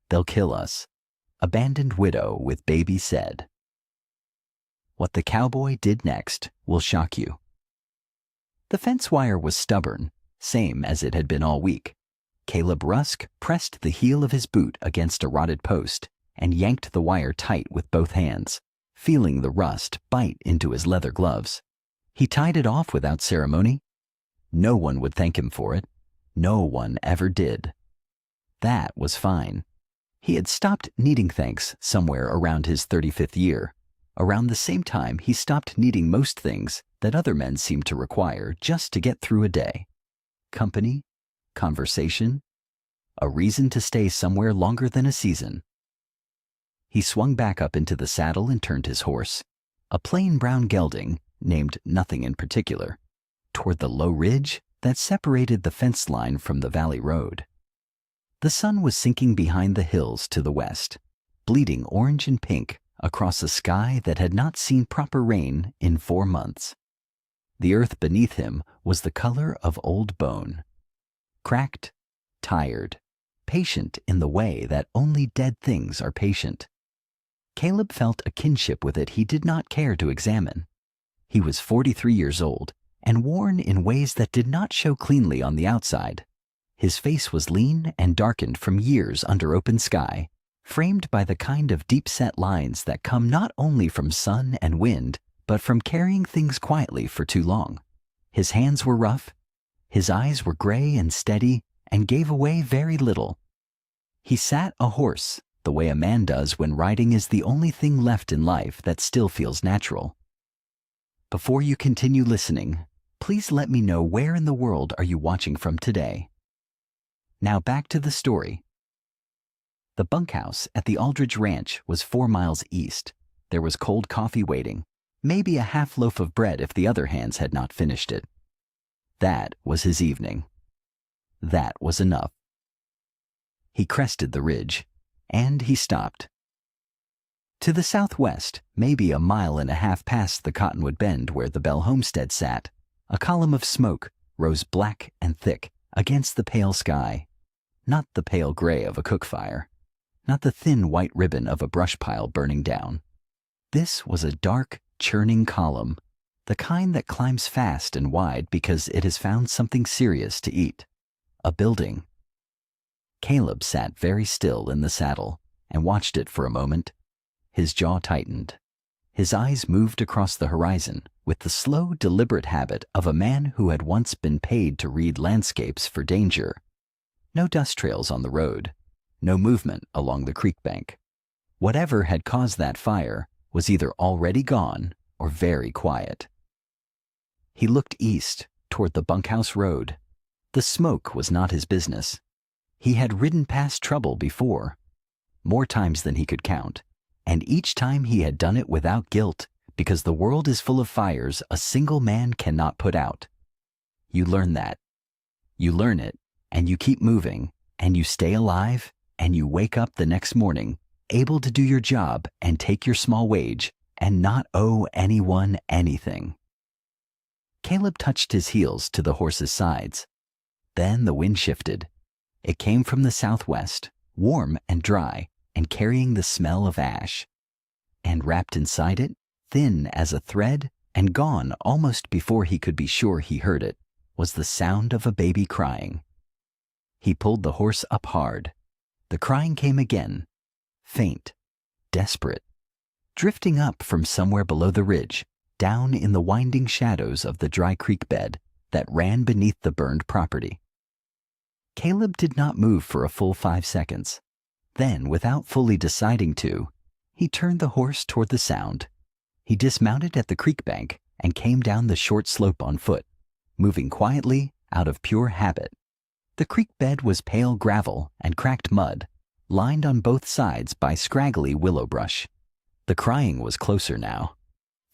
They'll kill us. Abandoned widow with baby said. What the cowboy did next will shock you. The fence wire was stubborn, same as it had been all week. Caleb Rusk pressed the heel of his boot against a rotted post and yanked the wire tight with both hands, feeling the rust bite into his leather gloves. He tied it off without ceremony. No one would thank him for it. No one ever did. That was fine. He had stopped needing thanks somewhere around his 35th year. Around the same time, he stopped needing most things that other men seemed to require just to get through a day. Company, conversation, a reason to stay somewhere longer than a season. He swung back up into the saddle and turned his horse, a plain brown gelding named nothing in particular, toward the low ridge that separated the fence line from the valley road. The sun was sinking behind the hills to the west, bleeding orange and pink across a sky that had not seen proper rain in 4 months. The earth beneath him was the color of old bone, cracked, tired, patient in the way that only dead things are patient. Caleb felt a kinship with it he did not care to examine. He was 43 years old and worn in ways that did not show cleanly on the outside. His face was lean and darkened from years under open sky, framed by the kind of deep-set lines that come not only from sun and wind, but from carrying things quietly for too long. His hands were rough, his eyes were gray and steady, and gave away very little. He sat a horse the way a man does when riding is the only thing left in life that still feels natural. Before you continue listening, please let me know where in the world are you watching from today. Now back to the story. The bunkhouse at the Aldridge Ranch was 4 miles east. There was cold coffee waiting, maybe a half loaf of bread if the other hands had not finished it. That was his evening. That was enough. He crested the ridge, and he stopped. To the southwest, maybe 1.5 miles past the Cottonwood Bend where the Bell homestead sat, a column of smoke rose black and thick against the pale sky. Not the pale gray of a cook fire, not the thin white ribbon of a brush pile burning down. This was a dark, churning column, the kind that climbs fast and wide because it has found something serious to eat. A building. Caleb sat very still in the saddle and watched it for a moment. His jaw tightened. His eyes moved across the horizon with the slow, deliberate habit of a man who had once been paid to read landscapes for danger. No dust trails on the road, no movement along the creek bank. Whatever had caused that fire was either already gone or very quiet. He looked east toward the bunkhouse road. The smoke was not his business. He had ridden past trouble before, more times than he could count, and each time he had done it without guilt because the world is full of fires a single man cannot put out. You learn that. You learn it, and you keep moving, and you stay alive, and you wake up the next morning, able to do your job and take your small wage and not owe anyone anything. Caleb touched his heels to the horse's sides. Then the wind shifted. It came from the southwest, warm and dry, and carrying the smell of ash. And wrapped inside it, thin as a thread, and gone almost before he could be sure he heard it, was the sound of a baby crying. He pulled the horse up hard. The crying came again, faint, desperate, drifting up from somewhere below the ridge, down in the winding shadows of the dry creek bed that ran beneath the burned property. Caleb did not move for a full 5 seconds. Then, without fully deciding to, he turned the horse toward the sound. He dismounted at the creek bank and came down the short slope on foot, moving quietly out of pure habit. The creek bed was pale gravel and cracked mud, lined on both sides by scraggly willow brush. The crying was closer now.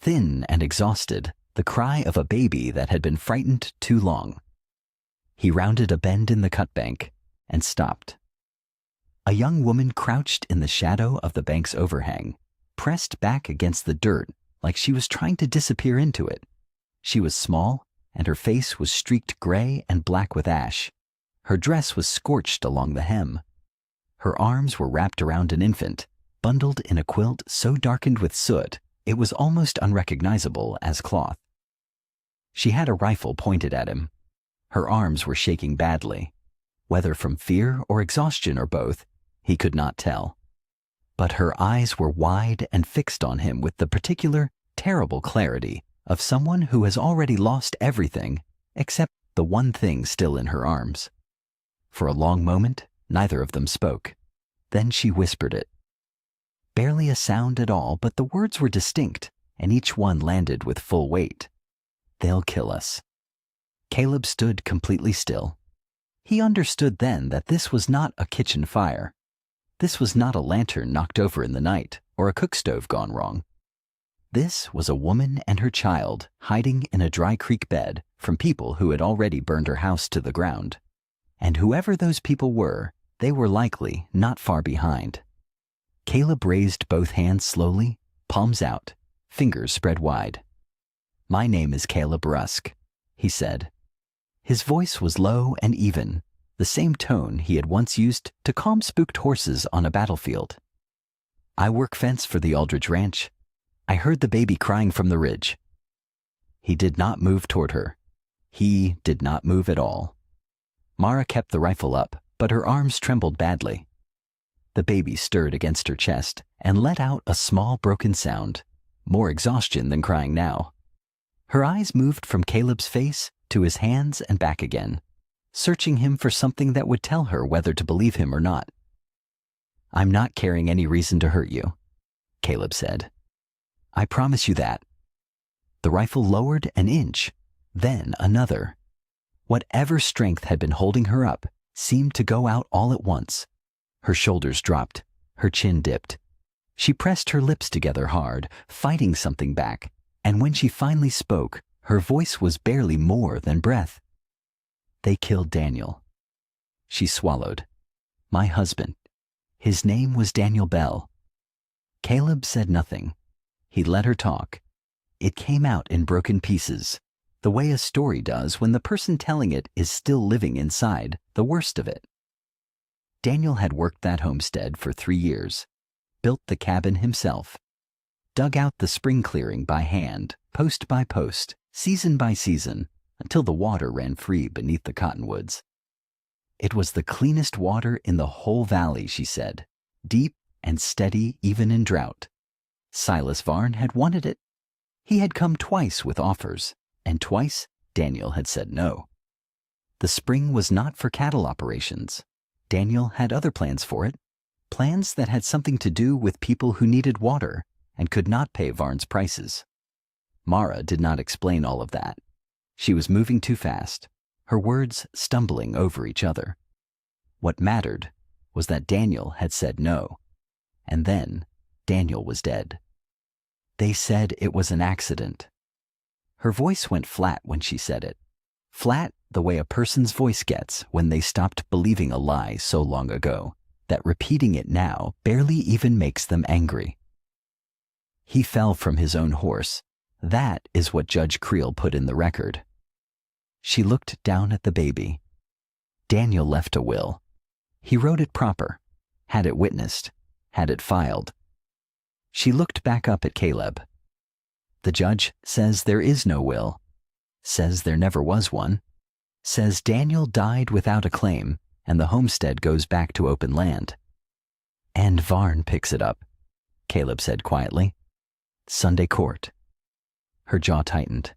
Thin and exhausted, the cry of a baby that had been frightened too long. He rounded a bend in the cut bank and stopped. A young woman crouched in the shadow of the bank's overhang, pressed back against the dirt like she was trying to disappear into it. She was small, and her face was streaked gray and black with ash. Her dress was scorched along the hem. Her arms were wrapped around an infant, bundled in a quilt so darkened with soot it was almost unrecognizable as cloth. She had a rifle pointed at him. Her arms were shaking badly. Whether from fear or exhaustion or both, he could not tell. But her eyes were wide and fixed on him with the particular, terrible clarity of someone who has already lost everything except the one thing still in her arms. For a long moment, neither of them spoke. Then she whispered it. Barely a sound at all, but the words were distinct, and each one landed with full weight. They'll kill us. Caleb stood completely still. He understood then that this was not a kitchen fire. This was not a lantern knocked over in the night or a cook stove gone wrong. This was a woman and her child hiding in a dry creek bed from people who had already burned her house to the ground. And whoever those people were, they were likely not far behind. Caleb raised both hands slowly, palms out, fingers spread wide. "My name is Caleb Rusk," he said. His voice was low and even, the same tone he had once used to calm spooked horses on a battlefield. "I work fence for the Aldridge Ranch. I heard the baby crying from the ridge." He did not move toward her. He did not move at all. Mara kept the rifle up, but her arms trembled badly. The baby stirred against her chest and let out a small broken sound, more exhaustion than crying now. Her eyes moved from Caleb's face to his hands and back again, searching him for something that would tell her whether to believe him or not. "I'm not carrying any reason to hurt you," Caleb said. "I promise you that." The rifle lowered an inch, then another. Whatever strength had been holding her up seemed to go out all at once. Her shoulders dropped, her chin dipped. She pressed her lips together hard, fighting something back, and when she finally spoke, her voice was barely more than breath. "They killed Daniel." She swallowed. "My husband. His name was Daniel Bell." Caleb said nothing. He let her talk. It came out in broken pieces, the way a story does when the person telling it is still living inside the worst of it. Daniel had worked that homestead for 3 years, built the cabin himself, dug out the spring clearing by hand, post by post, season by season, until the water ran free beneath the cottonwoods. It was the cleanest water in the whole valley, she said, deep and steady even in drought. Silas Varn had wanted it. He had come twice with offers, and twice Daniel had said no. The spring was not for cattle operations. Daniel had other plans for it, plans that had something to do with people who needed water and could not pay Varn's prices. Mara did not explain all of that. She was moving too fast, her words stumbling over each other. What mattered was that Daniel had said no, and then Daniel was dead. They said it was an accident. Her voice went flat when she said it, flat the way a person's voice gets when they stopped believing a lie so long ago that repeating it now barely even makes them angry. He fell from his own horse. That is what Judge Creel put in the record. She looked down at the baby. Daniel left a will. He wrote it proper, had it witnessed, had it filed. She looked back up at Caleb. The judge says there is no will, says there never was one, says Daniel died without a claim and the homestead goes back to open land. And Varn picks it up, Caleb said quietly. Sunday court. Her jaw tightened.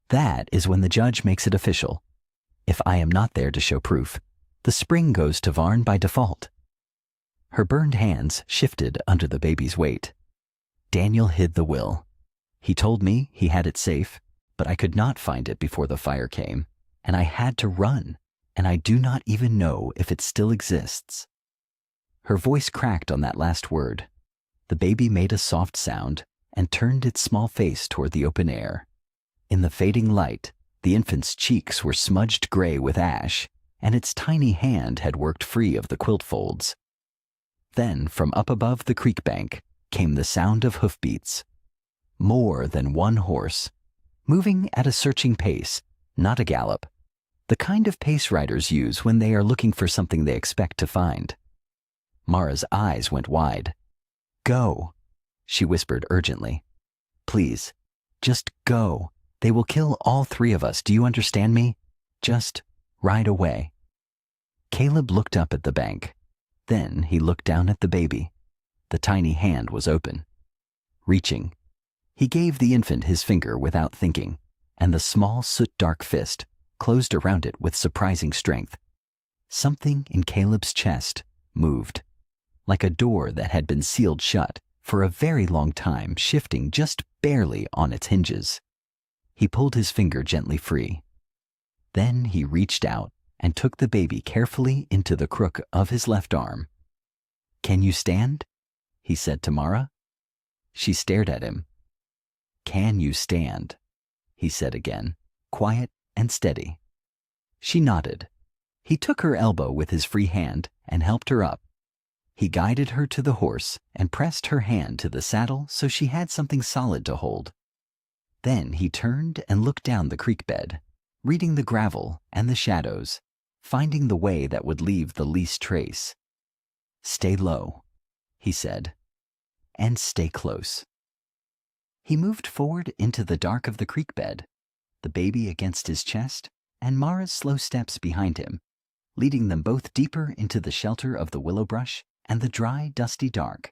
That is when the judge makes it official. If I am not there to show proof, the spring goes to Varn by default. Her burned hands shifted under the baby's weight. Daniel hid the will. He told me he had it safe, but I could not find it before the fire came, and I had to run, and I do not even know if it still exists. Her voice cracked on that last word. The baby made a soft sound and turned its small face toward the open air. In the fading light, the infant's cheeks were smudged gray with ash, and its tiny hand had worked free of the quilt folds. Then, from up above the creek bank, came the sound of hoofbeats. More than one horse, moving at a searching pace, not a gallop, the kind of pace riders use when they are looking for something they expect to find. Mara's eyes went wide. "Go," she whispered urgently. "Please, just go. They will kill all three of us, do you understand me? Just right away." Caleb looked up at the bank. Then he looked down at the baby. The tiny hand was open. Reaching, he gave the infant his finger without thinking, and the small soot-dark fist closed around it with surprising strength. Something in Caleb's chest moved, like a door that had been sealed shut for a very long time, shifting just barely on its hinges. He pulled his finger gently free. Then he reached out and took the baby carefully into the crook of his left arm. "Can you stand?" he said to Mara. She stared at him. "Can you stand?" he said again, quiet and steady. She nodded. He took her elbow with his free hand and helped her up. He guided her to the horse and pressed her hand to the saddle so she had something solid to hold. Then he turned and looked down the creek bed, reading the gravel and the shadows, finding the way that would leave the least trace. "Stay low," he said, "and stay close." He moved forward into the dark of the creek bed, the baby against his chest, and Mara's slow steps behind him, leading them both deeper into the shelter of the willow brush and the dry, dusty dark.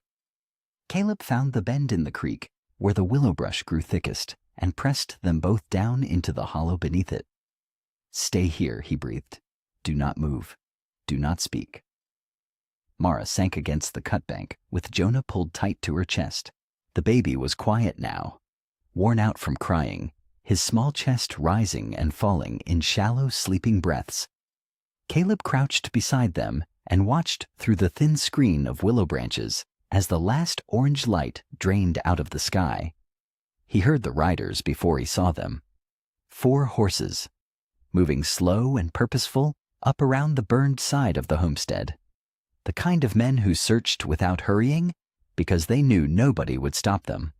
Caleb found the bend in the creek where the willow brush grew thickest and pressed them both down into the hollow beneath it. "Stay here," he breathed. "Do not move. Do not speak." Mara sank against the cut bank with Jonah pulled tight to her chest. The baby was quiet now, worn out from crying, his small chest rising and falling in shallow, sleeping breaths. Caleb crouched beside them and watched through the thin screen of willow branches as the last orange light drained out of the sky. He heard the riders before he saw them. 4 horses, moving slow and purposeful up around the burned side of the homestead. The kind of men who searched without hurrying because they knew nobody would stop them.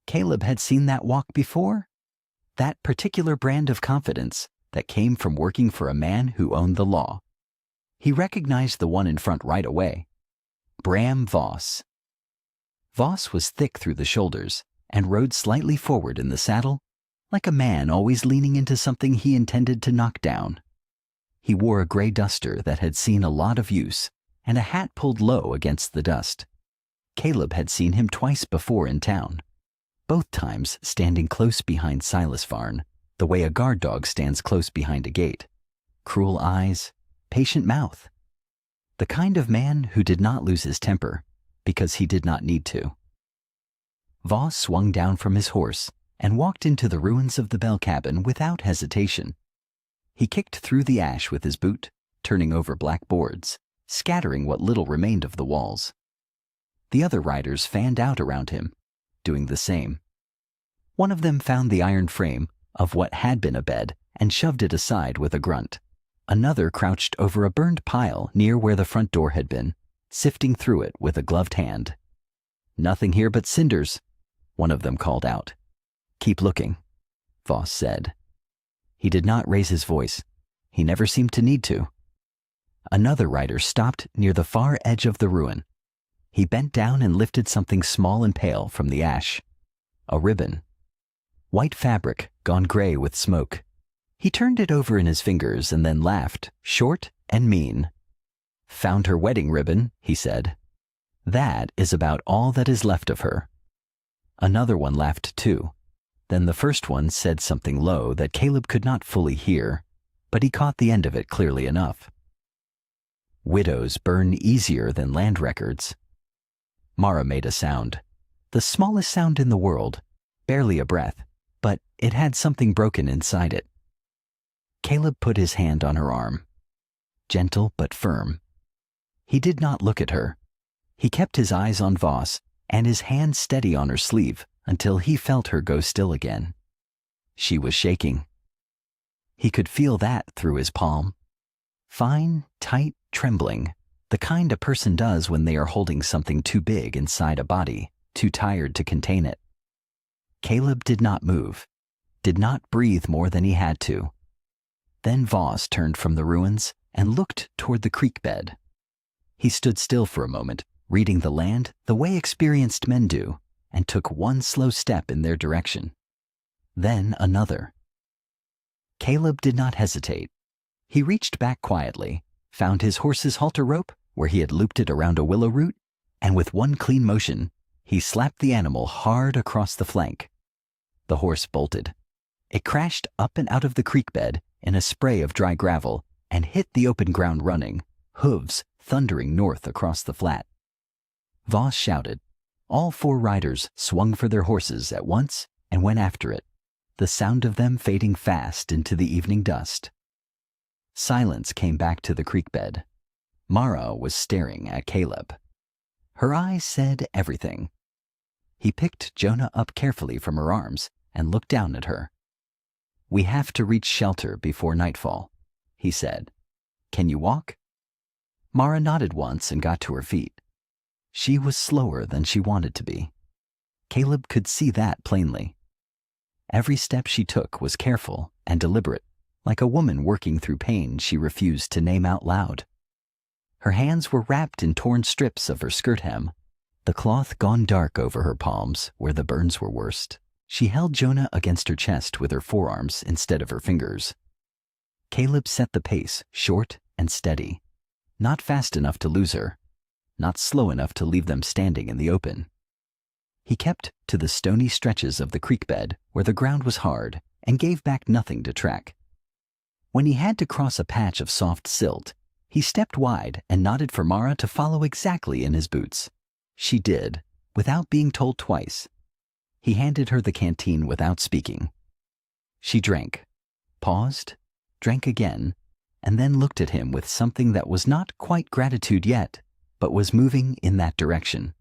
Caleb had seen that walk before, that particular brand of confidence that came from working for a man who owned the law. He recognized the one in front right away. Bram Voss. Voss was thick through the shoulders and rode slightly forward in the saddle, like a man always leaning into something he intended to knock down. He wore a gray duster that had seen a lot of use and a hat pulled low against the dust. Caleb had seen him twice before in town, both times standing close behind Silas Varn, the way a guard dog stands close behind a gate. Cruel eyes, patient mouth. The kind of man who did not lose his temper because he did not need to. Voss swung down from his horse and walked into the ruins of the bell cabin without hesitation. He kicked through the ash with his boot, turning over black boards, scattering what little remained of the walls. The other riders fanned out around him, doing the same. One of them found the iron frame of what had been a bed and shoved it aside with a grunt. Another crouched over a burned pile near where the front door had been, sifting through it with a gloved hand. "Nothing here but cinders," one of them called out. "Keep looking," Voss said. He did not raise his voice. He never seemed to need to. Another rider stopped near the far edge of the ruin. He bent down and lifted something small and pale from the ash. A ribbon. White fabric, gone gray with smoke. He turned it over in his fingers and then laughed, short and mean. "Found her wedding ribbon," he said. "That is about all that is left of her." Another one laughed too. Then the first one said something low that Caleb could not fully hear, but he caught the end of it clearly enough. "Widows burn easier than land records." Mara made a sound, the smallest sound in the world, barely a breath, but it had something broken inside it. Caleb put his hand on her arm, gentle but firm. He did not look at her. He kept his eyes on Voss and his hand steady on her sleeve until he felt her go still again. She was shaking. He could feel that through his palm. Fine, tight trembling, the kind a person does when they are holding something too big inside a body, too tired to contain it. Caleb did not move, did not breathe more than he had to. Then Voss turned from the ruins and looked toward the creek bed. He stood still for a moment, reading the land the way experienced men do, and took one slow step in their direction. Then another. Caleb did not hesitate. He reached back quietly, found his horse's halter rope where he had looped it around a willow root, and with one clean motion, he slapped the animal hard across the flank. The horse bolted. It crashed up and out of the creek bed in a spray of dry gravel and hit the open ground running, hooves thundering north across the flat. Voss shouted. All 4 riders swung for their horses at once and went after it, the sound of them fading fast into the evening dust. Silence came back to the creek bed. Mara was staring at Caleb. Her eyes said everything. He picked Jonah up carefully from her arms and looked down at her. "We have to reach shelter before nightfall," he said. "Can you walk?" Mara nodded once and got to her feet. She was slower than she wanted to be. Caleb could see that plainly. Every step she took was careful and deliberate, like a woman working through pain she refused to name out loud. Her hands were wrapped in torn strips of her skirt hem, the cloth gone dark over her palms where the burns were worst. She held Jonah against her chest with her forearms instead of her fingers. Caleb set the pace short and steady, not fast enough to lose her, not slow enough to leave them standing in the open. He kept to the stony stretches of the creek bed where the ground was hard and gave back nothing to track. When he had to cross a patch of soft silt, he stepped wide and nodded for Mara to follow exactly in his boots. She did, without being told twice. He handed her the canteen without speaking. She drank, paused, drank again, and then looked at him with something that was not quite gratitude yet, but was moving in that direction.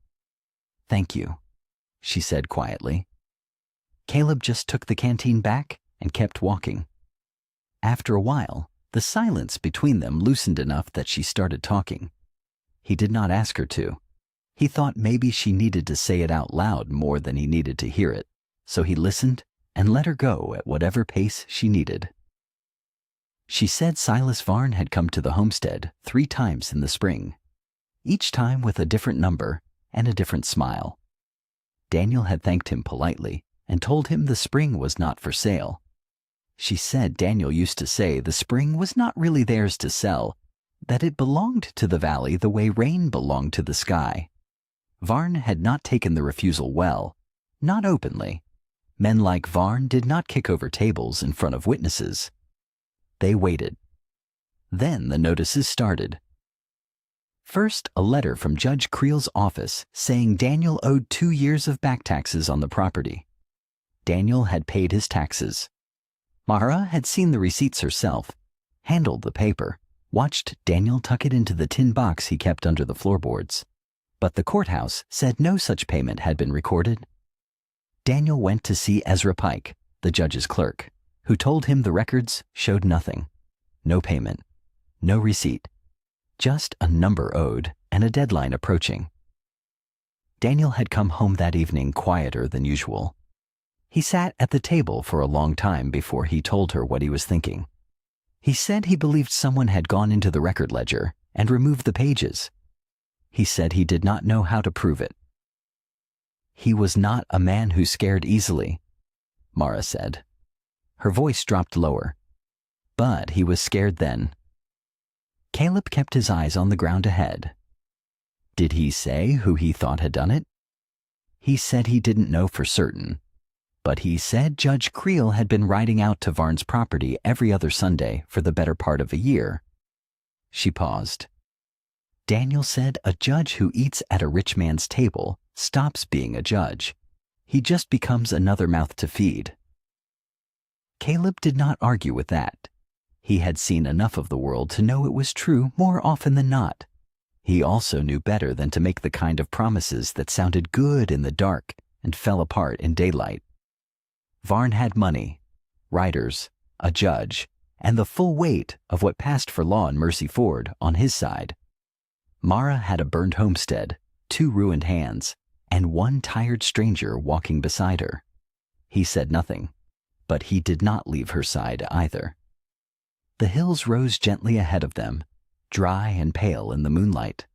"Thank you," she said quietly. Caleb just took the canteen back and kept walking. After a while, the silence between them loosened enough that she started talking. He did not ask her to. He thought maybe she needed to say it out loud more than he needed to hear it, so he listened and let her go at whatever pace she needed. She said Silas Varn had come to the homestead 3 times in the spring, each time with a different number and a different smile. Daniel had thanked him politely and told him the spring was not for sale. She said Daniel used to say the spring was not really theirs to sell, that it belonged to the valley the way rain belonged to the sky. Varn had not taken the refusal well, not openly. Men like Varn did not kick over tables in front of witnesses. They waited. Then the notices started. First, a letter from Judge Creel's office saying Daniel owed 2 years of back taxes on the property. Daniel had paid his taxes. Mara had seen the receipts herself, handled the paper, watched Daniel tuck it into the tin box he kept under the floorboards. But the courthouse said no such payment had been recorded. Daniel went to see Ezra Pike, the judge's clerk, who told him the records showed nothing. No payment, no receipt, just a number owed and a deadline approaching. Daniel had come home that evening quieter than usual. He sat at the table for a long time before he told her what he was thinking. He said he believed someone had gone into the record ledger and removed the pages. He said he did not know how to prove it. He was not a man who scared easily, Mara said. Her voice dropped lower. But he was scared then. Caleb kept his eyes on the ground ahead. Did he say who he thought had done it? He said he didn't know for certain, but he said Judge Creel had been riding out to Varn's property every other Sunday for the better part of a year. She paused. Daniel said a judge who eats at a rich man's table stops being a judge. He just becomes another mouth to feed. Caleb did not argue with that. He had seen enough of the world to know it was true more often than not. He also knew better than to make the kind of promises that sounded good in the dark and fell apart in daylight. Varn had money, riders, a judge, and the full weight of what passed for law in Mercy Ford on his side. Mara had a burned homestead, 2 ruined hands, and 1 tired stranger walking beside her. He said nothing, but he did not leave her side either. The hills rose gently ahead of them, dry and pale in the moonlight.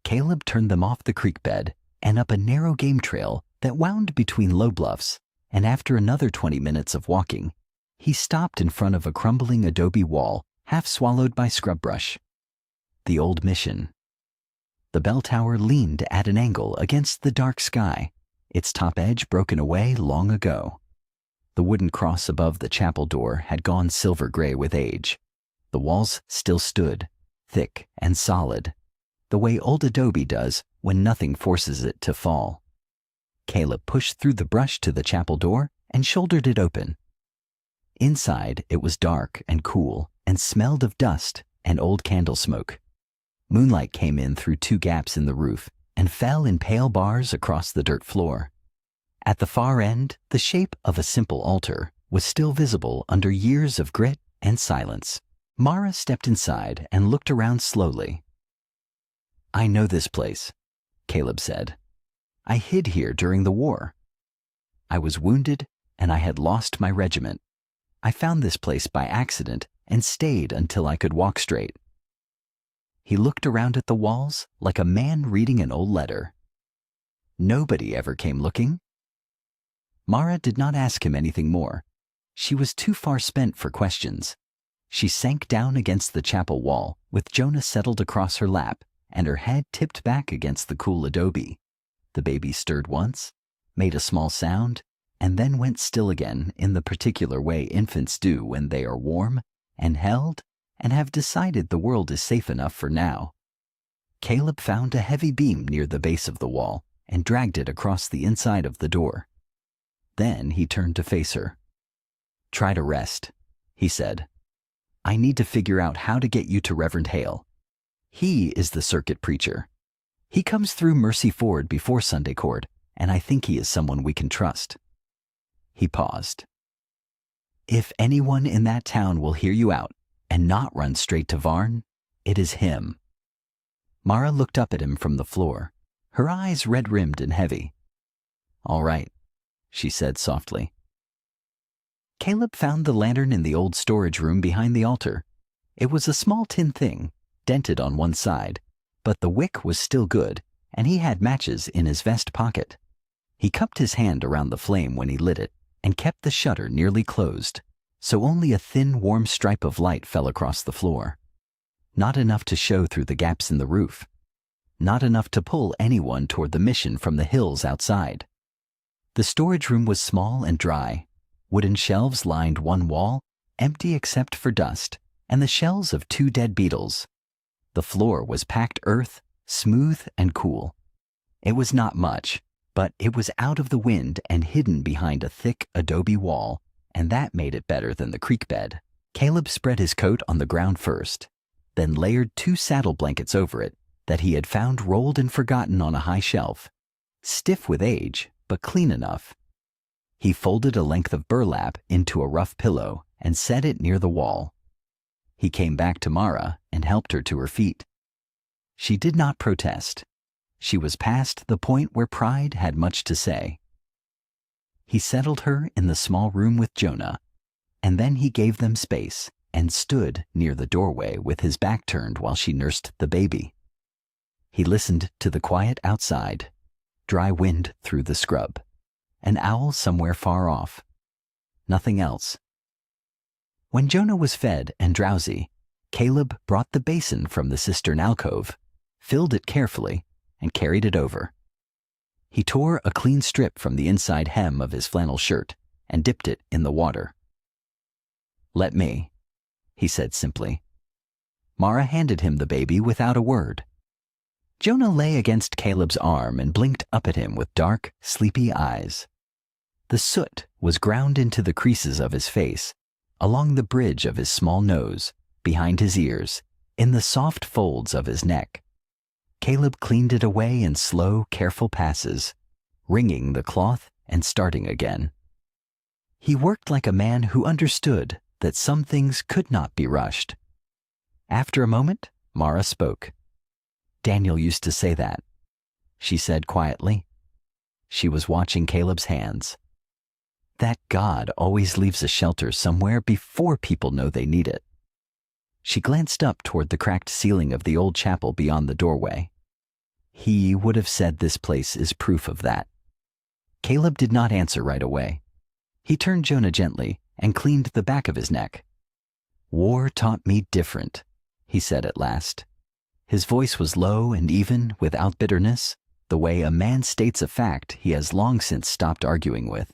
Caleb turned them off the creek bed and up a narrow game trail that wound between low bluffs, and after another 20 minutes of walking, he stopped in front of a crumbling adobe wall half swallowed by scrub brush. The old mission. The bell tower leaned at an angle against the dark sky, its top edge broken away long ago. The wooden cross above the chapel door had gone silver gray with age. The walls still stood, thick and solid, the way old adobe does when nothing forces it to fall. Caleb pushed through the brush to the chapel door and shouldered it open. Inside, it was dark and cool and smelled of dust and old candle smoke. Moonlight came in through 2 gaps in the roof and fell in pale bars across the dirt floor. At the far end, the shape of a simple altar was still visible under years of grit and silence. Mara stepped inside and looked around slowly. "I know this place," Caleb said. "I hid here during the war. I was wounded and I had lost my regiment. I found this place by accident and stayed until I could walk straight." He looked around at the walls like a man reading an old letter. "Nobody ever came looking?" Mara did not ask him anything more. She was too far spent for questions. She sank down against the chapel wall with Jonah settled across her lap and her head tipped back against the cool adobe. The baby stirred once, made a small sound, and then went still again in the particular way infants do when they are warm and held and have decided the world is safe enough for now. Caleb found a heavy beam near the base of the wall and dragged it across the inside of the door. Then he turned to face her. "Try to rest," he said. "I need to figure out how to get you to Reverend Hale. He is the circuit preacher. He comes through Mercy Ford before Sunday court, and I think he is someone we can trust." He paused. "If anyone in that town will hear you out and not run straight to Varn, it is him." Mara looked up at him from the floor, her eyes red-rimmed and heavy. "All right," she said softly. Caleb found the lantern in the old storage room behind the altar. It was a small tin thing, dented on one side, but the wick was still good, and he had matches in his vest pocket. He cupped his hand around the flame when he lit it and kept the shutter nearly closed, so only a thin, warm stripe of light fell across the floor. Not enough to show through the gaps in the roof. Not enough to pull anyone toward the mission from the hills outside. The storage room was small and dry. Wooden shelves lined one wall, empty except for dust, and the shells of 2 dead beetles. The floor was packed earth, smooth and cool. It was not much, but it was out of the wind and hidden behind a thick adobe wall, and that made it better than the creek bed. Caleb spread his coat on the ground first, then layered 2 saddle blankets over it that he had found rolled and forgotten on a high shelf, stiff with age, but clean enough. He folded a length of burlap into a rough pillow and set it near the wall. He came back to Mara and helped her to her feet. She did not protest. She was past the point where pride had much to say. He settled her in the small room with Jonah, and then he gave them space and stood near the doorway with his back turned while she nursed the baby. He listened to the quiet outside, dry wind through the scrub, an owl somewhere far off. Nothing else. When Jonah was fed and drowsy, Caleb brought the basin from the cistern alcove, filled it carefully, and carried it over. He tore a clean strip from the inside hem of his flannel shirt and dipped it in the water. "Let me," he said simply. Mara handed him the baby without a word. Jonah lay against Caleb's arm and blinked up at him with dark, sleepy eyes. The soot was ground into the creases of his face, along the bridge of his small nose, behind his ears, in the soft folds of his neck. Caleb cleaned it away in slow, careful passes, wringing the cloth and starting again. He worked like a man who understood that some things could not be rushed. After a moment, Mara spoke. "Daniel used to say that," she said quietly. She was watching Caleb's hands. "That God always leaves a shelter somewhere before people know they need it." She glanced up toward the cracked ceiling of the old chapel beyond the doorway. He would have said this place is proof of that. Caleb did not answer right away. He turned Jonah gently and cleaned the back of his neck. "War taught me different," he said at last. His voice was low and even, without bitterness, the way a man states a fact he has long since stopped arguing with.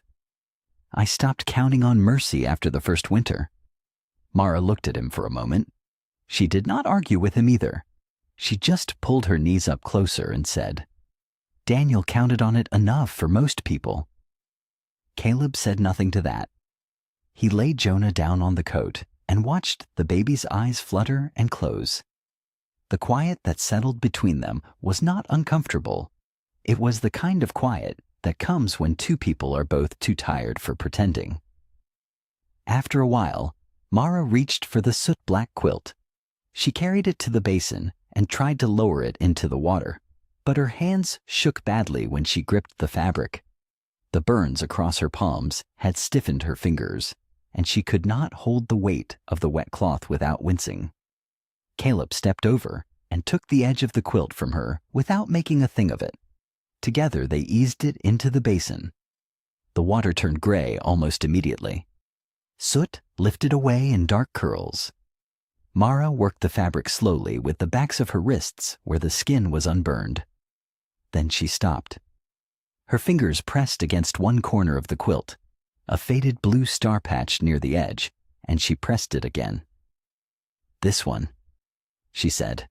"I stopped counting on mercy after the first winter." Mara looked at him for a moment. She did not argue with him either. She just pulled her knees up closer and said, "Daniel counted on it enough for most people." Caleb said nothing to that. He laid Jonah down on the coat and watched the baby's eyes flutter and close. The quiet that settled between them was not uncomfortable. It was the kind of quiet that comes when two people are both too tired for pretending. After a while, Mara reached for the soot-black quilt. She carried it to the basin and tried to lower it into the water, but her hands shook badly when she gripped the fabric. The burns across her palms had stiffened her fingers, and she could not hold the weight of the wet cloth without wincing. Caleb stepped over and took the edge of the quilt from her without making a thing of it. Together they eased it into the basin. The water turned gray almost immediately. Soot lifted away in dark curls. Mara worked the fabric slowly with the backs of her wrists where the skin was unburned. Then she stopped. Her fingers pressed against one corner of the quilt, a faded blue star patch near the edge, and she pressed it again. "This one," she said.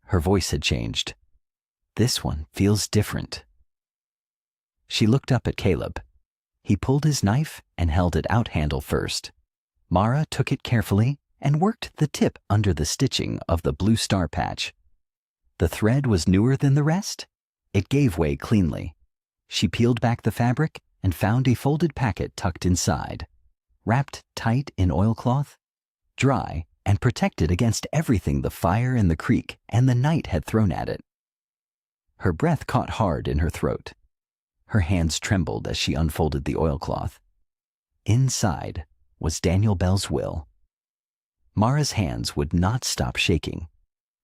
Her voice had changed. "This one feels different." She looked up at Caleb. He pulled his knife and held it out handle first. Mara took it carefully and worked the tip under the stitching of the blue star patch. The thread was newer than the rest. It gave way cleanly. She peeled back the fabric and found a folded packet tucked inside, wrapped tight in oilcloth, dry and protected against everything the fire in the creek and the night had thrown at it. Her breath caught hard in her throat. Her hands trembled as she unfolded the oilcloth. Inside was Daniel Bell's will. Mara's hands would not stop shaking.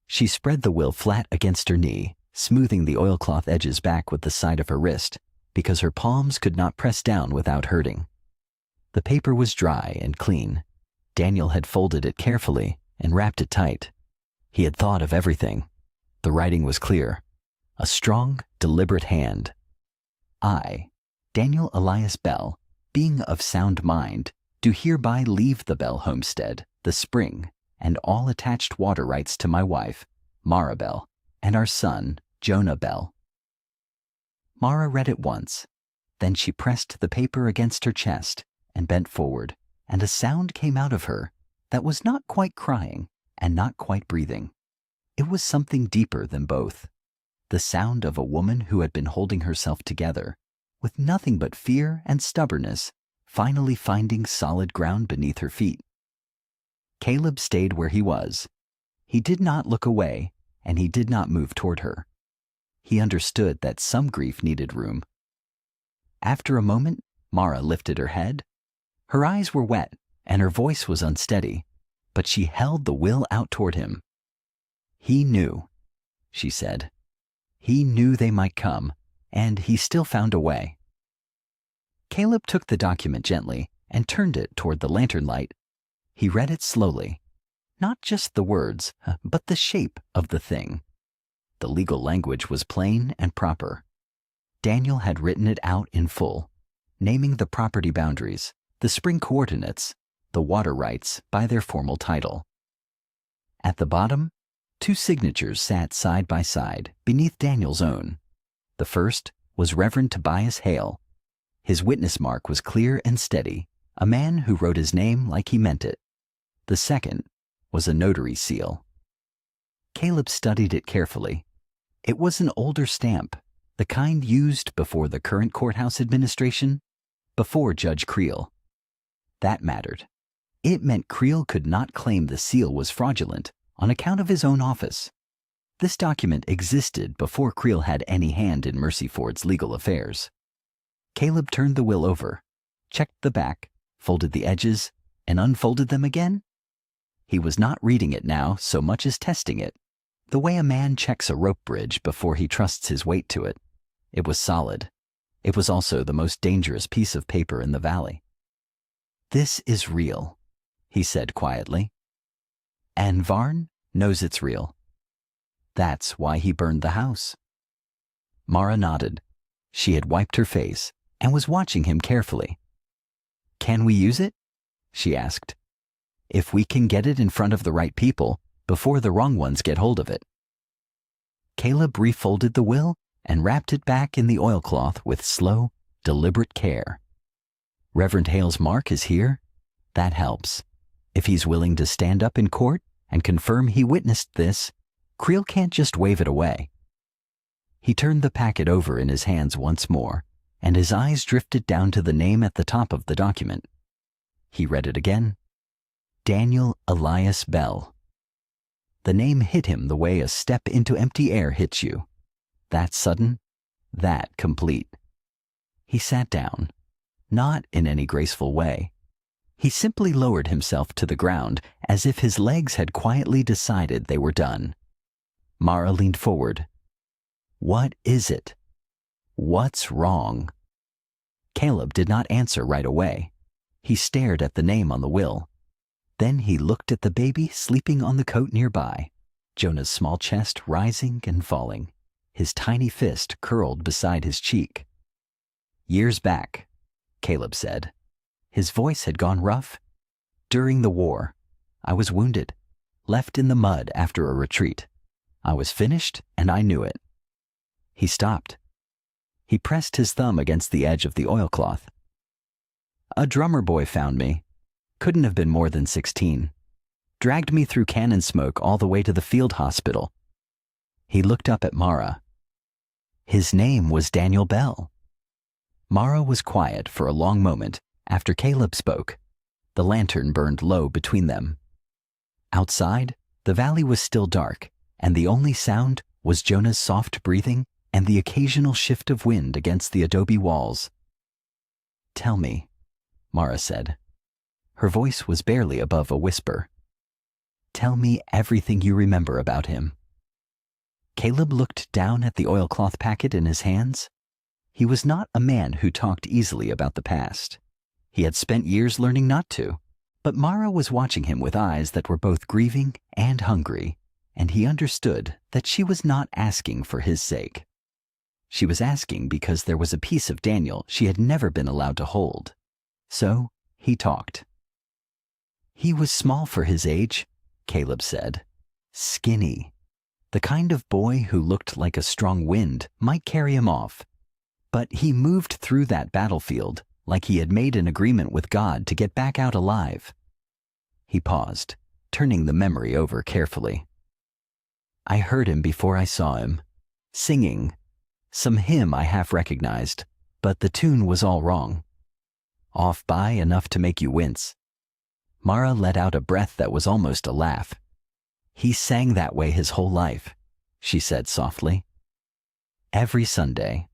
She spread the will flat against her knee, smoothing the oilcloth edges back with the side of her wrist, because her palms could not press down without hurting. The paper was dry and clean. Daniel had folded it carefully and wrapped it tight. He had thought of everything. The writing was clear. A strong, deliberate hand. "I, Daniel Elias Bell, being of sound mind, do hereby leave the Bell homestead, the spring, and all attached water rights to my wife, Mara Bell, and our son, Jonah Bell." Mara read it once. Then she pressed the paper against her chest and bent forward, and a sound came out of her that was not quite crying and not quite breathing. It was something deeper than both. The sound of a woman who had been holding herself together, with nothing but fear and stubbornness, finally finding solid ground beneath her feet. Caleb stayed where he was. He did not look away, and he did not move toward her. He understood that some grief needed room. After a moment, Mara lifted her head. Her eyes were wet, and her voice was unsteady, but she held the will out toward him. "He knew," she said. "He knew they might come, and he still found a way." Caleb took the document gently and turned it toward the lantern light. He read it slowly. Not just the words, but the shape of the thing. The legal language was plain and proper. Daniel had written it out in full, naming the property boundaries, the spring coordinates, the water rights by their formal title. At the bottom, two signatures sat side by side beneath Daniel's own. The first was Reverend Tobias Hale. His witness mark was clear and steady, a man who wrote his name like he meant it. The second was a notary seal. Caleb studied it carefully. It was an older stamp, the kind used before the current courthouse administration, before Judge Creel. That mattered. It meant Creel could not claim the seal was fraudulent on account of his own office. This document existed before Creel had any hand in Mercy Ford's legal affairs. Caleb turned the will over, checked the back, folded the edges, and unfolded them again. He was not reading it now so much as testing it. the way a man checks a rope bridge before he trusts his weight to it. It was solid. It was also the most dangerous piece of paper in the valley. "This is real," he said quietly. "And Varn knows it's real. That's why he burned the house." Mara nodded. She had wiped her face and was watching him carefully. "Can we use it?" she asked. "If we can get it in front of the right people before the wrong ones get hold of it." Caleb refolded the will and wrapped it back in the oilcloth with slow, deliberate care. "Reverend Hale's mark is here. That helps. If he's willing to stand up in court and confirm he witnessed this, Creel can't just wave it away." He turned the packet over in his hands once more, and his eyes drifted down to the name at the top of the document. He read it again. Daniel Elias Bell. The name hit him the way a step into empty air hits you. That sudden, that complete. He sat down, not in any graceful way. He simply lowered himself to the ground as if his legs had quietly decided they were done. Mara leaned forward. "What is it? What's wrong?" Caleb did not answer right away. He stared at the name on the will. Then he looked at the baby sleeping on the coat nearby, Jonah's small chest rising and falling, his tiny fist curled beside his cheek. "Years back," Caleb said. His voice had gone rough. "During the war, I was wounded, left in the mud after a retreat. I was finished, and I knew it." He stopped. He pressed his thumb against the edge of the oilcloth. "A drummer boy found me. Couldn't have been more than 16. Dragged me through cannon smoke all the way to the field hospital." He looked up at Mara. "His name was Daniel Bell." Mara was quiet for a long moment after Caleb spoke. The lantern burned low between them. Outside, the valley was still dark, and the only sound was Jonah's soft breathing and the occasional shift of wind against the adobe walls. "Tell me," Mara said. Her voice was barely above a whisper. "Tell me everything you remember about him." Caleb looked down at the oilcloth packet in his hands. He was not a man who talked easily about the past. He had spent years learning not to, but Mara was watching him with eyes that were both grieving and hungry, and he understood that she was not asking for his sake. She was asking because there was a piece of Daniel she had never been allowed to hold. So he talked. "He was small for his age," Caleb said. "Skinny. The kind of boy who looked like a strong wind might carry him off. But he moved through that battlefield like he had made an agreement with God to get back out alive." He paused, turning the memory over carefully. "I heard him before I saw him, singing some hymn I half recognized, but the tune was all wrong. Off by enough to make you wince." Mara let out a breath that was almost a laugh. "He sang that way his whole life," she said softly. "Every Sunday.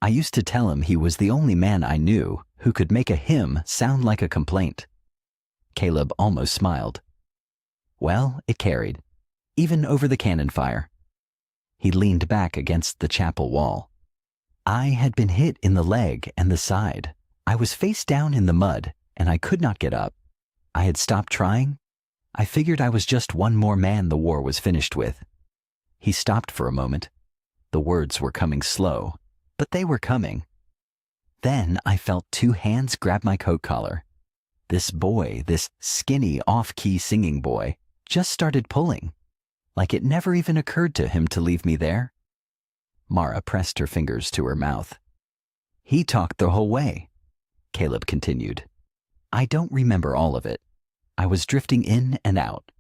I used to tell him he was the only man I knew who could make a hymn sound like a complaint." Caleb almost smiled. "Well, it carried, even over the cannon fire." He leaned back against the chapel wall. "I had been hit in the leg and the side. I was face down in the mud, and I could not get up. I had stopped trying. I figured I was just one more man the war was finished with." He stopped for a moment. The words were coming slow, but they were coming. "Then I felt two hands grab my coat collar. This boy, this skinny, off-key singing boy, just started pulling, like it never even occurred to him to leave me there." Mara pressed her fingers to her mouth. "He talked the whole way," Caleb continued. "I don't remember all of it. I was drifting in and out.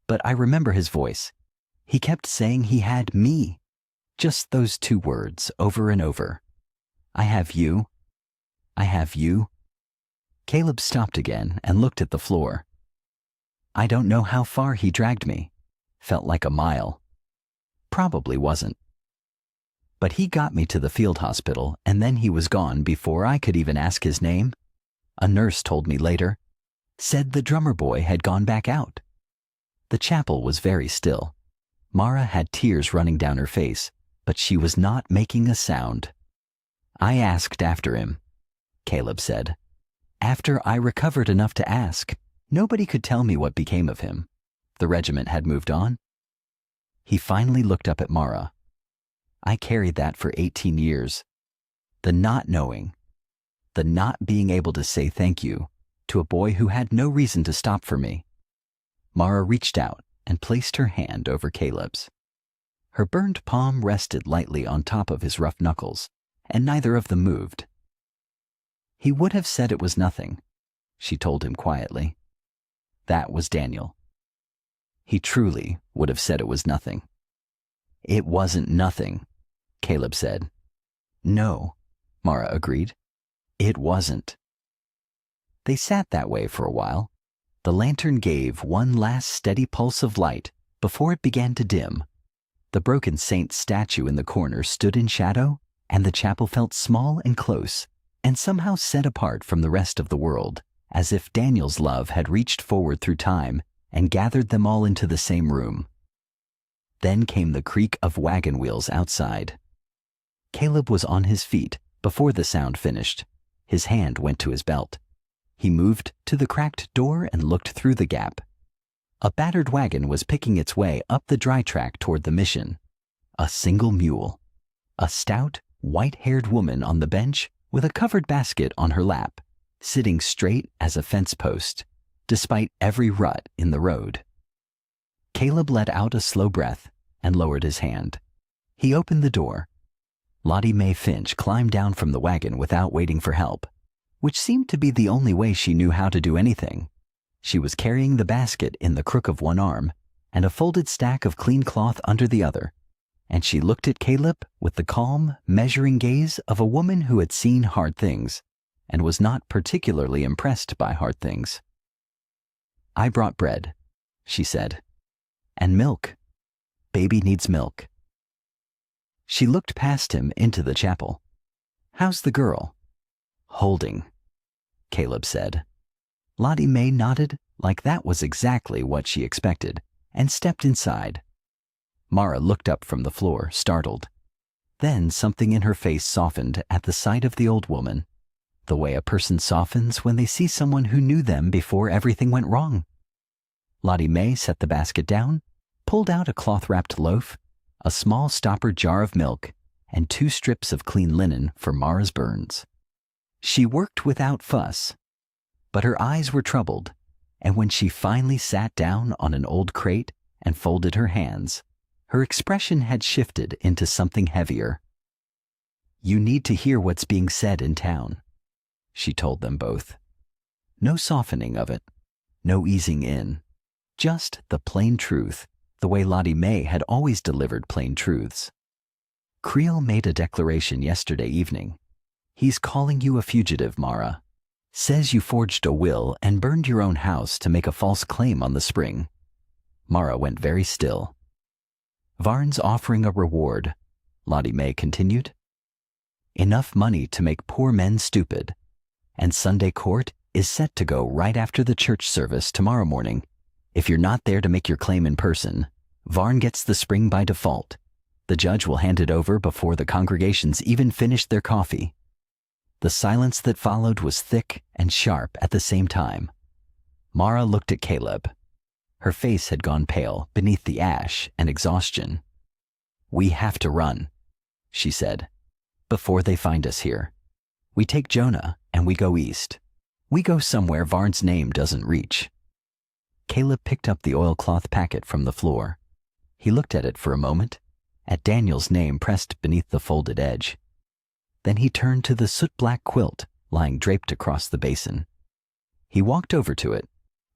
But I remember his voice. He kept saying he had me. Just those two words over and over. I have you. I have you." Caleb stopped again and looked at the floor. "I don't know how far he dragged me. Felt like a mile. Probably wasn't. But he got me to the field hospital, and then he was gone before I could even ask his name. A nurse told me later. Said the drummer boy had gone back out." The chapel was very still. Mara had tears running down her face, but she was not making a sound. I asked after him, Caleb said. After I recovered enough to ask, nobody could tell me what became of him. The regiment had moved on. He finally looked up at Mara. I carried that for 18 years. The not knowing, the not being able to say thank you to a boy who had no reason to stop for me. Mara reached out and placed her hand over Caleb's. Her burned palm rested lightly on top of his rough knuckles, and neither of them moved. He would have said it was nothing, she told him quietly. That was Daniel. He truly would have said it was nothing. It wasn't nothing, Caleb said. No, Mara agreed. It wasn't. They sat that way for a while. The lantern gave one last steady pulse of light before it began to dim. The broken saint's statue in the corner stood in shadow, and the chapel felt small and close, and somehow set apart from the rest of the world, as if Daniel's love had reached forward through time and gathered them all into the same room. Then came the creak of wagon wheels outside. Caleb was on his feet before the sound finished. His hand went to his belt. He moved to the cracked door and looked through the gap. A battered wagon was picking its way up the dry track toward the mission. A single mule. A stout, white-haired woman on the bench with a covered basket on her lap, sitting straight as a fence post, despite every rut in the road. Caleb let out a slow breath and lowered his hand. He opened the door. Lottie Mae Finch climbed down from the wagon without waiting for help, which seemed to be the only way she knew how to do anything. She was carrying the basket in the crook of one arm and a folded stack of clean cloth under the other, and she looked at Caleb with the calm, measuring gaze of a woman who had seen hard things and was not particularly impressed by hard things. I brought bread, she said, and milk. Baby needs milk. She looked past him into the chapel. How's the girl? Holding, Caleb said. Lottie Mae nodded like that was exactly what she expected and stepped inside. Mara looked up from the floor, startled. Then something in her face softened at the sight of the old woman, the way a person softens when they see someone who knew them before everything went wrong. Lottie Mae set the basket down, pulled out a cloth-wrapped loaf, a small stoppered jar of milk, and 2 strips of clean linen for Mara's burns. She worked without fuss, but her eyes were troubled, and when she finally sat down on an old crate and folded her hands, her expression had shifted into something heavier. You need to hear what's being said in town, she told them both. No softening of it, no easing in, just the plain truth, the way Lottie Mae had always delivered plain truths. Creel made a declaration yesterday evening. He's calling you a fugitive, Mara. Says you forged a will and burned your own house to make a false claim on the spring. Mara went very still. Varn's offering a reward, Lottie Mae continued. Enough money to make poor men stupid. And Sunday court is set to go right after the church service tomorrow morning. If you're not there to make your claim in person, Varn gets the spring by default. The judge will hand it over before the congregations even finish their coffee. The silence that followed was thick and sharp at the same time. Mara looked at Caleb. Her face had gone pale beneath the ash and exhaustion. We have to run, she said, before they find us here. We take Jonah and we go east. We go somewhere Varn's name doesn't reach. Caleb picked up the oilcloth packet from the floor. He looked at it for a moment, at Daniel's name pressed beneath the folded edge. Then he turned to the soot-black quilt lying draped across the basin. He walked over to it,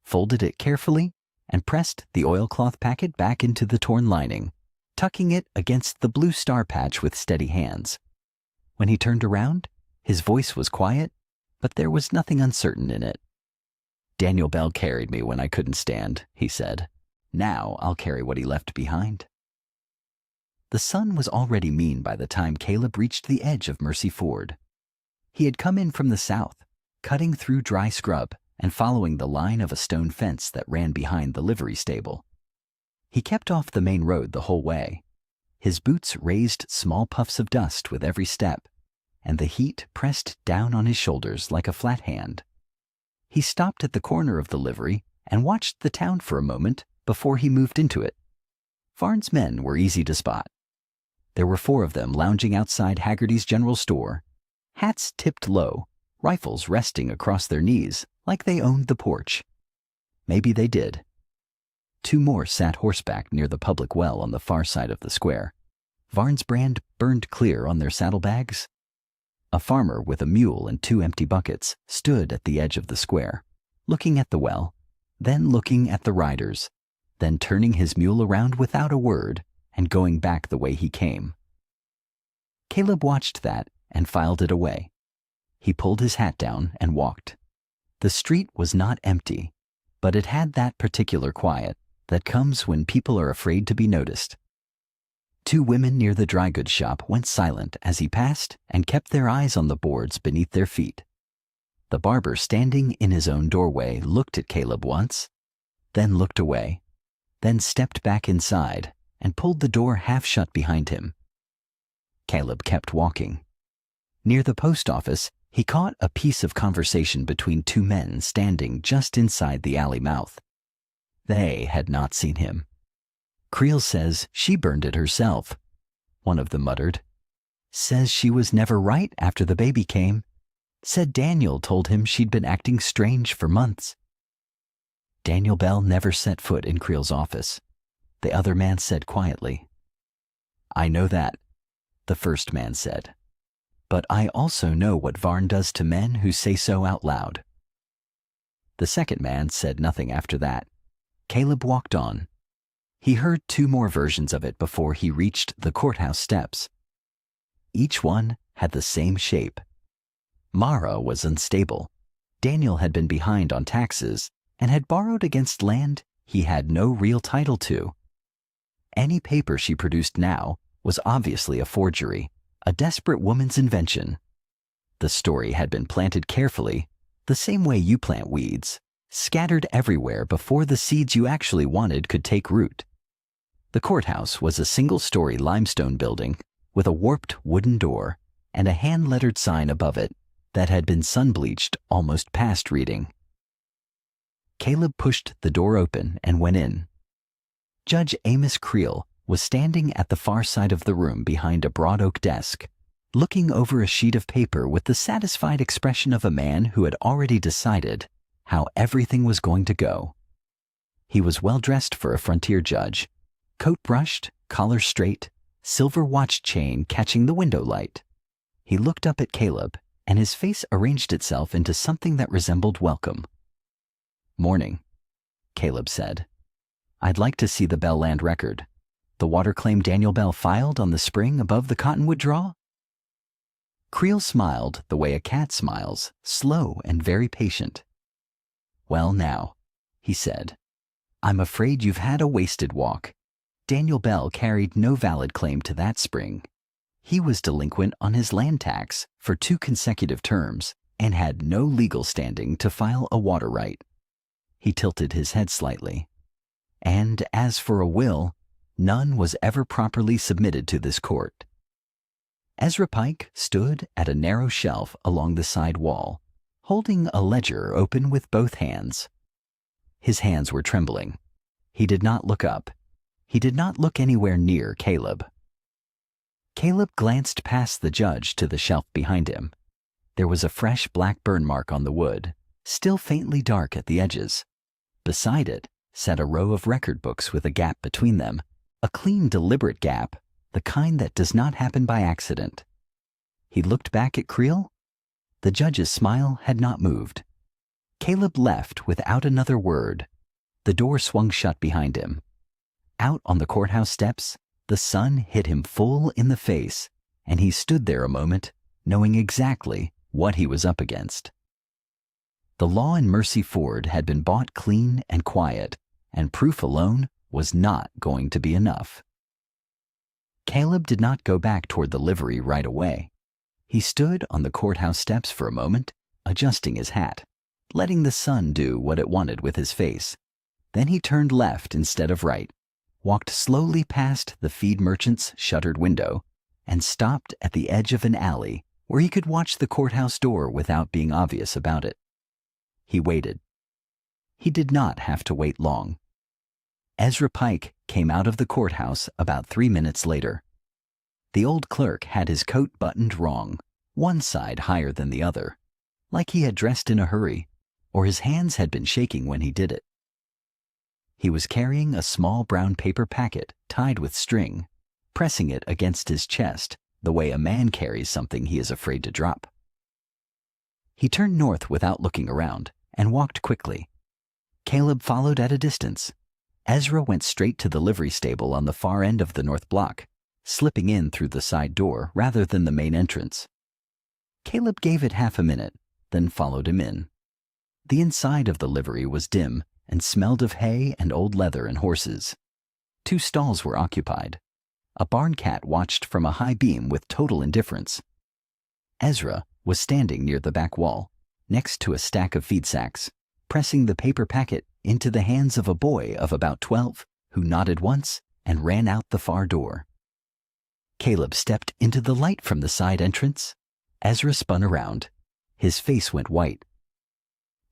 folded it carefully, and pressed the oilcloth packet back into the torn lining, tucking it against the blue star patch with steady hands. When he turned around, his voice was quiet, but there was nothing uncertain in it. Daniel Bell carried me when I couldn't stand, he said. Now I'll carry what he left behind. The sun was already mean by the time Caleb reached the edge of Mercy Ford. He had come in from the south, cutting through dry scrub and following the line of a stone fence that ran behind the livery stable. He kept off the main road the whole way. His boots raised small puffs of dust with every step, and the heat pressed down on his shoulders like a flat hand. He stopped at the corner of the livery and watched the town for a moment before he moved into it. Varn's men were easy to spot. There were 4 of them lounging outside Haggerty's general store, hats tipped low, rifles resting across their knees like they owned the porch. Maybe they did. 2 more sat horseback near the public well on the far side of the square. Varn's brand burned clear on their saddlebags. A farmer with a mule and 2 empty buckets stood at the edge of the square, looking at the well, then looking at the riders, then turning his mule around without a word and going back the way he came. Caleb watched that and filed it away. He pulled his hat down and walked. The street was not empty, but it had that particular quiet that comes when people are afraid to be noticed. 2 women near the dry goods shop went silent as he passed and kept their eyes on the boards beneath their feet. The barber standing in his own doorway looked at Caleb once, then looked away, then stepped back inside and pulled the door half shut behind him. Caleb kept walking. Near the post office, he caught a piece of conversation between 2 men standing just inside the alley mouth. They had not seen him. "Creel says she burned it herself," one of them muttered. "Says she was never right after the baby came. Said Daniel told him she'd been acting strange for months." Daniel Bell never set foot in Creel's office. The other man said quietly. "I know that," the first man said. "But I also know what Varn does to men who say so out loud." The second man said nothing after that. Caleb walked on. He heard 2 more versions of it before he reached the courthouse steps. Each one had the same shape. Mara was unstable. Daniel had been behind on taxes and had borrowed against land he had no real title to. Any paper she produced now was obviously a forgery, a desperate woman's invention. The story had been planted carefully, the same way you plant weeds, scattered everywhere before the seeds you actually wanted could take root. The courthouse was a single-story limestone building with a warped wooden door and a hand-lettered sign above it that had been sun-bleached almost past reading. Caleb pushed the door open and went in. Judge Amos Creel was standing at the far side of the room behind a broad oak desk, looking over a sheet of paper with the satisfied expression of a man who had already decided how everything was going to go. He was well dressed for a frontier judge, coat brushed, collar straight, silver watch chain catching the window light. He looked up at Caleb, and his face arranged itself into something that resembled welcome. "Morning," Caleb said. "I'd like to see the Bell land record. The water claim Daniel Bell filed on the spring above the cottonwood draw?" Creel smiled the way a cat smiles, slow and very patient. "Well now," he said, "I'm afraid you've had a wasted walk. Daniel Bell carried no valid claim to that spring. He was delinquent on his land tax for 2 consecutive terms and had no legal standing to file a water right." He tilted his head slightly. "And as for a will, none was ever properly submitted to this court." Ezra Pike stood at a narrow shelf along the side wall, holding a ledger open with both hands. His hands were trembling. He did not look up. He did not look anywhere near Caleb. Caleb glanced past the judge to the shelf behind him. There was a fresh black burn mark on the wood, still faintly dark at the edges. Beside it sat a row of record books with a gap between them, a clean, deliberate gap, the kind that does not happen by accident. He looked back at Creel. The judge's smile had not moved. Caleb left without another word. The door swung shut behind him. Out on the courthouse steps, the sun hit him full in the face, and he stood there a moment, knowing exactly what he was up against. The Law and Mercy Ford had been bought clean and quiet, and proof alone was not going to be enough. Caleb did not go back toward the livery right away. He stood on the courthouse steps for a moment, adjusting his hat, letting the sun do what it wanted with his face. Then he turned left instead of right, walked slowly past the feed merchant's shuttered window and stopped at the edge of an alley where he could watch the courthouse door without being obvious about it. He waited. He did not have to wait long. Ezra Pike came out of the courthouse about 3 minutes later. The old clerk had his coat buttoned wrong, one side higher than the other, like he had dressed in a hurry, or his hands had been shaking when he did it. He was carrying a small brown paper packet tied with string, pressing it against his chest the way a man carries something he is afraid to drop. He turned north without looking around and walked quickly. Caleb followed at a distance. Ezra went straight to the livery stable on the far end of the north block, slipping in through the side door rather than the main entrance. Caleb gave it half a minute, then followed him in. The inside of the livery was dim and smelled of hay and old leather and horses. 2 stalls were occupied. A barn cat watched from a high beam with total indifference. Ezra was standing near the back wall, next to a stack of feed sacks, pressing the paper packet into the hands of a boy of about 12, who nodded once and ran out the far door. Caleb stepped into the light from the side entrance. Ezra spun around. His face went white.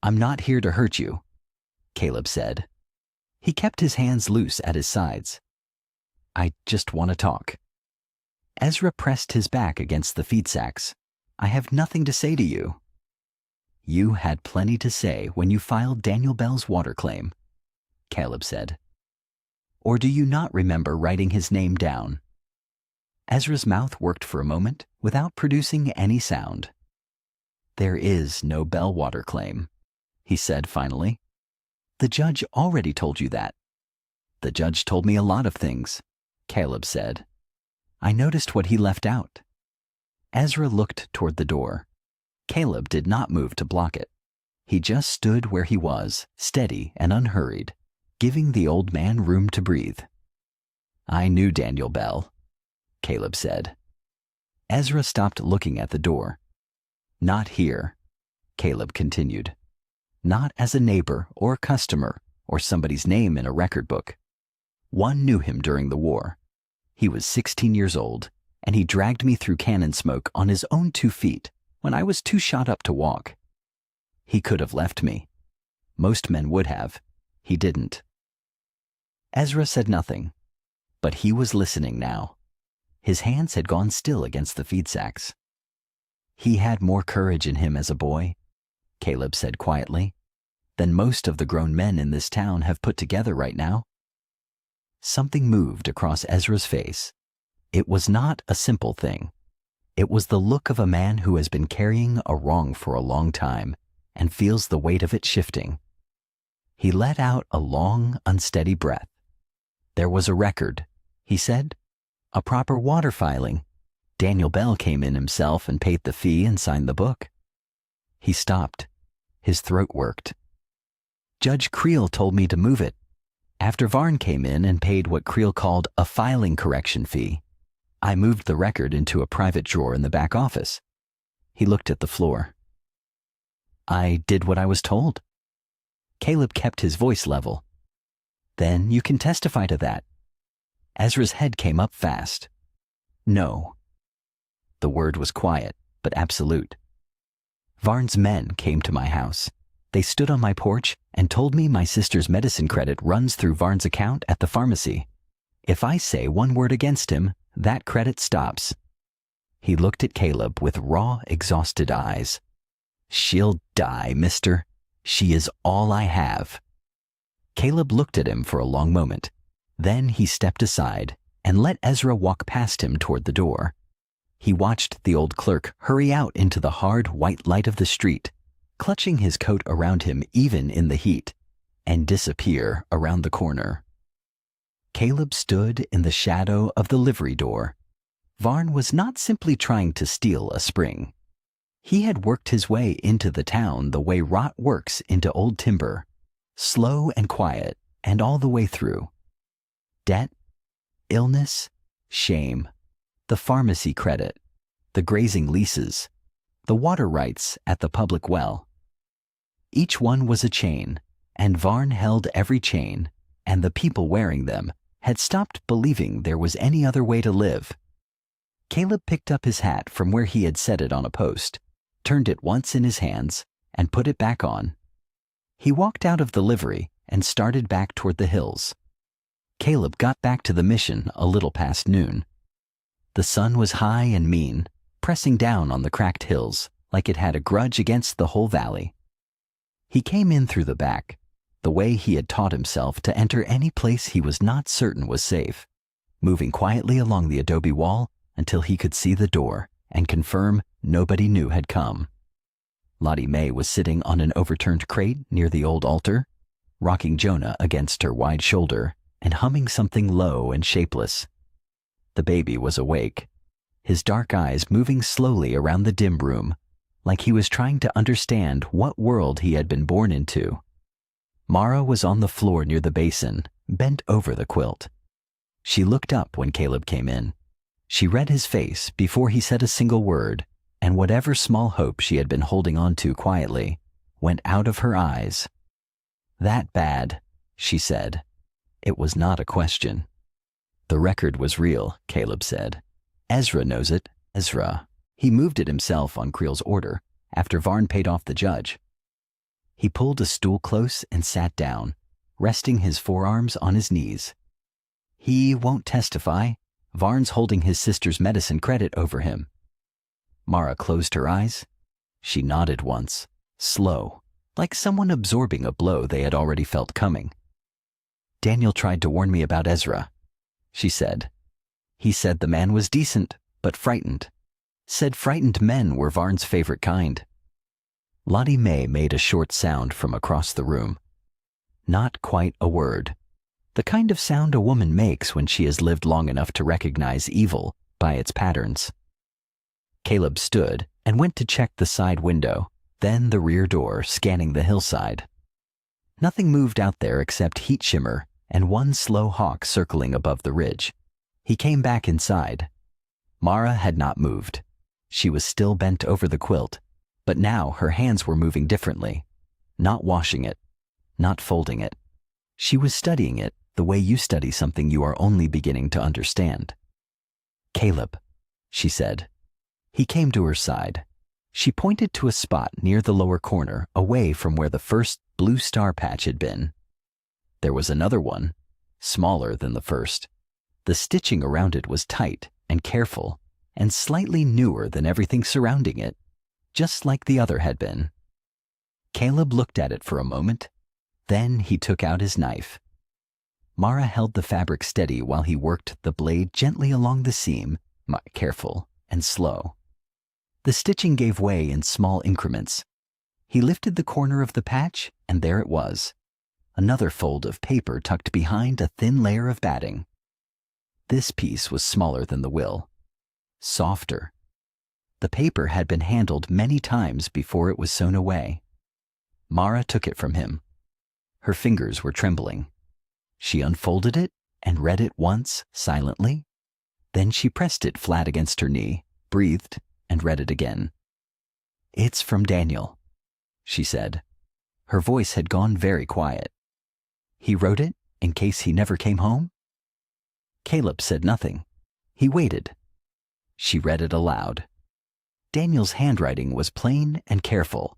"I'm not here to hurt you," Caleb said. He kept his hands loose at his sides. "I just want to talk." Ezra pressed his back against the feed sacks. "I have nothing to say to you." "You had plenty to say when you filed Daniel Bell's water claim," Caleb said. "Or do you not remember writing his name down?" Ezra's mouth worked for a moment without producing any sound. "There is no Bell water claim," he said finally. "The judge already told you that." "The judge told me a lot of things," Caleb said. "I noticed what he left out." Ezra looked toward the door. Caleb did not move to block it. He just stood where he was, steady and unhurried, giving the old man room to breathe. "I knew Daniel Bell," Caleb said. Ezra stopped looking at the door. "Not here," Caleb continued. "Not as a neighbor or customer or somebody's name in a record book. One knew him during the war. He was 16 years old, and he dragged me through cannon smoke on his own 2 feet when I was too shot up to walk. He could have left me. Most men would have. He didn't." Ezra said nothing, but he was listening now. His hands had gone still against the feed sacks. "He had more courage in him as a boy," Caleb said quietly, "than most of the grown men in this town have put together right now." Something moved across Ezra's face. It was not a simple thing. It was the look of a man who has been carrying a wrong for a long time and feels the weight of it shifting. He let out a long, unsteady breath. "There was a record," he said. "A proper water filing. Daniel Bell came in himself and paid the fee and signed the book." He stopped. His throat worked. "Judge Creel told me to move it. After Varn came in and paid what Creel called a filing correction fee, I moved the record into a private drawer in the back office." He looked at the floor. "I did what I was told." Caleb kept his voice level. "Then you can testify to that." Ezra's head came up fast. "No." The word was quiet, but absolute. "Varn's men came to my house. They stood on my porch and told me my sister's medicine credit runs through Varn's account at the pharmacy. If I say one word against him, that credit stops." He looked at Caleb with raw, exhausted eyes. "She'll die, mister. She is all I have." Caleb looked at him for a long moment. Then he stepped aside and let Ezra walk past him toward the door. He watched the old clerk hurry out into the hard white light of the street, clutching his coat around him even in the heat, and disappear around the corner. Caleb stood in the shadow of the livery door. Varn was not simply trying to steal a spring. He had worked his way into the town the way rot works into old timber, slow and quiet, and all the way through. Debt, illness, shame, the pharmacy credit, the grazing leases, the water rights at the public well. Each one was a chain, and Varn held every chain, and the people wearing them, had stopped believing there was any other way to live. Caleb picked up his hat from where he had set it on a post, turned it once in his hands, and put it back on. He walked out of the livery and started back toward the hills. Caleb got back to the mission a little past noon. The sun was high and mean, pressing down on the cracked hills like it had a grudge against the whole valley. He came in through the back, the way he had taught himself to enter any place he was not certain was safe, moving quietly along the adobe wall until he could see the door and confirm nobody new had come. Lottie Mae was sitting on an overturned crate near the old altar, rocking Jonah against her wide shoulder and humming something low and shapeless. The baby was awake, his dark eyes moving slowly around the dim room, like he was trying to understand what world he had been born into. Mara was on the floor near the basin, bent over the quilt. She looked up when Caleb came in. She read his face before he said a single word, and whatever small hope she had been holding on to quietly went out of her eyes. "That bad," she said. It was not a question. "The record was real," Caleb said. "Ezra knows it. Ezra." He moved it himself on Creel's order after Varn paid off the judge. He pulled a stool close and sat down, resting his forearms on his knees. "He won't testify. Varn's holding his sister's medicine credit over him." Mara closed her eyes. She nodded once, slow, like someone absorbing a blow they had already felt coming. "Daniel tried to warn me about Ezra," she said. "He said the man was decent, but frightened. Said frightened men were Varn's favorite kind." Lottie Mae made a short sound from across the room. Not quite a word. The kind of sound a woman makes when she has lived long enough to recognize evil by its patterns. Caleb stood and went to check the side window, then the rear door, scanning the hillside. Nothing moved out there except heat shimmer and one slow hawk circling above the ridge. He came back inside. Mara had not moved. She was still bent over the quilt, but now her hands were moving differently, not washing it, not folding it. She was studying it the way you study something you are only beginning to understand. "Caleb," she said. He came to her side. She pointed to a spot near the lower corner, away from where the first blue star patch had been. There was another one, smaller than the first. The stitching around it was tight and careful, and slightly newer than everything surrounding it, just like the other had been. Caleb looked at it for a moment. Then he took out his knife. Mara held the fabric steady while he worked the blade gently along the seam, careful and slow. The stitching gave way in small increments. He lifted the corner of the patch, and there it was, another fold of paper tucked behind a thin layer of batting. This piece was smaller than the will, softer. The paper had been handled many times before it was sewn away. Mara took it from him. Her fingers were trembling. She unfolded it and read it once, silently. Then she pressed it flat against her knee, breathed, and read it again. "It's from Daniel," she said. Her voice had gone very quiet. "He wrote it in case he never came home?" Caleb said nothing. He waited. She read it aloud. Daniel's handwriting was plain and careful.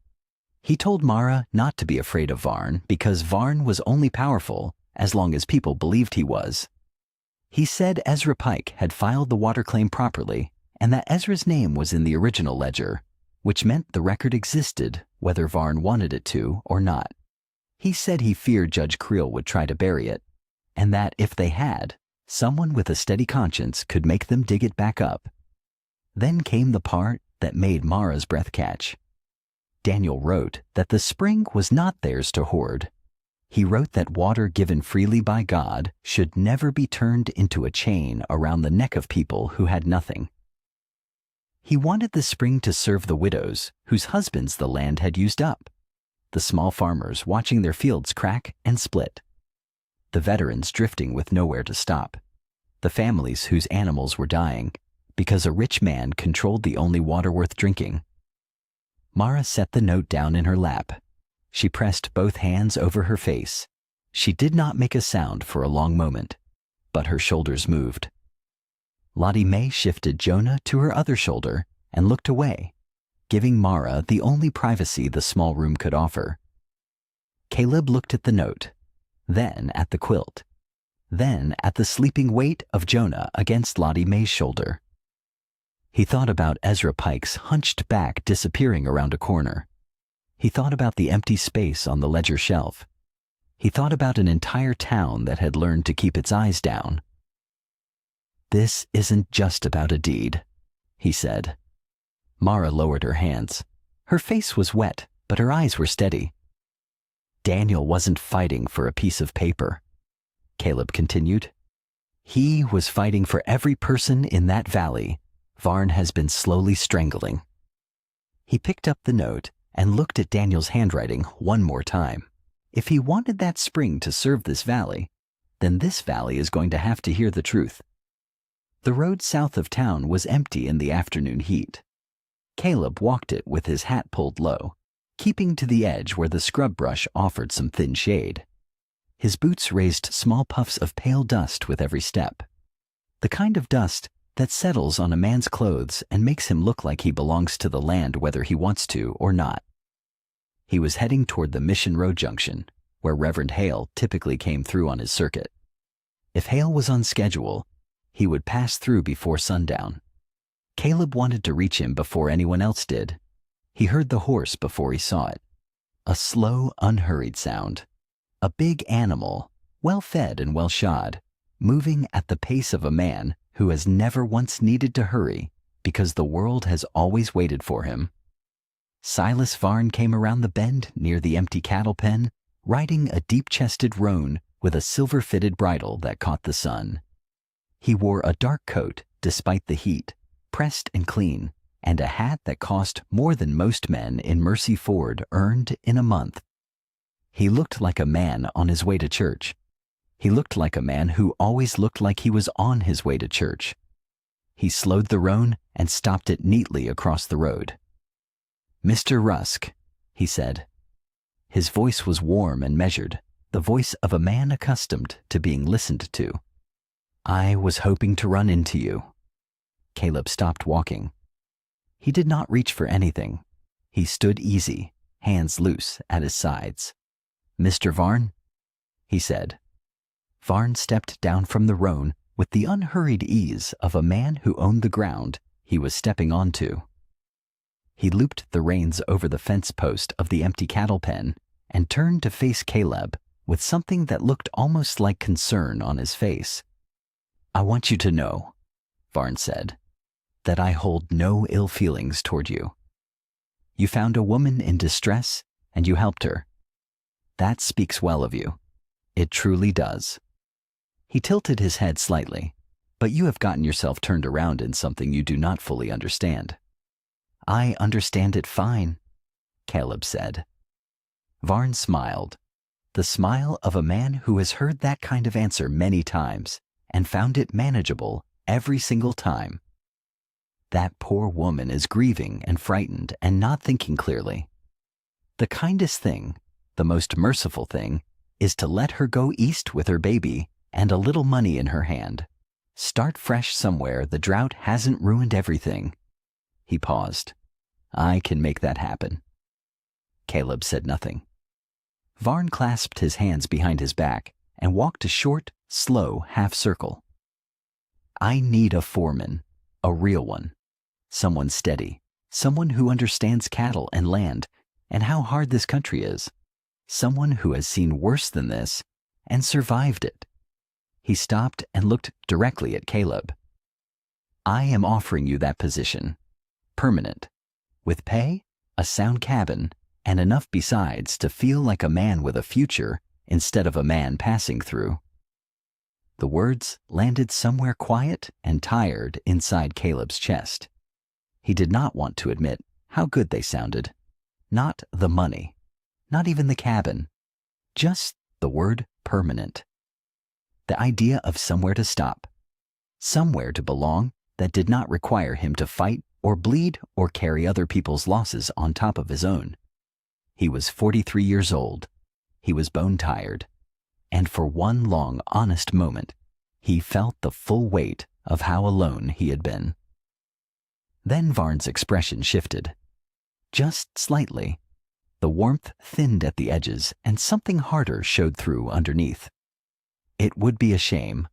He told Mara not to be afraid of Varn because Varn was only powerful as long as people believed he was. He said Ezra Pike had filed the water claim properly and that Ezra's name was in the original ledger, which meant the record existed whether Varn wanted it to or not. He said he feared Judge Creel would try to bury it, and that if they had, someone with a steady conscience could make them dig it back up. Then came the part that made Mara's breath catch. Daniel wrote that the spring was not theirs to hoard. He wrote that water given freely by God should never be turned into a chain around the neck of people who had nothing. He wanted the spring to serve the widows whose husbands the land had used up, the small farmers watching their fields crack and split, the veterans drifting with nowhere to stop, the families whose animals were dying because a rich man controlled the only water worth drinking. Mara set the note down in her lap. She pressed both hands over her face. She did not make a sound for a long moment. but her shoulders moved. Lottie Mae shifted Jonah to her other shoulder and looked away, giving Mara the only privacy the small room could offer. Caleb looked at the note, then at the quilt, then at the sleeping weight of Jonah against Lottie Mae's shoulder. He thought about Ezra Pike's hunched back disappearing around a corner. He thought about the empty space on the ledger shelf. He thought about an entire town that had learned to keep its eyes down. "This isn't just about a deed," he said. Mara lowered her hands. Her face was wet, but her eyes were steady. "Daniel wasn't fighting for a piece of paper," Caleb continued. "He was fighting for every person in that valley Varn has been slowly strangling." He picked up the note and looked at Daniel's handwriting one more time. If he wanted that spring to serve this valley, then this valley is going to have to hear the truth. The road south of town was empty in the afternoon heat. Caleb walked it with his hat pulled low, keeping to the edge where the scrub brush offered some thin shade. His boots raised small puffs of pale dust with every step, the kind of dust that settles on a man's clothes and makes him look like he belongs to the land whether he wants to or not. He was heading toward the Mission Road junction, where Reverend Hale typically came through on his circuit. If Hale was on schedule, he would pass through before sundown. Caleb wanted to reach him before anyone else did. He heard the horse before he saw it. A slow, unhurried sound. A big animal, well-fed and well-shod, moving at the pace of a man who has never once needed to hurry because the world has always waited for him. Silas Varn came around the bend near the empty cattle pen, riding a deep-chested roan with a silver-fitted bridle that caught the sun. He wore a dark coat despite the heat, pressed and clean, and a hat that cost more than most men in Mercy Ford earned in a month. He looked like a man on his way to church. He looked like a man who always looked like he was on his way to church. He slowed the roan and stopped it neatly across the road. "Mr. Rusk," he said. His voice was warm and measured, the voice of a man accustomed to being listened to. "I was hoping to run into you." Caleb stopped walking. He did not reach for anything. He stood easy, hands loose at his sides. "Mr. Varn?" he said. Varn stepped down from the roan with the unhurried ease of a man who owned the ground he was stepping onto. He looped the reins over the fence post of the empty cattle pen and turned to face Caleb with something that looked almost like concern on his face. "I want you to know," Varn said, "that I hold no ill feelings toward you. You found a woman in distress and you helped her. That speaks well of you. It truly does." He tilted his head slightly, "But you have gotten yourself turned around in something you do not fully understand." "I understand it fine," Caleb said. Varn smiled, the smile of a man who has heard that kind of answer many times and found it manageable every single time. "That poor woman is grieving and frightened and not thinking clearly. The kindest thing, the most merciful thing, is to let her go east with her baby and a little money in her hand. Start fresh somewhere the drought hasn't ruined everything." He paused. "I can make that happen." Caleb said nothing. Varn clasped his hands behind his back and walked a short, slow half-circle. "I need a foreman, a real one. Someone steady, someone who understands cattle and land and how hard this country is. Someone who has seen worse than this and survived it." He stopped and looked directly at Caleb. "I am offering you that position. Permanent. With pay, a sound cabin, and enough besides to feel like a man with a future instead of a man passing through." The words landed somewhere quiet and tired inside Caleb's chest. He did not want to admit how good they sounded. Not the money, not even the cabin, just the word permanent. The idea of somewhere to stop, somewhere to belong that did not require him to fight or bleed or carry other people's losses on top of his own. He was 43 years old. He was bone-tired. And for one long, honest moment, He felt the full weight of how alone he had been. Then Varn's expression shifted. Just slightly. The warmth thinned at the edges, and something harder showed through underneath. It would be a shame,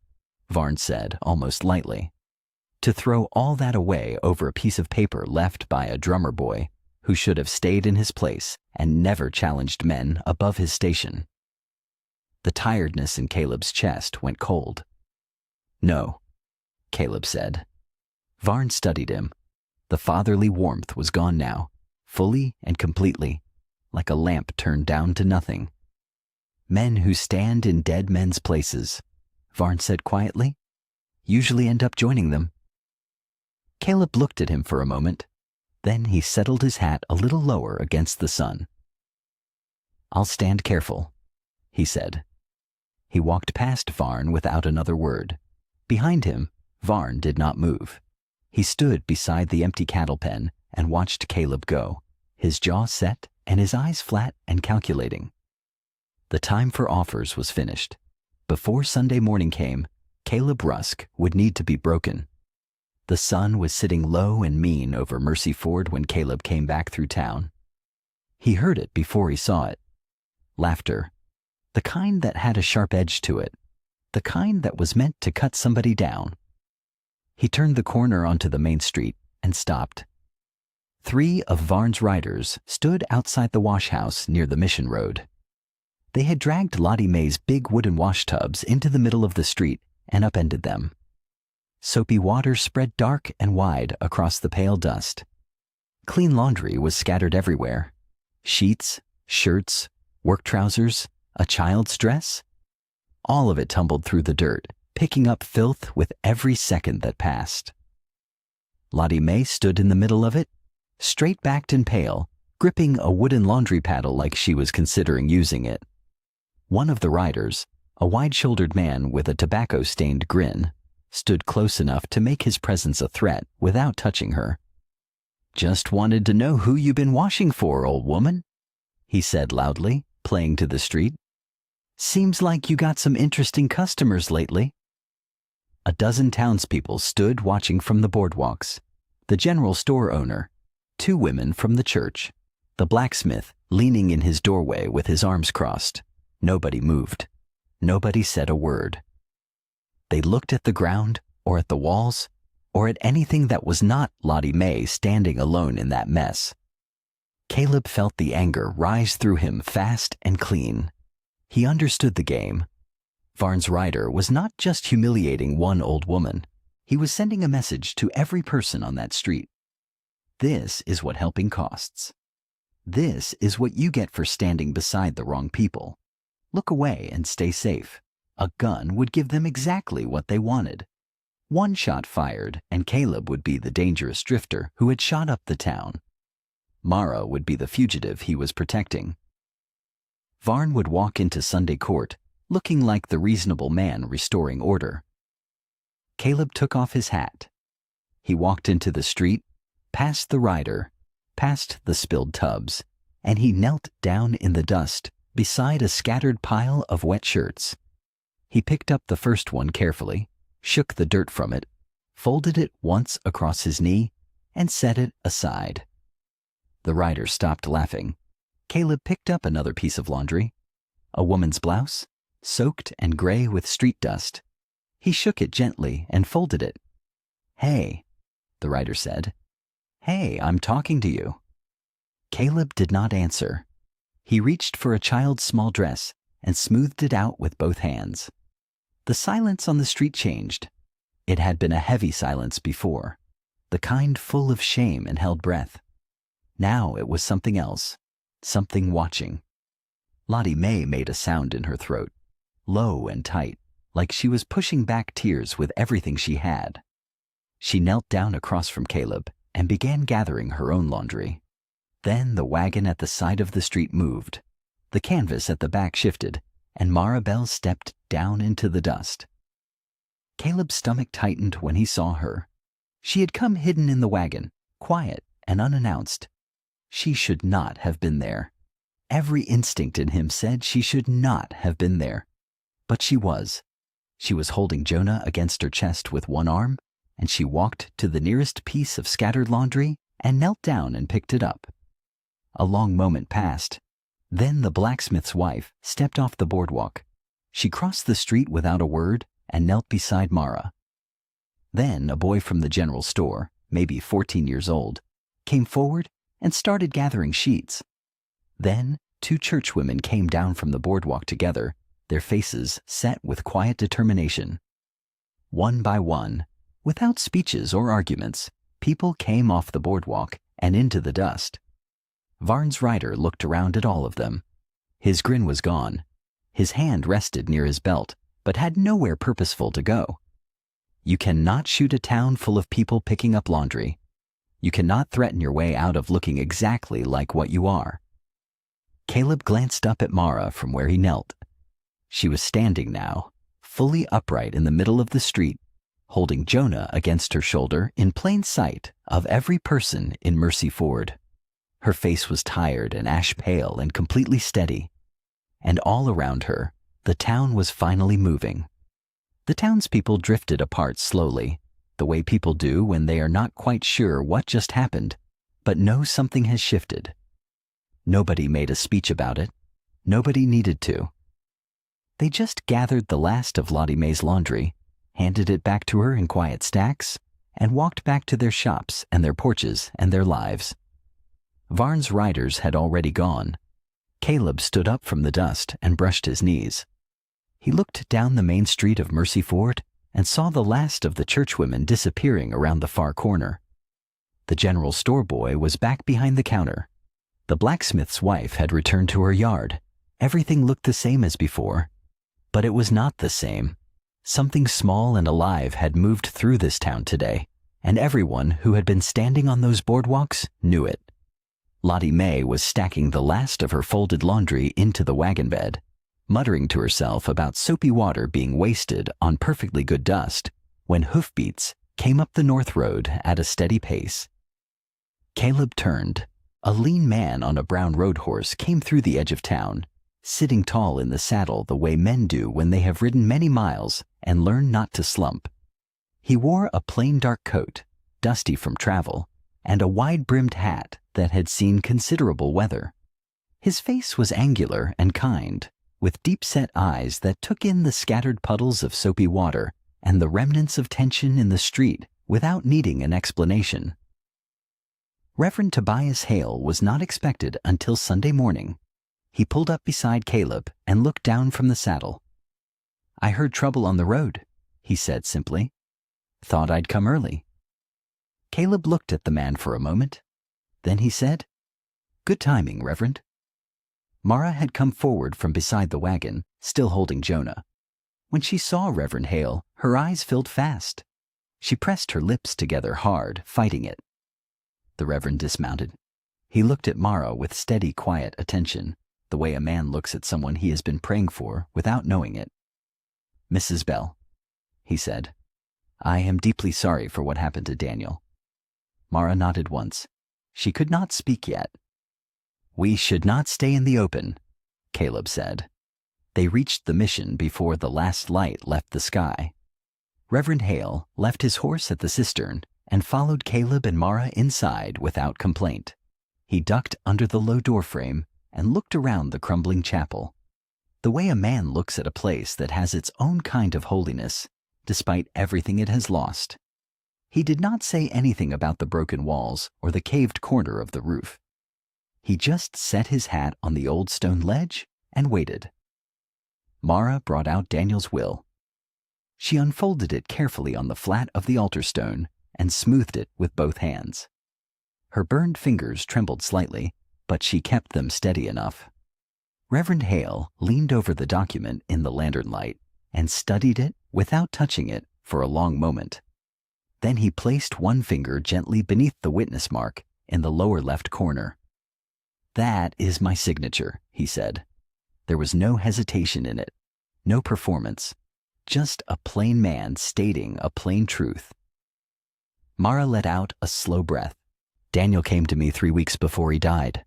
Varn said almost lightly, to throw all that away over a piece of paper left by a drummer boy who should have stayed in his place and never challenged men above his station. The tiredness in Caleb's chest went cold. No, Caleb said. Varn studied him. The fatherly warmth was gone now, fully and completely, like a lamp turned down to nothing. Men who stand in dead men's places, Varn said quietly, usually end up joining them. Caleb looked at him for a moment. Then he settled his hat a little lower against the sun. I'll stand careful, he said. He walked past Varn without another word. Behind him, Varn did not move. He stood beside the empty cattle pen and watched Caleb go, his jaw set and his eyes flat and calculating. The time for offers was finished. Before Sunday morning came, Caleb Rusk would need to be broken. The sun was sitting low and mean over Mercy Ford when Caleb came back through town. He heard it before he saw it. Laughter. The kind that had a sharp edge to it. The kind that was meant to cut somebody down. He turned the corner onto the main street and stopped. 3 of Varn's riders stood outside the wash house near the Mission Road. They had dragged Lottie Mae's big wooden wash tubs into the middle of the street and upended them. Soapy water spread dark and wide across the pale dust. Clean laundry was scattered everywhere. Sheets, shirts, work trousers, a child's dress. All of it tumbled through the dirt, picking up filth with every second that passed. Lottie Mae stood in the middle of it, straight-backed and pale, gripping a wooden laundry paddle like she was considering using it. One of the riders, a wide-shouldered man with a tobacco-stained grin, stood close enough to make his presence a threat without touching her. "Just wanted to know who you been washing for, old woman," he said loudly, playing to the street. "Seems like you got some interesting customers lately." A dozen townspeople stood watching from the boardwalks. The general store owner, 2 women from the church, the blacksmith leaning in his doorway with his arms crossed. Nobody moved. Nobody said a word. They looked at the ground, or at the walls, or at anything that was not Lottie Mae standing alone in that mess. Caleb felt the anger rise through him fast and clean. He understood the game. Varn's rider was not just humiliating one old woman. He was sending a message to every person on that street. This is what helping costs. This is what you get for standing beside the wrong people. Look away and stay safe. A gun would give them exactly what they wanted. One shot fired, and Caleb would be the dangerous drifter who had shot up the town. Mara would be the fugitive he was protecting. Varn would walk into Sunday court, looking like the reasonable man restoring order. Caleb took off his hat. He walked into the street, past the rider, past the spilled tubs, and he knelt down in the dust beside a scattered pile of wet shirts. He picked up the first one carefully, shook the dirt from it, folded it once across his knee, and set it aside. The rider stopped laughing. Caleb picked up another piece of laundry, a woman's blouse, soaked and gray with street dust. He shook it gently and folded it. "Hey," the rider said. "Hey, I'm talking to you." Caleb did not answer. He reached for a child's small dress and smoothed it out with both hands. The silence on the street changed. It had been a heavy silence before, the kind full of shame and held breath. Now it was something else, something watching. Lottie Mae made a sound in her throat, low and tight, like she was pushing back tears with everything she had. She knelt down across from Caleb and began gathering her own laundry. Then the wagon at the side of the street moved. The canvas at the back shifted, and Maribel stepped down into the dust. Caleb's stomach tightened when he saw her. She had come hidden in the wagon, quiet and unannounced. She should not have been there. Every instinct in him said she should not have been there. But she was. She was holding Jonah against her chest with one arm, and she walked to the nearest piece of scattered laundry and knelt down and picked it up. A long moment passed. Then the blacksmith's wife stepped off the boardwalk. She crossed the street without a word and knelt beside Mara. Then a boy from the general store, maybe 14 years old, came forward and started gathering sheets. Then 2 churchwomen came down from the boardwalk together, their faces set with quiet determination. One by one, without speeches or arguments, people came off the boardwalk and into the dust. Varn's rider looked around at all of them. His grin was gone. His hand rested near his belt, but had nowhere purposeful to go. You cannot shoot a town full of people picking up laundry. You cannot threaten your way out of looking exactly like what you are. Caleb glanced up at Mara from where he knelt. She was standing now, fully upright in the middle of the street, holding Jonah against her shoulder in plain sight of every person in Mercy Ford. Her face was tired and ash pale and completely steady. And all around her, the town was finally moving. The townspeople drifted apart slowly, the way people do when they are not quite sure what just happened, but know something has shifted. Nobody made a speech about it. Nobody needed to. They just gathered the last of Lottie Mae's laundry, handed it back to her in quiet stacks, and walked back to their shops and their porches and their lives. Varn's riders had already gone. Caleb stood up from the dust and brushed his knees. He looked down the main street of Mercy Ford and saw the last of the churchwomen disappearing around the far corner. The general store boy was back behind the counter. The blacksmith's wife had returned to her yard. Everything looked the same as before. But it was not the same. Something small and alive had moved through this town today, and everyone who had been standing on those boardwalks knew it. Lottie Mae was stacking the last of her folded laundry into the wagon bed, muttering to herself about soapy water being wasted on perfectly good dust, when hoofbeats came up the north road at a steady pace. Caleb turned. A lean man on a brown road horse came through the edge of town, sitting tall in the saddle the way men do when they have ridden many miles and learn not to slump. He wore a plain dark coat, dusty from travel, and a wide-brimmed hat that had seen considerable weather. His face was angular and kind, with deep-set eyes that took in the scattered puddles of soapy water and the remnants of tension in the street without needing an explanation. Reverend Tobias Hale was not expected until Sunday morning. He pulled up beside Caleb and looked down from the saddle. "I heard trouble on the road," he said simply. "Thought I'd come early." Caleb looked at the man for a moment. Then he said, "Good timing, Reverend." Mara had come forward from beside the wagon, still holding Jonah. When she saw Reverend Hale, her eyes filled fast. She pressed her lips together hard, fighting it. The Reverend dismounted. He looked at Mara with steady, quiet attention, the way a man looks at someone he has been praying for without knowing it. "Mrs. Bell," he said, "I am deeply sorry for what happened to Daniel." Mara nodded once. She could not speak yet. "We should not stay in the open," Caleb said. They reached the mission before the last light left the sky. Reverend Hale left his horse at the cistern and followed Caleb and Mara inside without complaint. He ducked under the low doorframe and looked around the crumbling chapel. The way a man looks at a place that has its own kind of holiness, despite everything it has lost. He did not say anything about the broken walls or the caved corner of the roof. He just set his hat on the old stone ledge and waited. Mara brought out Daniel's will. She unfolded it carefully on the flat of the altar stone and smoothed it with both hands. Her burned fingers trembled slightly, but she kept them steady enough. Reverend Hale leaned over the document in the lantern light and studied it without touching it for a long moment. Then he placed one finger gently beneath the witness mark in the lower left corner. "That is my signature," he said. There was no hesitation in it, no performance, just a plain man stating a plain truth. Mara let out a slow breath. "Daniel came to me 3 weeks before he died,"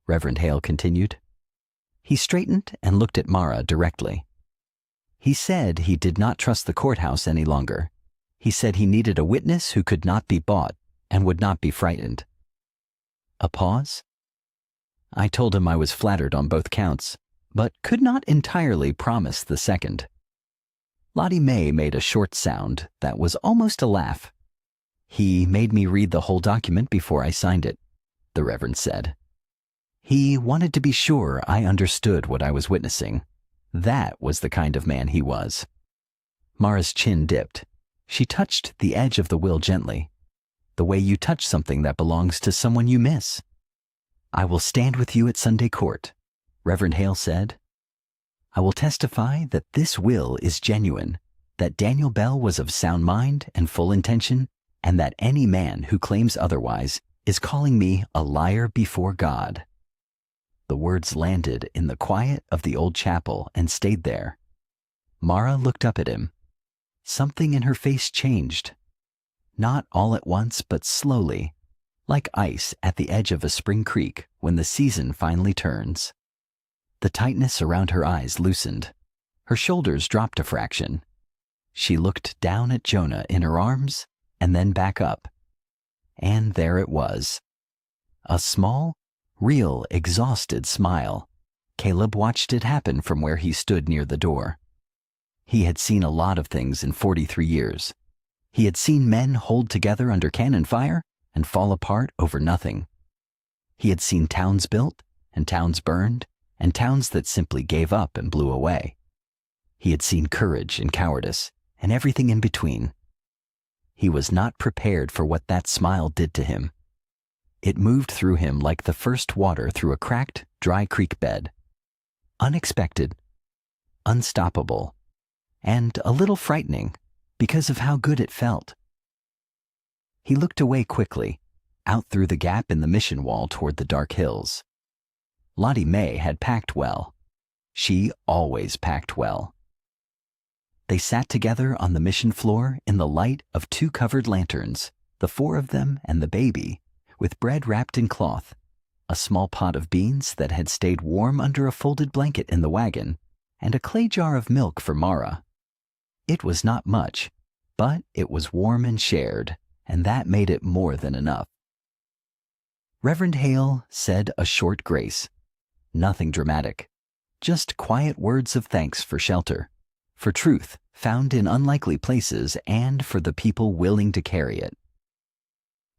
Reverend Hale continued. He straightened and looked at Mara directly. He said he did not trust the courthouse any longer. He said he needed a witness who could not be bought and would not be frightened. A pause? I told him I was flattered on both counts, but could not entirely promise the second. Lottie Mae made a short sound that was almost a laugh. He made me read the whole document before I signed it, the Reverend said. He wanted to be sure I understood what I was witnessing. That was the kind of man he was. Mara's chin dipped. She touched the edge of the will gently, the way you touch something that belongs to someone you miss. I will stand with you at Sunday court, Reverend Hale said. I will testify that this will is genuine, that Daniel Bell was of sound mind and full intention, and that any man who claims otherwise is calling me a liar before God. The words landed in the quiet of the old chapel and stayed there. Mara looked up at him. Something in her face changed. Not all at once, but slowly, like ice at the edge of a spring creek when the season finally turns. The tightness around her eyes loosened. Her shoulders dropped a fraction. She looked down at Jonah in her arms and then back up. And there it was. A small, real, exhausted smile. Caleb watched it happen from where he stood near the door. He had seen a lot of things in 43 years. He had seen men hold together under cannon fire and fall apart over nothing. He had seen towns built and towns burned and towns that simply gave up and blew away. He had seen courage and cowardice and everything in between. He was not prepared for what that smile did to him. It moved through him like the first water through a cracked, dry creek bed. Unexpected, unstoppable, and a little frightening because of how good it felt. He looked away quickly, out through the gap in the mission wall toward the dark hills. Lottie Mae had packed well. She always packed well. They sat together on the mission floor in the light of 2 covered lanterns, the 4 of them and the baby, with bread wrapped in cloth, a small pot of beans that had stayed warm under a folded blanket in the wagon, and a clay jar of milk for Mara. It was not much, but it was warm and shared, and that made it more than enough. Reverend Hale said a short grace. Nothing dramatic, just quiet words of thanks for shelter, for truth found in unlikely places, and for the people willing to carry it.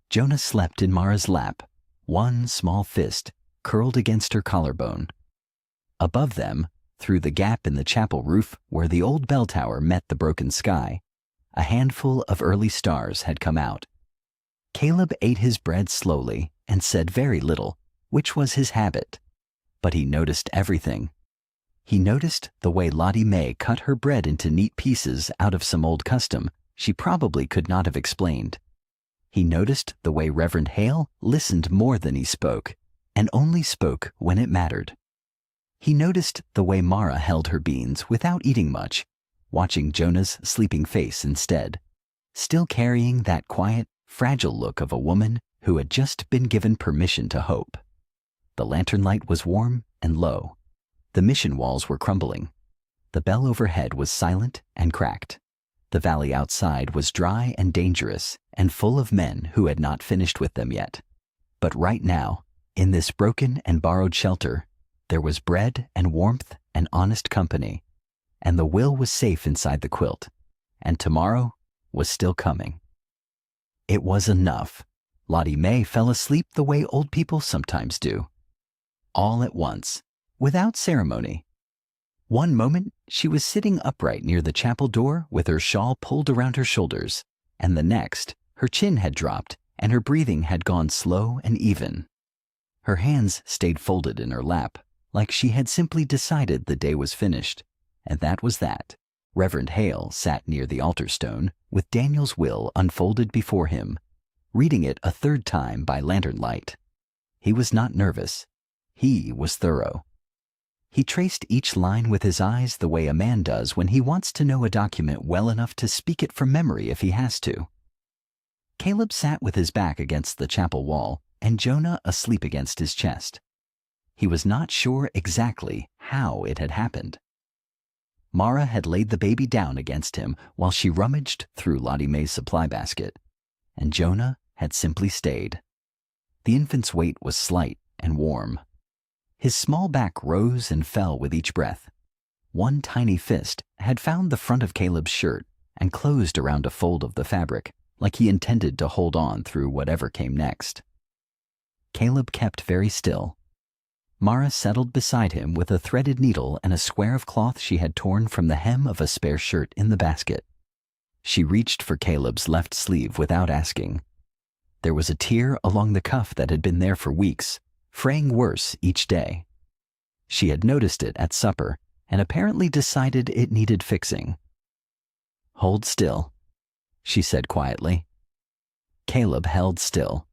Jonah slept in Mara's lap, one small fist curled against her collarbone. Above them, through the gap in the chapel roof where the old bell tower met the broken sky, a handful of early stars had come out. Caleb ate his bread slowly and said very little, which was his habit. But he noticed everything. He noticed the way Lottie Mae cut her bread into neat pieces out of some old custom she probably could not have explained. He noticed the way Reverend Hale listened more than he spoke, and only spoke when it mattered. He noticed the way Mara held her beans without eating much, watching Jonah's sleeping face instead, still carrying that quiet, fragile look of a woman who had just been given permission to hope. The lantern light was warm and low. The mission walls were crumbling. The bell overhead was silent and cracked. The valley outside was dry and dangerous and full of men who had not finished with them yet. But right now, in this broken and borrowed shelter, there was bread and warmth and honest company, and the will was safe inside the quilt, and tomorrow was still coming. It was enough. Lottie Mae fell asleep the way old people sometimes do. All at once, without ceremony. One moment, she was sitting upright near the chapel door with her shawl pulled around her shoulders, and the next, her chin had dropped and her breathing had gone slow and even. Her hands stayed folded in her lap, like she had simply decided the day was finished, and that was that. Reverend Hale sat near the altar stone with Daniel's will unfolded before him, reading it a 3rd time by lantern light. He was not nervous. He was thorough. He traced each line with his eyes the way a man does when he wants to know a document well enough to speak it from memory if he has to. Caleb sat with his back against the chapel wall and Jonah asleep against his chest. He was not sure exactly how it had happened. Mara had laid the baby down against him while she rummaged through Lottie Mae's supply basket, and Jonah had simply stayed. The infant's weight was slight and warm. His small back rose and fell with each breath. One tiny fist had found the front of Caleb's shirt and closed around a fold of the fabric, like he intended to hold on through whatever came next. Caleb kept very still. Mara settled beside him with a threaded needle and a square of cloth she had torn from the hem of a spare shirt in the basket. She reached for Caleb's left sleeve without asking. There was a tear along the cuff that had been there for weeks, fraying worse each day. She had noticed it at supper and apparently decided it needed fixing. "Hold still," she said quietly. Caleb held still.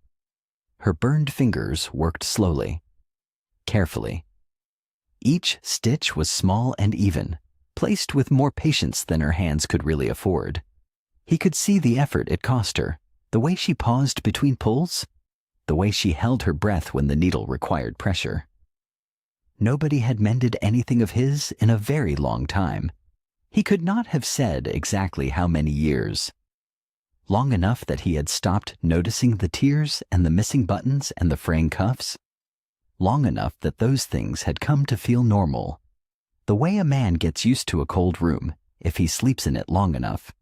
Her burned fingers worked slowly, carefully. Each stitch was small and even, placed with more patience than her hands could really afford. He could see the effort it cost her, the way she paused between pulls, the way she held her breath when the needle required pressure. Nobody had mended anything of his in a very long time. He could not have said exactly how many years. Long enough that he had stopped noticing the tears and the missing buttons and the fraying cuffs. Long enough that those things had come to feel normal, the way a man gets used to a cold room if he sleeps in it long enough.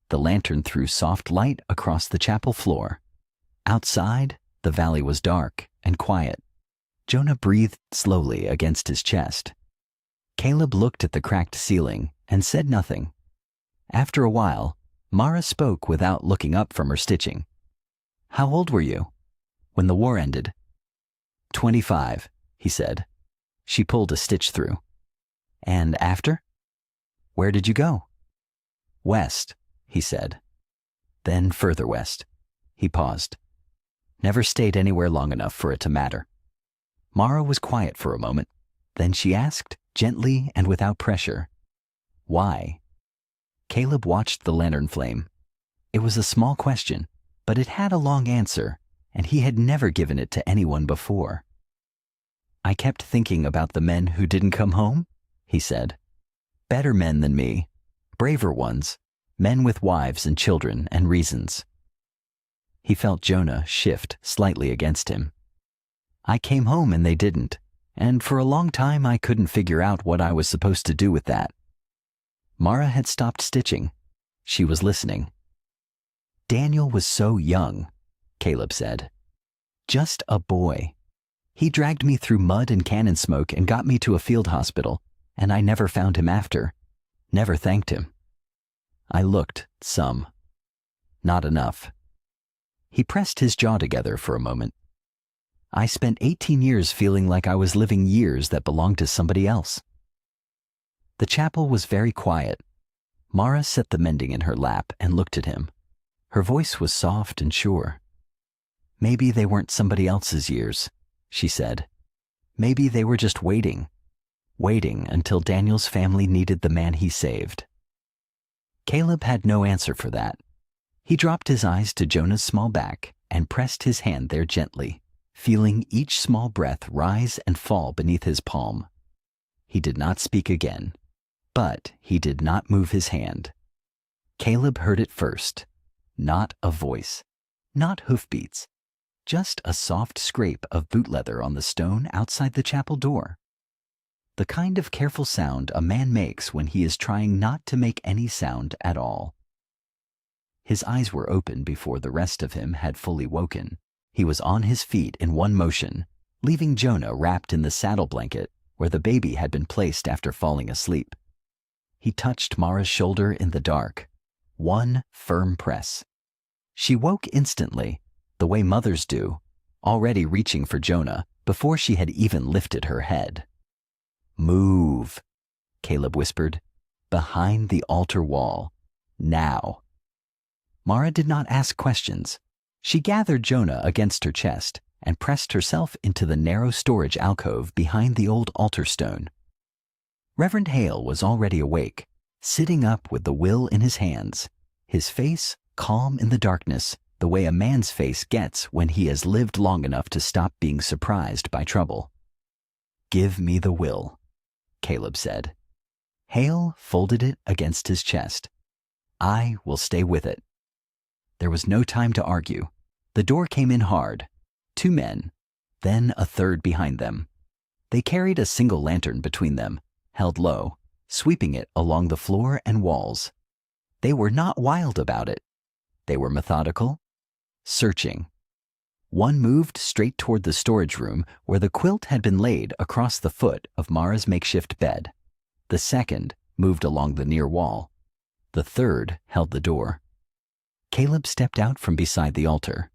The lantern threw soft light across the chapel floor. Outside, the valley was dark and quiet. Jonah breathed slowly against his chest. Caleb looked at the cracked ceiling and said nothing. After a while, Mara spoke without looking up from her stitching. "How old were you when the war ended?" 25, he said. She pulled a stitch through. "And after? Where did you go?" "West," he said. "Then further west." He paused. "Never stayed anywhere long enough for it to matter." Mara was quiet for a moment. Then she asked, gently and without pressure, "Why?" Caleb watched the lantern flame. It was a small question, but it had a long answer, and he had never given it to anyone before. "I kept thinking about the men who didn't come home," he said. "Better men than me, braver ones, men with wives and children and reasons." He felt Jonah shift slightly against him. "I came home and they didn't, and for a long time I couldn't figure out what I was supposed to do with that." Mara had stopped stitching. She was listening. "Daniel was so young," Caleb said. "Just a boy. He dragged me through mud and cannon smoke and got me to a field hospital, and I never found him after. Never thanked him. I looked some. Not enough." He pressed his jaw together for a moment. "I spent 18 years feeling like I was living years that belonged to somebody else." The chapel was very quiet. Mara set the mending in her lap and looked at him. Her voice was soft and sure. "Maybe they weren't somebody else's years," she said. "Maybe they were just waiting until Daniel's family needed the man he saved." Caleb had no answer for that. He dropped his eyes to Jonah's small back and pressed his hand there gently, feeling each small breath rise and fall beneath his palm. He did not speak again, but he did not move his hand. Caleb heard it first. Not a voice, not hoofbeats, just a soft scrape of boot leather on the stone outside the chapel door. The kind of careful sound a man makes when he is trying not to make any sound at all. His eyes were open before the rest of him had fully woken. He was on his feet in one motion, leaving Jonah wrapped in the saddle blanket where the baby had been placed after falling asleep. He touched Mara's shoulder in the dark. One firm press. She woke instantly, the way mothers do, already reaching for Jonah before she had even lifted her head. "Move," Caleb whispered. "Behind the altar wall. Now." Mara did not ask questions. She gathered Jonah against her chest and pressed herself into the narrow storage alcove behind the old altar stone. Reverend Hale was already awake, sitting up with the will in his hands, his face calm in the darkness, the way a man's face gets when he has lived long enough to stop being surprised by trouble. "Give me the will," Caleb said. Hale folded it against his chest. I will stay with it. There was no time to argue. The door came in hard. 2 men, then a third behind them. They carried a single lantern between them, held low, sweeping it along the floor and walls. They were not wild about it. They were methodical, searching. One moved straight toward the storage room where the quilt had been laid across the foot of Mara's makeshift bed. The second moved along the near wall. The third held the door. Caleb stepped out from beside the altar.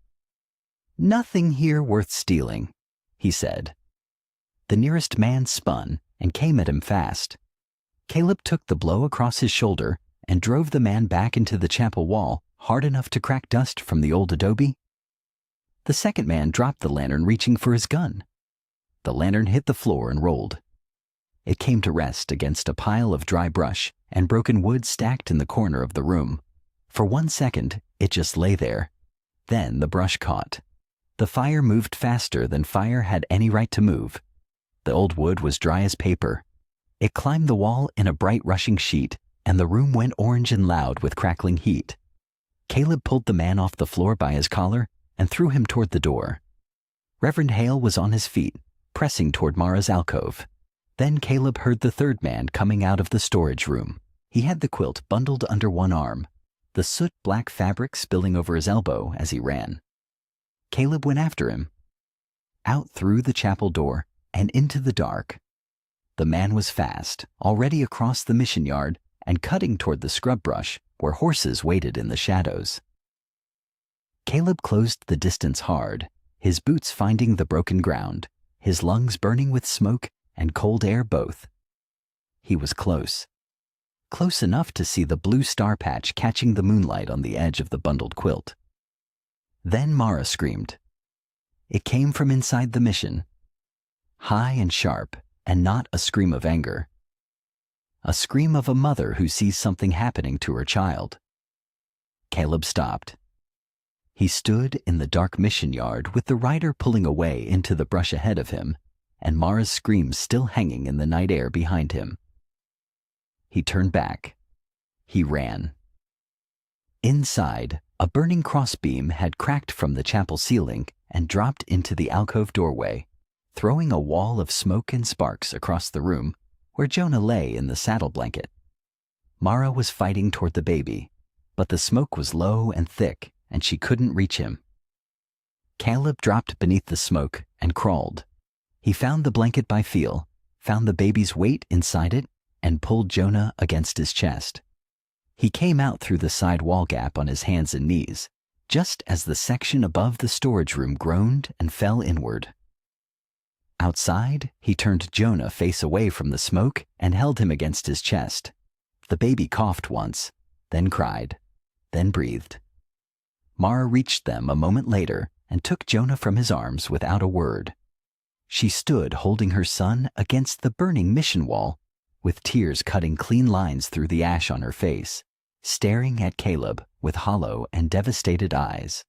"Nothing here worth stealing," he said. The nearest man spun and came at him fast. Caleb took the blow across his shoulder and drove the man back into the chapel wall hard enough to crack dust from the old adobe. The second man dropped the lantern, reaching for his gun. The lantern hit the floor and rolled. It came to rest against a pile of dry brush and broken wood stacked in the corner of the room. For 1 second, it just lay there. Then the brush caught. The fire moved faster than fire had any right to move. The old wood was dry as paper. It climbed the wall in a bright rushing sheet, and the room went orange and loud with crackling heat. Caleb pulled the man off the floor by his collar and threw him toward the door. Reverend Hale was on his feet, pressing toward Mara's alcove. Then Caleb heard the third man coming out of the storage room. He had the quilt bundled under one arm, the soot-black fabric spilling over his elbow as he ran. Caleb went after him, out through the chapel door and into the dark. The man was fast, already across the mission yard and cutting toward the scrub brush where horses waited in the shadows. Caleb closed the distance hard, his boots finding the broken ground, his lungs burning with smoke and cold air both. He was close. Close enough to see the blue star patch catching the moonlight on the edge of the bundled quilt. Then Mara screamed. It came from inside the mission, high and sharp, and not a scream of anger. A scream of a mother who sees something happening to her child. Caleb stopped. He stood in the dark mission yard with the rider pulling away into the brush ahead of him, and Mara's scream still hanging in the night air behind him. He turned back. He ran. Inside, a burning crossbeam had cracked from the chapel ceiling and dropped into the alcove doorway, throwing a wall of smoke and sparks across the room where Jonah lay in the saddle blanket. Mara was fighting toward the baby, but the smoke was low and thick, and she couldn't reach him. Caleb dropped beneath the smoke and crawled. He found the blanket by feel, found the baby's weight inside it, and pulled Jonah against his chest. He came out through the side wall gap on his hands and knees, just as the section above the storage room groaned and fell inward. Outside, he turned Jonah face away from the smoke and held him against his chest. The baby coughed once, then cried, then breathed. Mara reached them a moment later and took Jonah from his arms without a word. She stood holding her son against the burning mission wall, with tears cutting clean lines through the ash on her face, staring at Caleb with hollow and devastated eyes.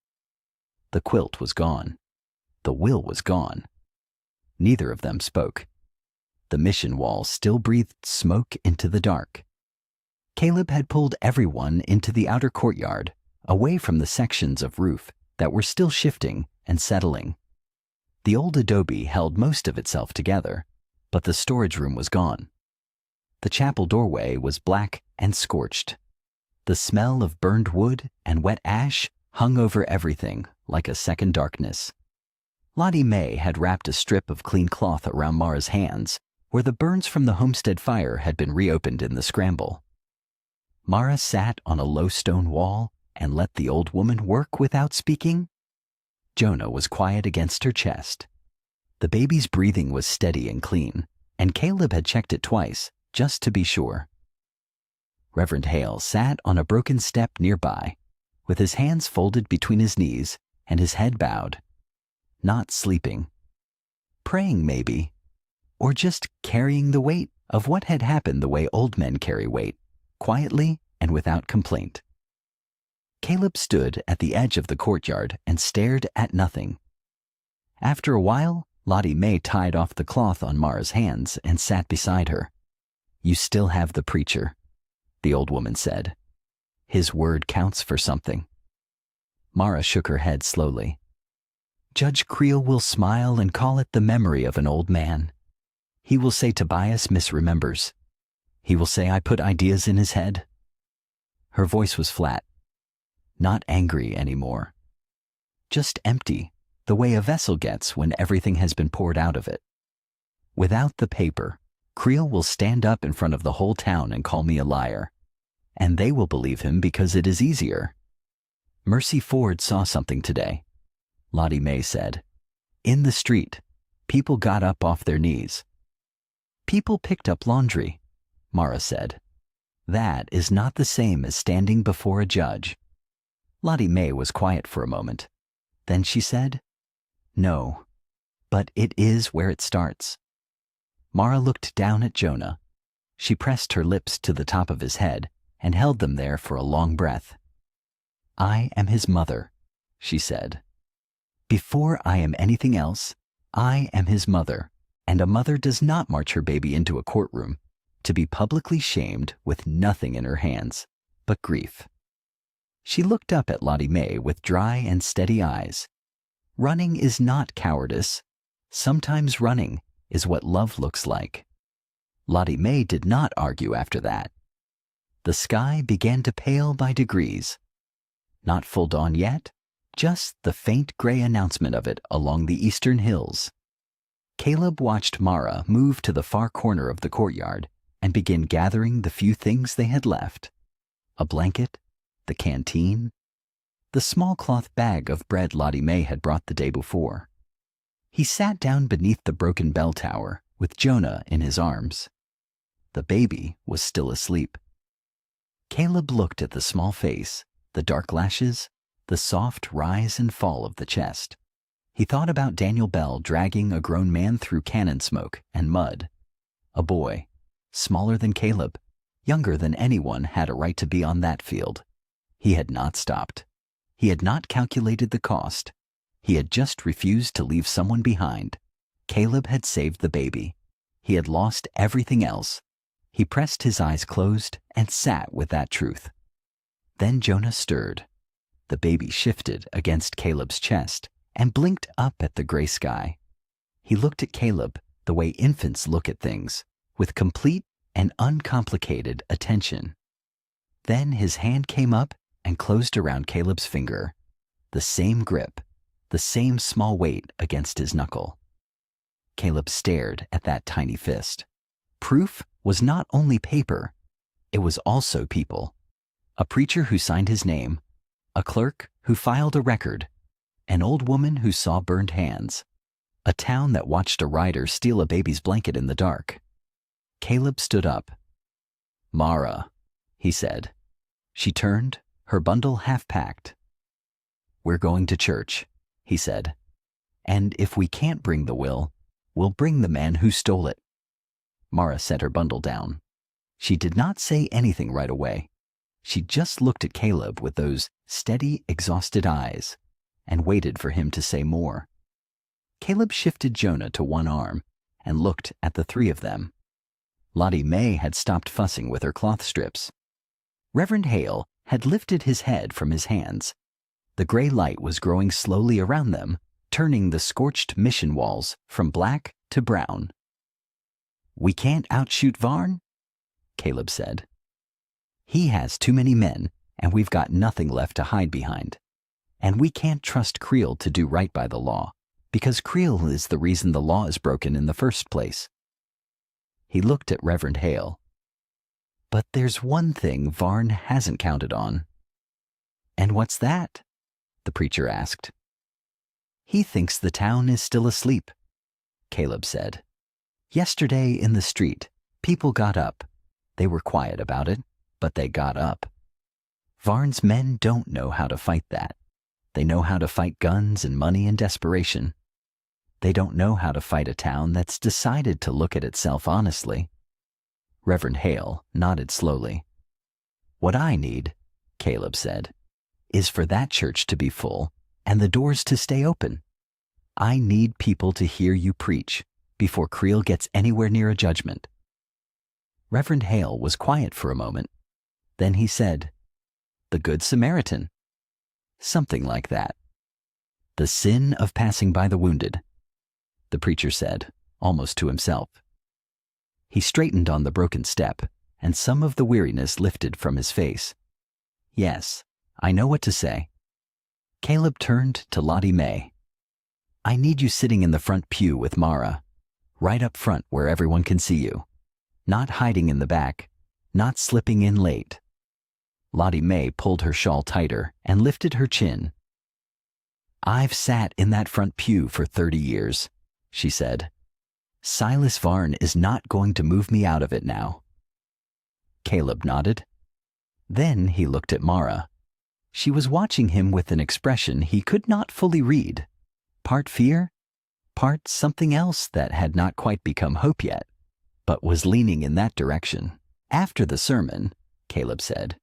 The quilt was gone. The will was gone. Neither of them spoke. The mission wall still breathed smoke into the dark. Caleb had pulled everyone into the outer courtyard, away from the sections of roof that were still shifting and settling. The old adobe held most of itself together, but the storage room was gone. The chapel doorway was black and scorched. The smell of burned wood and wet ash hung over everything like a second darkness. Lottie Mae had wrapped a strip of clean cloth around Mara's hands, where the burns from the homestead fire had been reopened in the scramble. Mara sat on a low stone wall and let the old woman work without speaking. Jonah was quiet against her chest. The baby's breathing was steady and clean, and Caleb had checked it twice, just to be sure. Reverend Hale sat on a broken step nearby, with his hands folded between his knees and his head bowed, not sleeping. Praying, maybe, or just carrying the weight of what had happened the way old men carry weight, quietly and without complaint. Caleb stood at the edge of the courtyard and stared at nothing. After a while, Lottie Mae tied off the cloth on Mara's hands and sat beside her. You still have the preacher, the old woman said. His word counts for something. Mara shook her head slowly. Judge Creel will smile and call it the memory of an old man. He will say Tobias misremembers. He will say I put ideas in his head. Her voice was flat, not angry anymore. Just empty, the way a vessel gets when everything has been poured out of it. Without the paper, Creel will stand up in front of the whole town and call me a liar. And they will believe him because it is easier. Mercy Ford saw something today, Lottie Mae said. In the street, people got up off their knees. People picked up laundry, Mara said. That is not the same as standing before a judge. Lottie Mae was quiet for a moment. Then she said, No, but it is where it starts. Mara looked down at Jonah. She pressed her lips to the top of his head and held them there for a long breath. I am his mother, she said. Before I am anything else, I am his mother, and a mother does not march her baby into a courtroom to be publicly shamed with nothing in her hands but grief. She looked up at Lottie Mae with dry and steady eyes. Running is not cowardice. Sometimes running is what love looks like. Lottie Mae did not argue after that. The sky began to pale by degrees. Not full dawn yet, just the faint gray announcement of it along the eastern hills. Caleb watched Mara move to the far corner of the courtyard and begin gathering the few things they had left. A blanket, the canteen, the small cloth bag of bread Lottie Mae had brought the day before. He sat down beneath the broken bell tower with Jonah in his arms. The baby was still asleep. Caleb looked at the small face, the dark lashes, the soft rise and fall of the chest. He thought about Daniel Bell dragging a grown man through cannon smoke and mud. A boy, smaller than Caleb, younger than anyone, had a right to be on that field. He had not stopped. He had not calculated the cost. He had just refused to leave someone behind. Caleb had saved the baby. He had lost everything else. He pressed his eyes closed and sat with that truth. Then Jonah stirred. The baby shifted against Caleb's chest and blinked up at the gray sky. He looked at Caleb the way infants look at things, with complete and uncomplicated attention. Then his hand came up and closed around Caleb's finger. The same grip, the same small weight against his knuckle. Caleb stared at that tiny fist. Proof was not only paper, it was also people. A preacher who signed his name, a clerk who filed a record, an old woman who saw burned hands, a town that watched a rider steal a baby's blanket in the dark. Caleb stood up. Mara, he said. She turned, her bundle half packed. We're going to church, he said. And if we can't bring the will, we'll bring the man who stole it. Mara set her bundle down. She did not say anything right away. She just looked at Caleb with those steady, exhausted eyes and waited for him to say more. Caleb shifted Jonah to one arm and looked at the three of them. Lottie Mae had stopped fussing with her cloth strips. Reverend Hale had lifted his head from his hands. The gray light was growing slowly around them, turning the scorched mission walls from black to brown. We can't outshoot Varn, Caleb said. He has too many men, and we've got nothing left to hide behind. And we can't trust Creel to do right by the law, because Creel is the reason the law is broken in the first place. He looked at Reverend Hale. But there's one thing Varn hasn't counted on. And what's that? The preacher asked. He thinks the town is still asleep, Caleb said. Yesterday in the street, people got up. They were quiet about it, but they got up. Varn's men don't know how to fight that. They know how to fight guns and money and desperation. They don't know how to fight a town that's decided to look at itself honestly. Reverend Hale nodded slowly. What I need, Caleb said, is for that church to be full and the doors to stay open. I need people to hear you preach before Creel gets anywhere near a judgment. Reverend Hale was quiet for a moment. Then he said, "The Good Samaritan." Something like that. "The sin of passing by the wounded," the preacher said, almost to himself. He straightened on the broken step, and some of the weariness lifted from his face. "Yes, I know what to say." Caleb turned to Lottie Mae. "I need you sitting in the front pew with Mara, right up front where everyone can see you. Not hiding in the back, not slipping in late." Lottie Mae pulled her shawl tighter and lifted her chin. "I've sat in that front pew for 30 years, she said. "Silas Varn is not going to move me out of it now." Caleb nodded. Then he looked at Mara. She was watching him with an expression he could not fully read. Part fear, part something else that had not quite become hope yet, but was leaning in that direction. "After the sermon," Caleb said,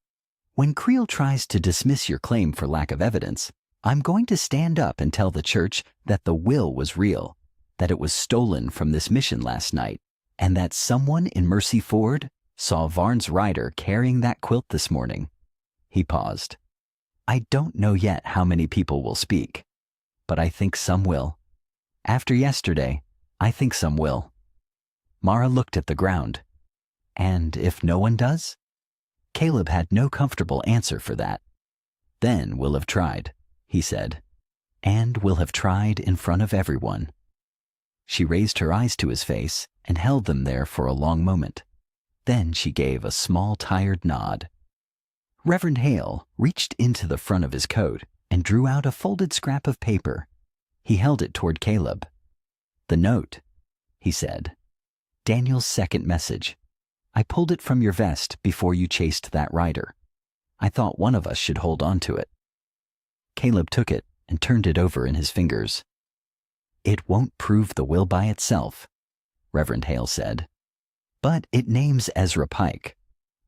"when Creel tries to dismiss your claim for lack of evidence, I'm going to stand up and tell the church that the will was real, that it was stolen from this mission last night, and that someone in Mercy Ford saw Varn's rider carrying that quilt this morning." He paused. "I don't know yet how many people will speak, but I think some will. After yesterday, I think some will." Mara looked at the ground. "And if no one does?" Caleb had no comfortable answer for that. "Then we'll have tried," he said. "And we'll have tried in front of everyone." She raised her eyes to his face and held them there for a long moment. Then she gave a small, tired nod. Reverend Hale reached into the front of his coat and drew out a folded scrap of paper. He held it toward Caleb. "The note," he said. "Daniel's second message. I pulled it from your vest before you chased that rider. I thought one of us should hold on to it." Caleb took it and turned it over in his fingers. "It won't prove the will by itself," Reverend Hale said. "But it names Ezra Pike,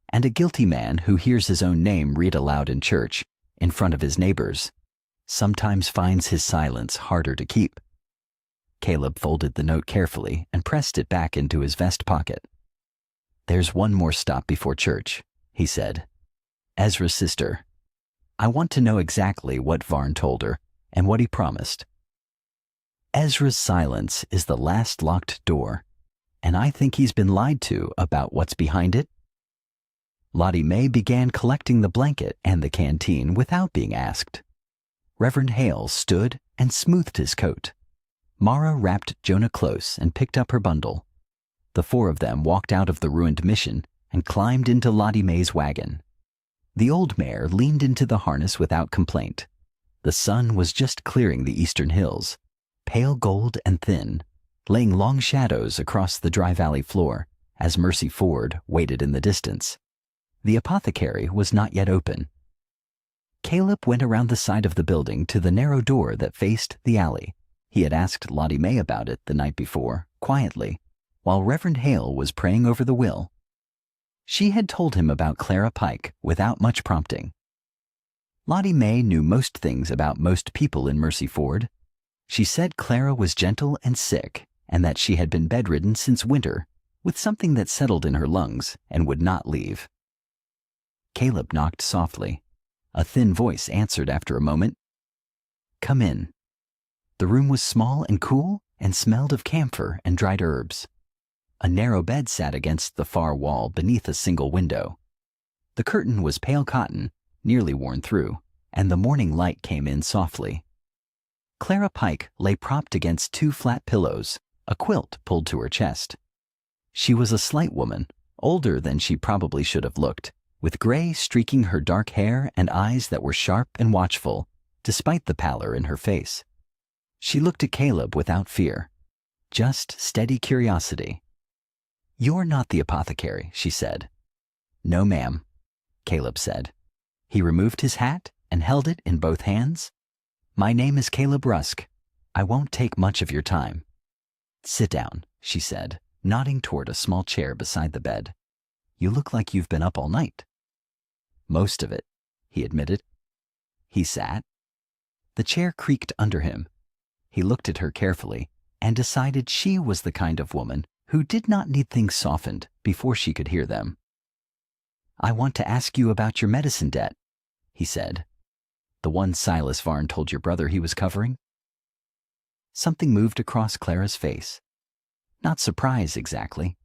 and a guilty man who hears his own name read aloud in church, in front of his neighbors, sometimes finds his silence harder to keep." Caleb folded the note carefully and pressed it back into his vest pocket. "There's one more stop before church," he said. "Ezra's sister. I want to know exactly what Varn told her and what he promised. Ezra's silence is the last locked door, and I think he's been lied to about what's behind it." Lottie Mae began collecting the blanket and the canteen without being asked. Reverend Hale stood and smoothed his coat. Mara wrapped Jonah close and picked up her bundle. The four of them walked out of the ruined mission and climbed into Lottie Mae's wagon. The old mare leaned into the harness without complaint. The sun was just clearing the eastern hills, pale gold and thin, laying long shadows across the dry valley floor as Mercy Ford waited in the distance. The apothecary was not yet open. Caleb went around the side of the building to the narrow door that faced the alley. He had asked Lottie Mae about it the night before, quietly, while Reverend Hale was praying over the will. She had told him about Clara Pike without much prompting. Lottie Mae knew most things about most people in Mercy Ford. She said Clara was gentle and sick, and that she had been bedridden since winter, with something that settled in her lungs and would not leave. Caleb knocked softly. A thin voice answered after a moment. "Come in." The room was small and cool and smelled of camphor and dried herbs. A narrow bed sat against the far wall beneath a single window. The curtain was pale cotton, nearly worn through, and the morning light came in softly. Clara Pike lay propped against two flat pillows, a quilt pulled to her chest. She was a slight woman, older than she probably should have looked, with gray streaking her dark hair and eyes that were sharp and watchful, despite the pallor in her face. She looked at Caleb without fear, just steady curiosity. "You're not the apothecary," she said. "No, ma'am," Caleb said. He removed his hat and held it in both hands. "My name is Caleb Rusk. I won't take much of your time." "Sit down," she said, nodding toward a small chair beside the bed. "You look like you've been up all night." "Most of it," he admitted. He sat. The chair creaked under him. He looked at her carefully and decided she was the kind of woman who did not need things softened before she could hear them. "I want to ask you about your medicine debt," he said. "The one Silas Varn told your brother he was covering?" Something moved across Clara's face. Not surprise exactly.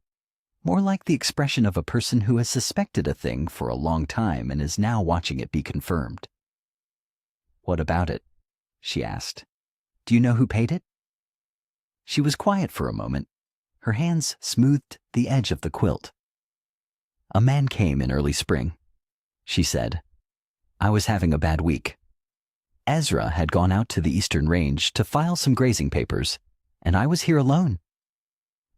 More like the expression of a person who has suspected a thing for a long time and is now watching it be confirmed. "What about it?" she asked. "Do you know who paid it?" She was quiet for a moment. Her hands smoothed the edge of the quilt. "A man came in early spring," she said. "I was having a bad week. Ezra had gone out to the Eastern Range to file some grazing papers, and I was here alone.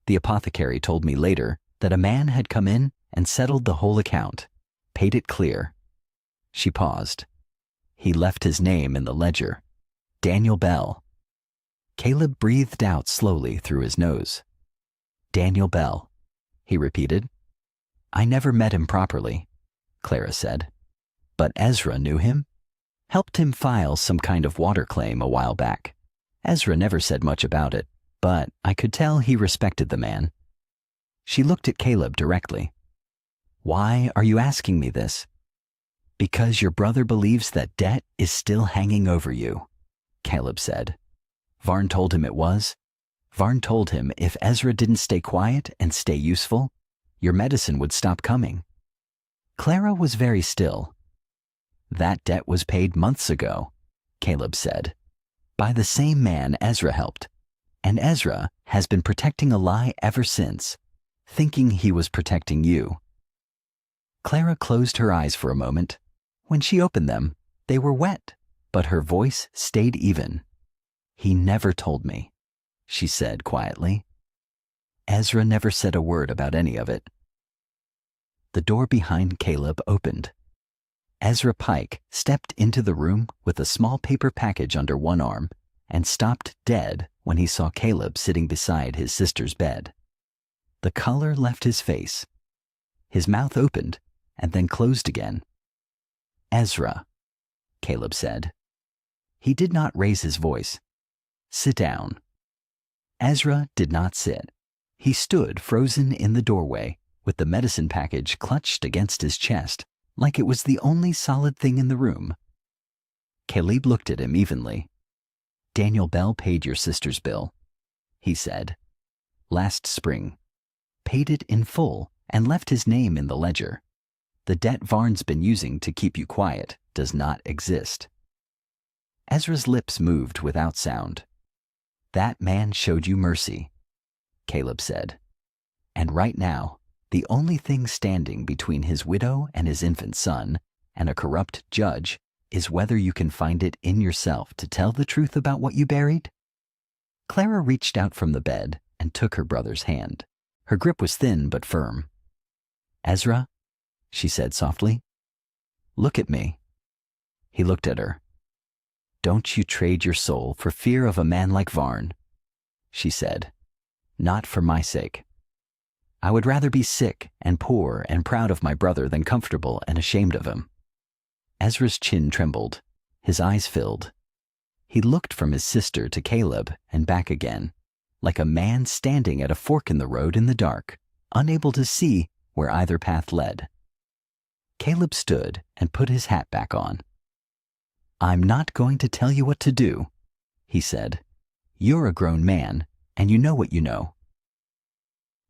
The apothecary told me later that a man had come in and settled the whole account, paid it clear." She paused. "He left his name in the ledger. Daniel Bell." Caleb breathed out slowly through his nose. "Daniel Bell," he repeated. "I never met him properly," Clara said. "But Ezra knew him. Helped him file some kind of water claim a while back. Ezra never said much about it, but I could tell he respected the man." She looked at Caleb directly. "Why are you asking me this?" "Because your brother believes that debt is still hanging over you," Caleb said. "Varn told him it was. Varn told him if Ezra didn't stay quiet and stay useful, your medicine would stop coming." Clara was very still. "That debt was paid months ago," Caleb said, "by the same man Ezra helped. And Ezra has been protecting a lie ever since, thinking he was protecting you." Clara closed her eyes for a moment. When she opened them, they were wet, but her voice stayed even. "He never told me," she said quietly. "Ezra never said a word about any of it." The door behind Caleb opened. Ezra Pike stepped into the room with a small paper package under one arm and stopped dead when he saw Caleb sitting beside his sister's bed. The color left his face. His mouth opened and then closed again. "Ezra," Caleb said. He did not raise his voice. "Sit down." Ezra did not sit. He stood frozen in the doorway with the medicine package clutched against his chest, like it was the only solid thing in the room. Caleb looked at him evenly. "Daniel Bell paid your sister's bill," he said. "Last spring. Paid it in full and left his name in the ledger. The debt Varn's been using to keep you quiet does not exist." Ezra's lips moved without sound. "That man showed you mercy," Caleb said. "And right now, the only thing standing between his widow and his infant son and a corrupt judge is whether you can find it in yourself to tell the truth about what you buried." Clara reached out from the bed and took her brother's hand. Her grip was thin but firm. "Ezra," she said softly, "look at me." He looked at her. "Don't you trade your soul for fear of a man like Varn," she said. "Not for my sake. I would rather be sick and poor and proud of my brother than comfortable and ashamed of him." Ezra's chin trembled. His eyes filled. He looked from his sister to Caleb and back again, like a man standing at a fork in the road in the dark, unable to see where either path led. Caleb stood and put his hat back on. "I'm not going to tell you what to do," he said. "You're a grown man, and you know what you know."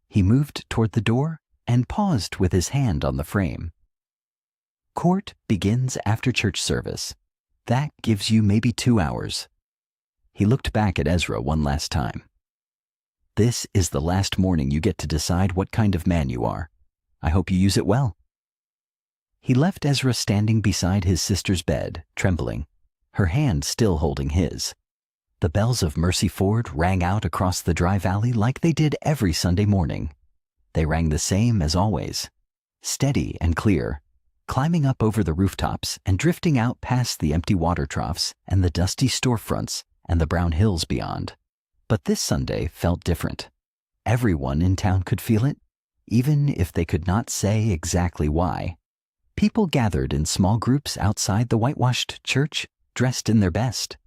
He moved toward the door and paused with his hand on the frame. "Court begins after church service. That gives you maybe 2 hours." He looked back at Ezra one last time. "This is the last morning you get to decide what kind of man you are. I hope you use it well." He left Ezra standing beside his sister's bed, trembling, her hand still holding his. The bells of Mercy Ford rang out across the dry valley like they did every Sunday morning. They rang the same as always, steady and clear, climbing up over the rooftops and drifting out past the empty water troughs and the dusty storefronts and the brown hills beyond. But this Sunday felt different. Everyone in town could feel it, even if they could not say exactly why. People gathered in small groups outside the whitewashed church, dressed in their best.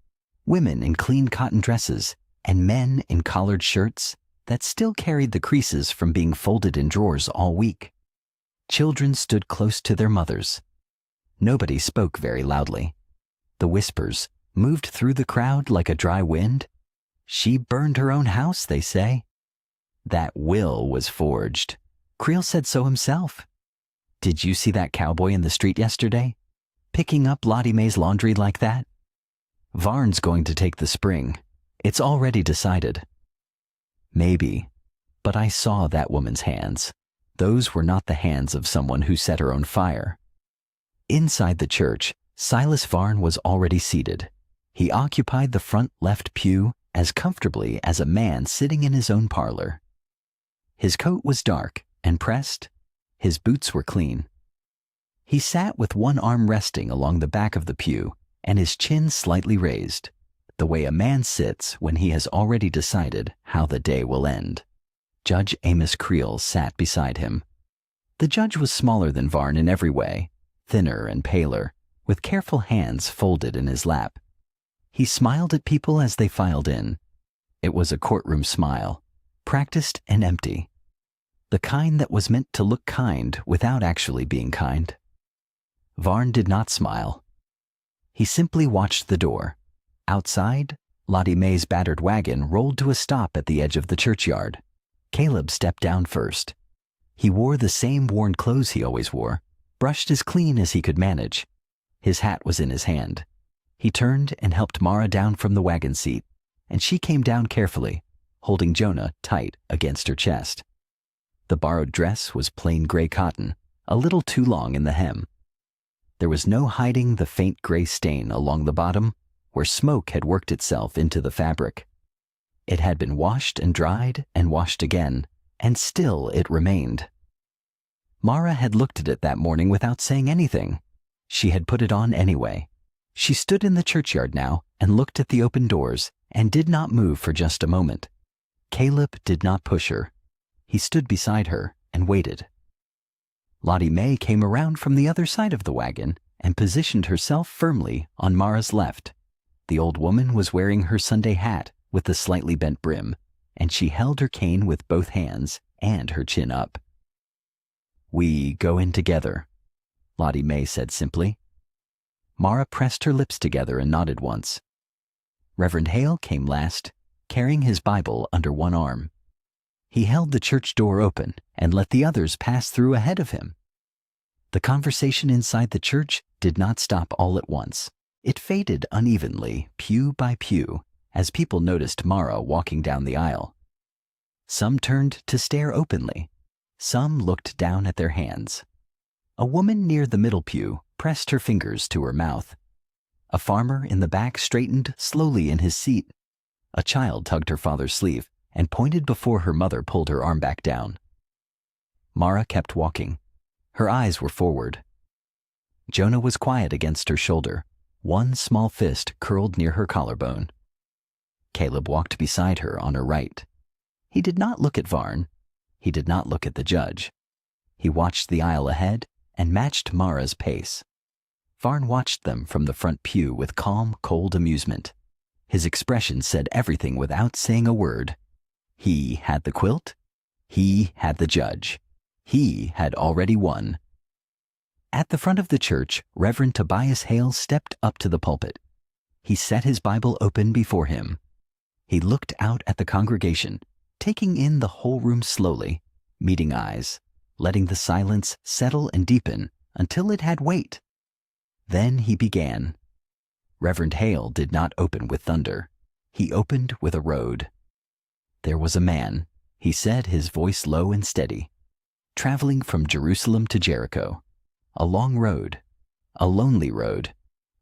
Women in clean cotton dresses and men in collared shirts, that still carried the creases from being folded in drawers all week. Children stood close to their mothers. Nobody spoke very loudly. The whispers moved through the crowd like a dry wind. She burned her own house, they say. That will was forged. Creel said so himself. Did you see that cowboy in the street yesterday? Picking up Lottie Mae's laundry like that? Varn's going to take the spring. It's already decided. Maybe, but I saw that woman's hands. Those were not the hands of someone who set her own fire. Inside the church, Silas Varn was already seated. He occupied the front left pew as comfortably as a man sitting in his own parlor. His coat was dark and pressed. His boots were clean. He sat with one arm resting along the back of the pew and his chin slightly raised, the way a man sits when he has already decided how the day will end. Judge Amos Creel sat beside him. The judge was smaller than Varn in every way, thinner and paler, with careful hands folded in his lap. He smiled at people as they filed in. It was a courtroom smile, practiced and empty. The kind that was meant to look kind without actually being kind. Varn did not smile. He simply watched the door. Outside, Lottie Mae's battered wagon rolled to a stop at the edge of the churchyard. Caleb stepped down first. He wore the same worn clothes he always wore, brushed as clean as he could manage. His hat was in his hand. He turned and helped Mara down from the wagon seat, and she came down carefully, holding Jonah tight against her chest. The borrowed dress was plain gray cotton, a little too long in the hem. There was no hiding the faint gray stain along the bottom where smoke had worked itself into the fabric. It had been washed and dried and washed again, and still it remained. Mara had looked at it that morning without saying anything. She had put it on anyway. She stood in the churchyard now and looked at the open doors and did not move for just a moment. Caleb did not push her. He stood beside her and waited. Lottie Mae came around from the other side of the wagon and positioned herself firmly on Mara's left. The old woman was wearing her Sunday hat with the slightly bent brim, and she held her cane with both hands and her chin up. "We go in together," Lottie Mae said simply. Mara pressed her lips together and nodded once. Reverend Hale came last, carrying his Bible under one arm. He held the church door open and let the others pass through ahead of him. The conversation inside the church did not stop all at once. It faded unevenly, pew by pew, as people noticed Mara walking down the aisle. Some turned to stare openly. Some looked down at their hands. A woman near the middle pew pressed her fingers to her mouth. A farmer in the back straightened slowly in his seat. A child tugged her father's sleeve and pointed before her mother pulled her arm back down. Mara kept walking. Her eyes were forward. Jonah was quiet against her shoulder, one small fist curled near her collarbone. Caleb walked beside her on her right. He did not look at Varn. He did not look at the judge. He watched the aisle ahead and matched Mara's pace. Varn watched them from the front pew with calm, cold amusement. His expression said everything without saying a word. He had the quilt. He had the judge. He had already won. At the front of the church, Reverend Tobias Hale stepped up to the pulpit. He set his Bible open before him. He looked out at the congregation, taking in the whole room slowly, meeting eyes, letting the silence settle and deepen until it had weight. Then he began. Reverend Hale did not open with thunder. He opened with a road. There was a man, he said, his voice low and steady, traveling from Jerusalem to Jericho. A long road, a lonely road,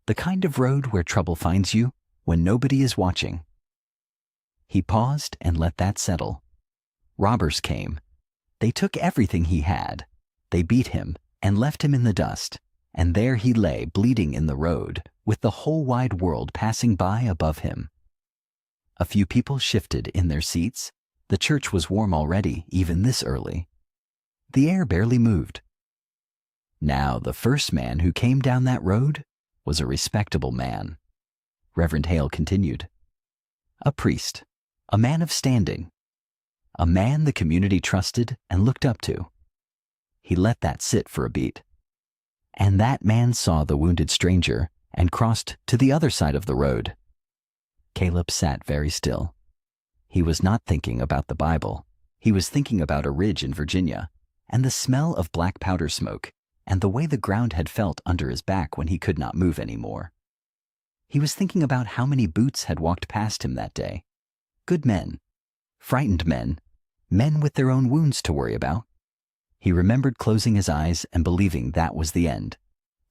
the kind of road where trouble finds you when nobody is watching. He paused and let that settle. Robbers came. They took everything he had. They beat him and left him in the dust, and there he lay bleeding in the road, with the whole wide world passing by above him. A few people shifted in their seats. The church was warm already, even this early. The air barely moved. Now, the first man who came down that road was a respectable man. Reverend Hale continued. A priest, a man of standing. a man the community trusted and looked up to. He let that sit for a beat. And that man saw the wounded stranger and crossed to the other side of the road. Caleb sat very still. He was not thinking about the Bible. He was thinking about a ridge in Virginia, and the smell of black powder smoke, and the way the ground had felt under his back when he could not move anymore. He was thinking about how many boots had walked past him that day. Good men, frightened men, men with their own wounds to worry about. He remembered closing his eyes and believing that was the end.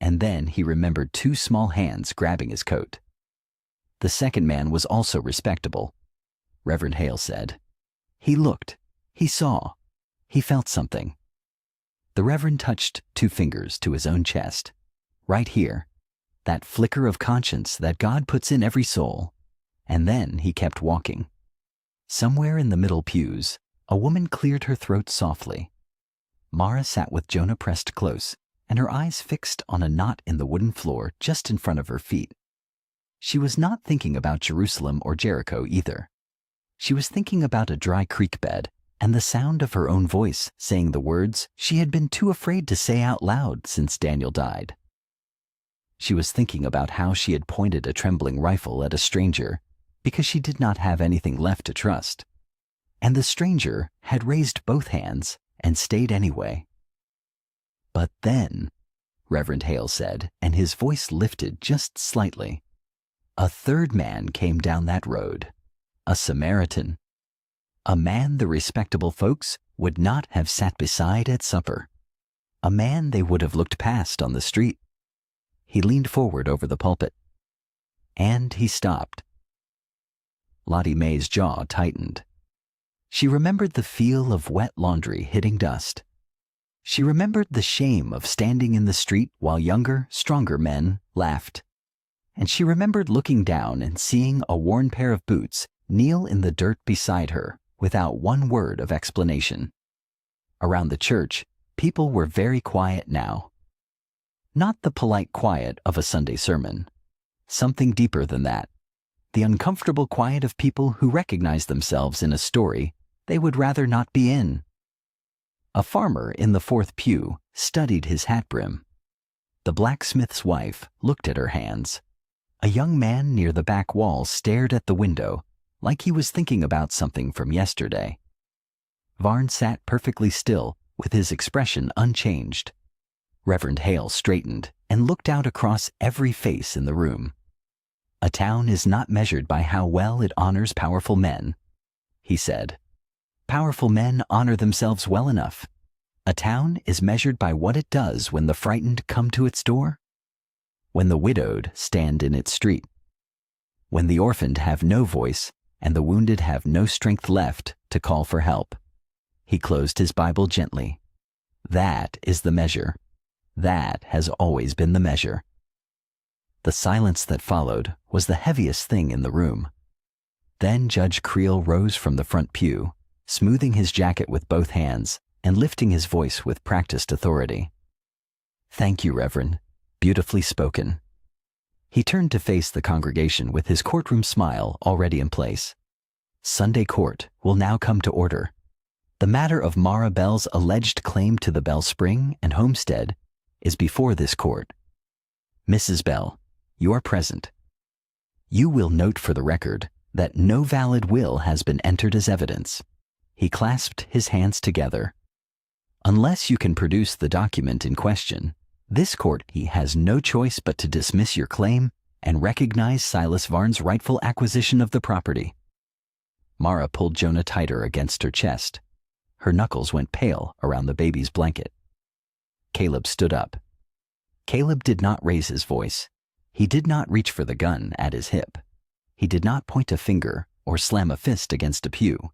And then he remembered two small hands grabbing his coat. The second man was also respectable, Reverend Hale said. He looked, he saw, he felt something. The Reverend touched two fingers to his own chest. Right here, that flicker of conscience that God puts in every soul. And then he kept walking. Somewhere in the middle pews, a woman cleared her throat softly. Mara sat with Jonah pressed close, and her eyes fixed on a knot in the wooden floor just in front of her feet. She was not thinking about Jerusalem or Jericho either. She was thinking about a dry creek bed and the sound of her own voice saying the words she had been too afraid to say out loud since Daniel died. She was thinking about how she had pointed a trembling rifle at a stranger because she did not have anything left to trust. And the stranger had raised both hands and stayed anyway. But then, Reverend Hale said, and his voice lifted just slightly, a third man came down that road, a Samaritan, a man the respectable folks would not have sat beside at supper, a man they would have looked past on the street. He leaned forward over the pulpit, and he stopped. Lottie Mae's jaw tightened. She remembered the feel of wet laundry hitting dust. She remembered the shame of standing in the street while younger, stronger men laughed. And she remembered looking down and seeing a worn pair of boots kneel in the dirt beside her without one word of explanation. Around the church, people were very quiet now. Not the polite quiet of a Sunday sermon. Something deeper than that. The uncomfortable quiet of people who recognize themselves in a story they would rather not be in. A farmer in the fourth pew studied his hat brim. The blacksmith's wife looked at her hands. A young man near the back wall stared at the window like he was thinking about something from yesterday. Varn sat perfectly still with his expression unchanged. Reverend Hale straightened and looked out across every face in the room. A town is not measured by how well it honors powerful men, he said. Powerful men honor themselves well enough. A town is measured by what it does when the frightened come to its door, when the widowed stand in its street, when the orphaned have no voice and the wounded have no strength left to call for help. He closed his Bible gently. That is the measure. That has always been the measure. The silence that followed was the heaviest thing in the room. Then Judge Creel rose from the front pew, smoothing his jacket with both hands and lifting his voice with practiced authority. Thank you, Reverend. Beautifully spoken. He turned to face the congregation with his courtroom smile already in place. Sunday court will now come to order. The matter of Mara Bell's alleged claim to the Bell Spring and homestead is before this court. Mrs. Bell, you are present. You will note for the record that no valid will has been entered as evidence. He clasped his hands together. Unless you can produce the document in question, this court has no choice but to dismiss your claim and recognize Silas Varn's rightful acquisition of the property. Mara pulled Jonah tighter against her chest. Her knuckles went pale around the baby's blanket. Caleb stood up. Caleb did not raise his voice. He did not reach for the gun at his hip. He did not point a finger or slam a fist against a pew.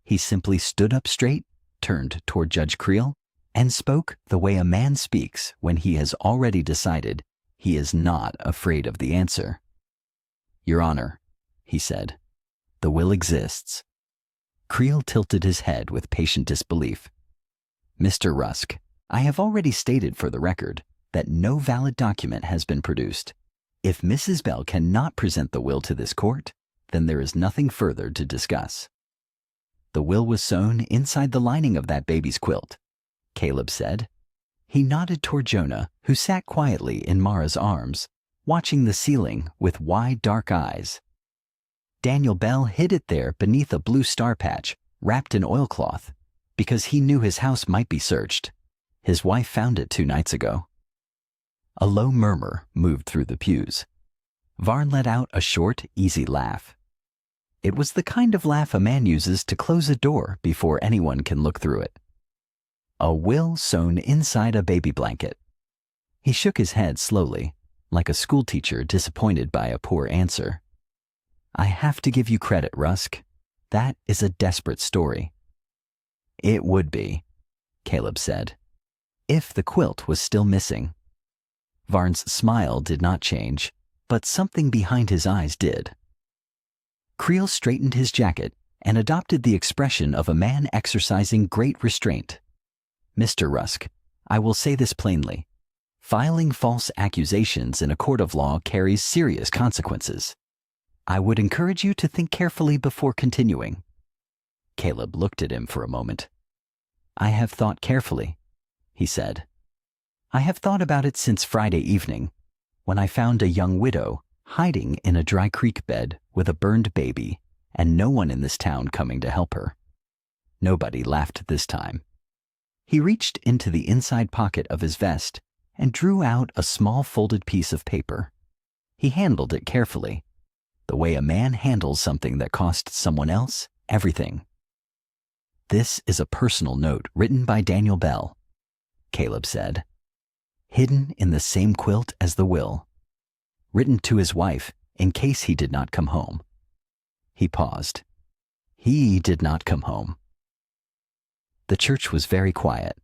He simply stood up straight, turned toward Judge Creel, and spoke the way a man speaks when he has already decided he is not afraid of the answer. Your Honor, he said, the will exists. Creel tilted his head with patient disbelief. Mr. Rusk, I have already stated for the record that no valid document has been produced. If Mrs. Bell cannot present the will to this court, then there is nothing further to discuss. The will was sewn inside the lining of that baby's quilt, Caleb said. He nodded toward Jonah, who sat quietly in Mara's arms, watching the ceiling with wide dark eyes. Daniel Bell hid it there beneath a blue star patch, wrapped in oilcloth, because he knew his house might be searched. His wife found it 2 nights ago. A low murmur moved through the pews. Varn let out a short, easy laugh. It was the kind of laugh a man uses to close a door before anyone can look through it. A will sewn inside a baby blanket. He shook his head slowly, like a schoolteacher disappointed by a poor answer. I have to give you credit, Rusk. That is a desperate story. It would be, Caleb said, if the quilt was still missing. Varn's smile did not change, but something behind his eyes did. Creel straightened his jacket and adopted the expression of a man exercising great restraint. Mr. Rusk, I will say this plainly. Filing false accusations in a court of law carries serious consequences. I would encourage you to think carefully before continuing. Caleb looked at him for a moment. I have thought carefully, he said. I have thought about it since Friday evening, when I found a young widow hiding in a dry creek bed with a burned baby and no one in this town coming to help her. Nobody laughed this time. He reached into the inside pocket of his vest and drew out a small folded piece of paper. He handled it carefully, the way a man handles something that cost someone else everything. This is a personal note written by Daniel Bell, Caleb said. Hidden in the same quilt as the will. Written to his wife in case he did not come home. He paused. He did not come home. The church was very quiet.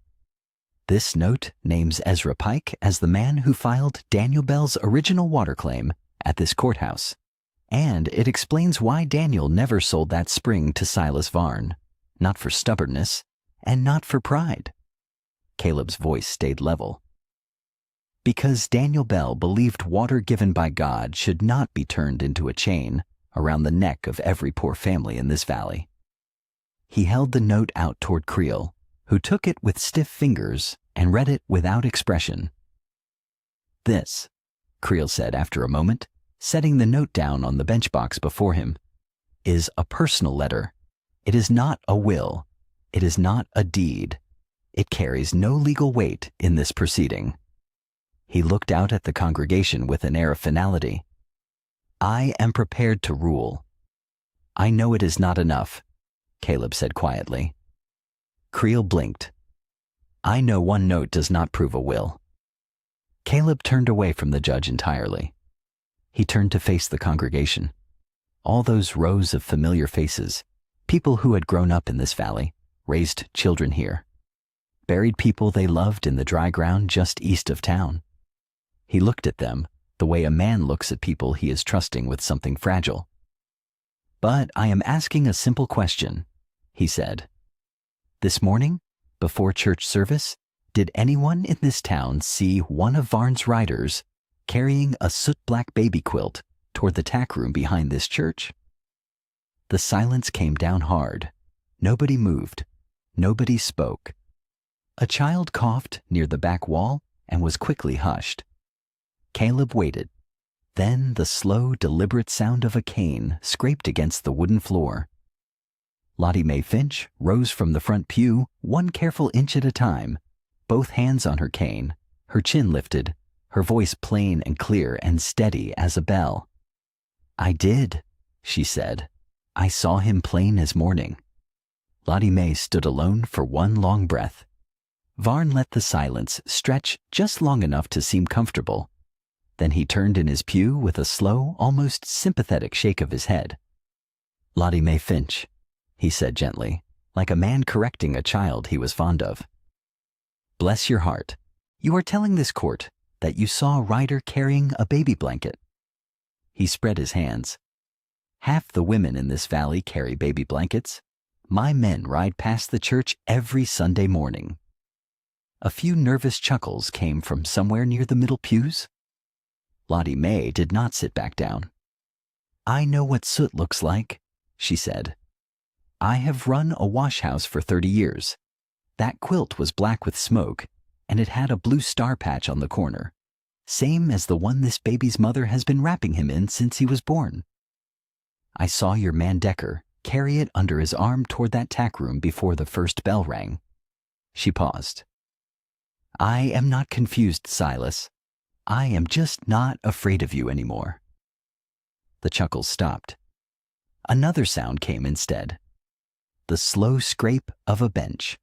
This note names Ezra Pike as the man who filed Daniel Bell's original water claim at this courthouse. And it explains why Daniel never sold that spring to Silas Varn, not for stubbornness and not for pride. Caleb's voice stayed level. Because Daniel Bell believed water given by God should not be turned into a chain around the neck of every poor family in this valley. He held the note out toward Creel, who took it with stiff fingers and read it without expression. This, Creel said after a moment, setting the note down on the bench box before him, is a personal letter. It is not a will. It is not a deed. It carries no legal weight in this proceeding. He looked out at the congregation with an air of finality. I am prepared to rule. I know it is not enough, Caleb said quietly. Creel blinked. I know one note does not prove a will. Caleb turned away from the judge entirely. He turned to face the congregation. All those rows of familiar faces, people who had grown up in this valley, raised children here, buried people they loved in the dry ground just east of town. He looked at them the way a man looks at people he is trusting with something fragile. But I am asking a simple question, he said. This morning, before church service, did anyone in this town see one of Varn's riders carrying a soot-black baby quilt toward the tack room behind this church? The silence came down hard. Nobody moved. Nobody spoke. A child coughed near the back wall and was quickly hushed. Caleb waited. Then the slow, deliberate sound of a cane scraped against the wooden floor. Lottie Mae Finch rose from the front pew 1 careful inch at a time, both hands on her cane, her chin lifted, her voice plain and clear and steady as a bell. I did, she said. I saw him plain as morning. Lottie Mae stood alone for 1 long breath. Varn let the silence stretch just long enough to seem comfortable. Then he turned in his pew with a slow, almost sympathetic shake of his head. Lottie Mae Finch, he said gently, like a man correcting a child he was fond of. Bless your heart. You are telling this court that you saw a rider carrying a baby blanket. He spread his hands. Half the women in this valley carry baby blankets. My men ride past the church every Sunday morning. A few nervous chuckles came from somewhere near the middle pews. Lottie Mae did not sit back down. I know what soot looks like, she said. I have run a wash house for 30 years. That quilt was black with smoke, and it had a blue star patch on the corner, same as the one this baby's mother has been wrapping him in since he was born. I saw your man Decker carry it under his arm toward that tack room before the first bell rang. She paused. I am not confused, Silas. I am just not afraid of you anymore. The chuckles stopped. Another sound came instead. The slow scrape of a bench.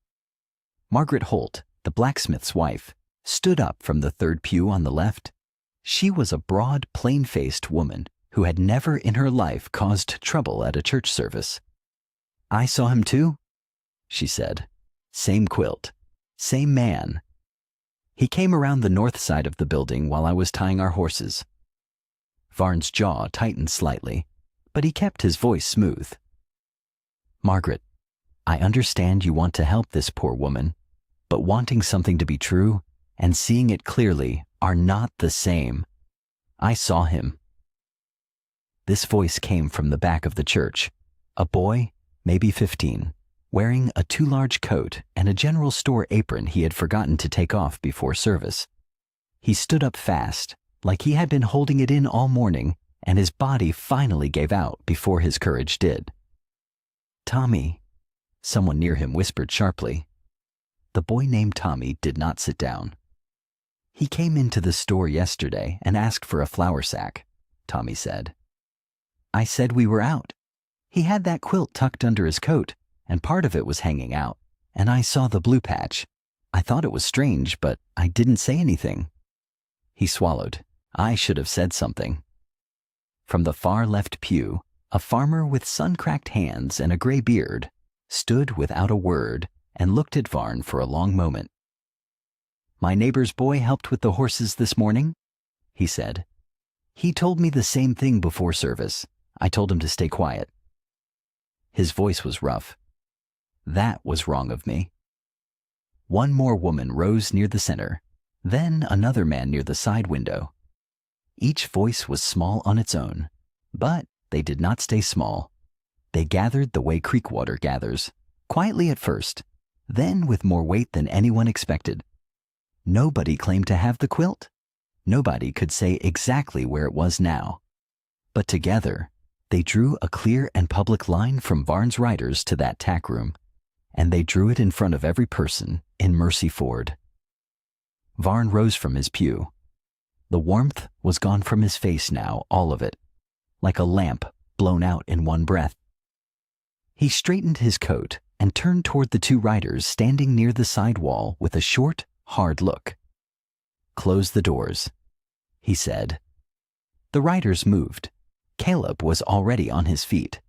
Margaret Holt, the blacksmith's wife, stood up from the third pew on the left. She was a broad, plain-faced woman who had never in her life caused trouble at a church service. I saw him too, she said. Same quilt, same man. He came around the north side of the building while I was tying our horses. Varn's jaw tightened slightly, but he kept his voice smooth. Margaret, I understand you want to help this poor woman, but wanting something to be true and seeing it clearly are not the same. I saw him. This voice came from the back of the church. A boy, maybe 15, wearing a too large coat and a general store apron he had forgotten to take off before service. He stood up fast, like he had been holding it in all morning, and his body finally gave out before his courage did. Tommy, someone near him whispered sharply. The boy named Tommy did not sit down. He came into the store yesterday and asked for a flour sack, Tommy said. I said we were out. He had that quilt tucked under his coat, and part of it was hanging out, and I saw the blue patch. I thought it was strange, but I didn't say anything. He swallowed. I should have said something. From the far left pew, a farmer with sun-cracked hands and a gray beard stood without a word and looked at Varn for a long moment. My neighbor's boy helped with the horses this morning, he said. He told me the same thing before service. I told him to stay quiet. His voice was rough. That was wrong of me. One more woman rose near the center, then another man near the side window. Each voice was small on its own, but they did not stay small. They gathered the way creek water gathers, quietly at first, then with more weight than anyone expected. Nobody claimed to have the quilt. Nobody could say exactly where it was now. But together, they drew a clear and public line from Varn's riders to that tack room, and they drew it in front of every person in Mercy Ford. Varn rose from his pew. The warmth was gone from his face now, all of it, like a lamp blown out in one breath. He straightened his coat and turned toward the two riders standing near the side wall with a short, hard look. Close the doors, he said. The riders moved. Caleb was already on his feet.